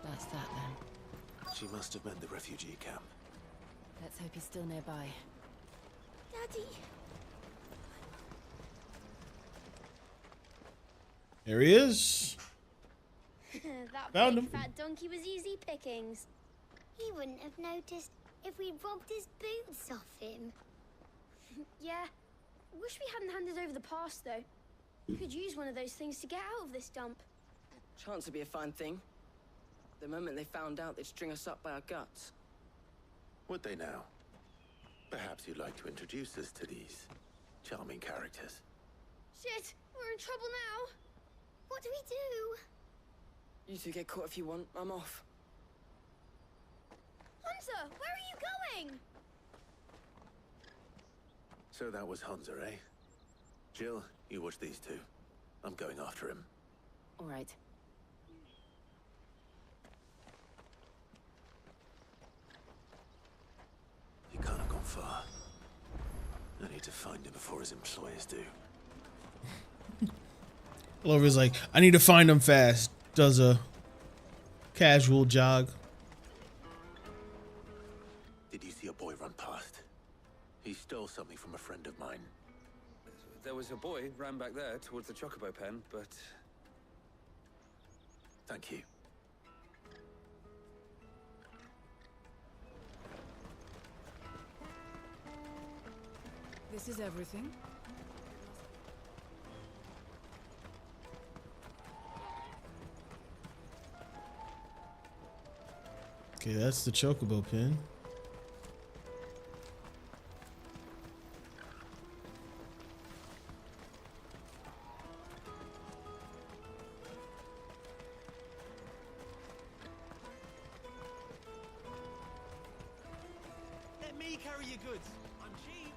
That's that then. She must have meant the refugee camp. Let's hope he's still nearby. Daddy. There he is. That Found big him. fat donkey was easy pickings. He wouldn't have noticed if we'd robbed his boots off him. Yeah. Wish we hadn't handed over the pass, though. We could use one of those things to get out of this dump. Chance would be a fine thing. The moment they found out, they'd string us up by our guts. Would they now? Perhaps you'd like to introduce us to these charming characters. Shit, we're in trouble now. What do we do? You two get caught if you want. I'm off. Hunter, where are you going? So that was Hunza, eh? Jill, you watch these two. I'm going after him. All right. He can't have gone far. I need to find him before his employers do. Glover's like, I need to find him fast. Does a casual jog. Did you see a boy run past? He stole something from a friend of mine. There was a boy ran back there towards the chocobo pen, but... Thank you. This is everything. Okay, that's the chocobo pin. Let me carry your goods. I'm cheap.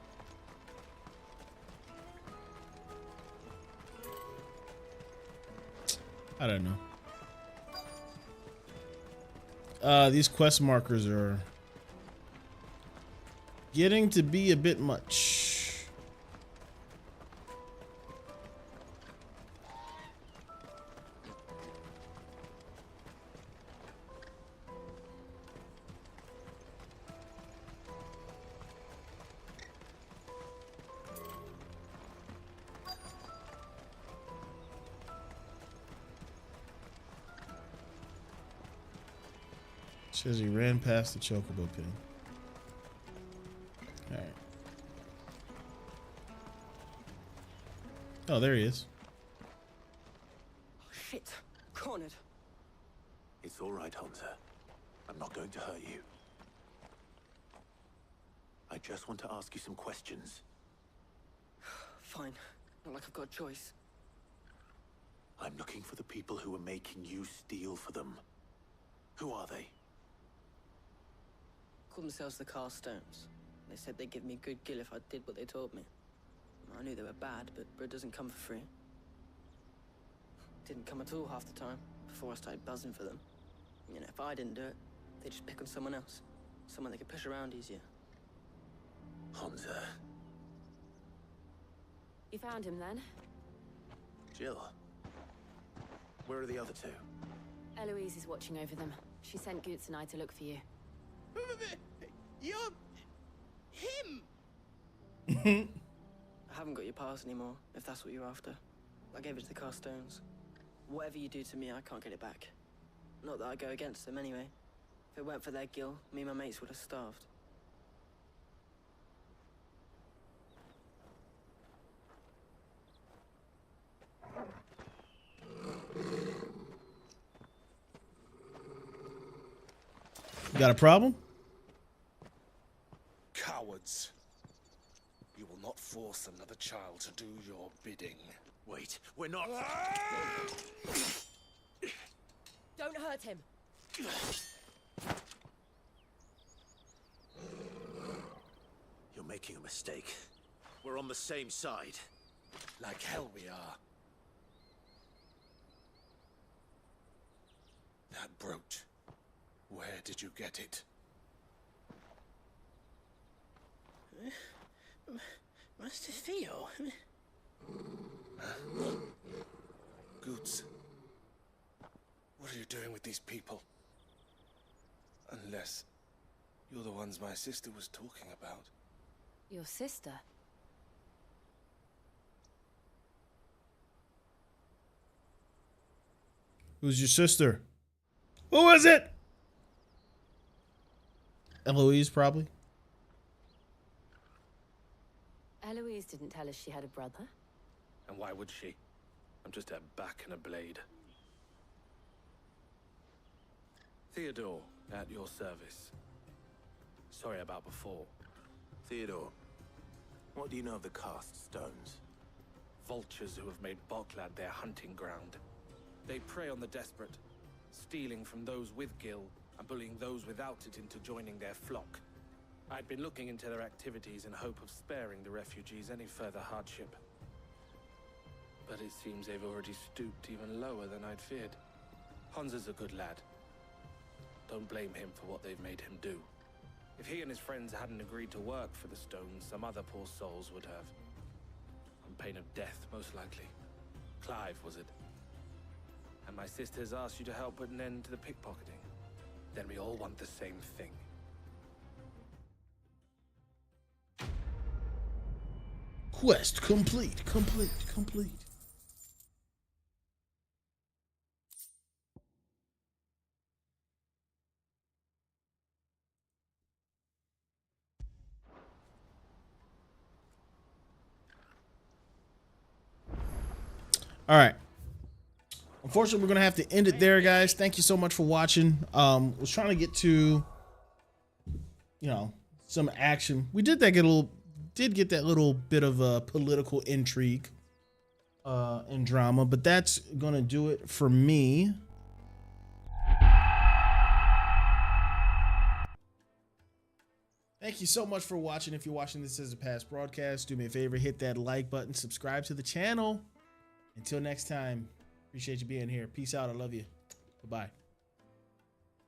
I don't know. These quest markers are getting to be a bit much. Says he ran past the chocobo pin. All right. Oh, there he is. Shit. Cornered. It's all right, Hansa. I'm not going to hurt you. I just want to ask you some questions. Fine. Not like I've got a choice. I'm looking for the people who are making you steal for them. Who are they? Called themselves the Carstones. They said they'd give me good gill if I did what they told me. I knew they were bad, but bread doesn't come for free. Didn't come at all half the time, before I started buzzing for them. You know, if I didn't do it, they'd just pick on someone else. Someone they could push around easier. Hansa. You found him then? Jill. Where are the other two? Eloise is watching over them. She sent Goots and I to look for you. You're... him! I haven't got your pass anymore, if that's what you're after. I gave it to the Carstones. Whatever you do to me, I can't get it back. Not that I go against them anyway. If it weren't for their gill, me and my mates would have starved. Got a problem? Cowards. You will not force another child to do your bidding. Wait, we're not... Don't hurt him. You're making a mistake. We're on the same side. Like hell we are. That brooch. Where did you get it? Master Theo? Goots. What are you doing with these people? Unless you're the ones my sister was talking about. Your sister? Who's your sister? Who is it? Eloise, probably. Eloise didn't tell us she had a brother. And why would she? I'm just a back and a blade. Theodore, at your service. Sorry about before. Theodore, what do you know of the Cast Stones? Vultures who have made Boklad their hunting ground. They prey on the desperate, stealing from those with gill and bullying those without it into joining their flock. I'd been looking into their activities in hope of sparing the refugees any further hardship. But it seems they've already stooped even lower than I'd feared. Hansa's a good lad. Don't blame him for what they've made him do. If he and his friends hadn't agreed to work for the stones, some other poor souls would have. On pain of death, most likely. Clive, was it? And my sisters asked you to help put an end to the pickpocketing. Then we all want the same thing. Quest complete. All right. Unfortunately, we're gonna have to end it there, guys. Thank you so much for watching. Was trying to get to, some action. We did get that little bit of political intrigue and drama, but that's gonna do it for me. Thank you so much for watching. If you're watching this as a past broadcast, do me a favor, hit that like button, subscribe to the channel. Until next time, appreciate you being here. Peace out. I love you. Bye-bye.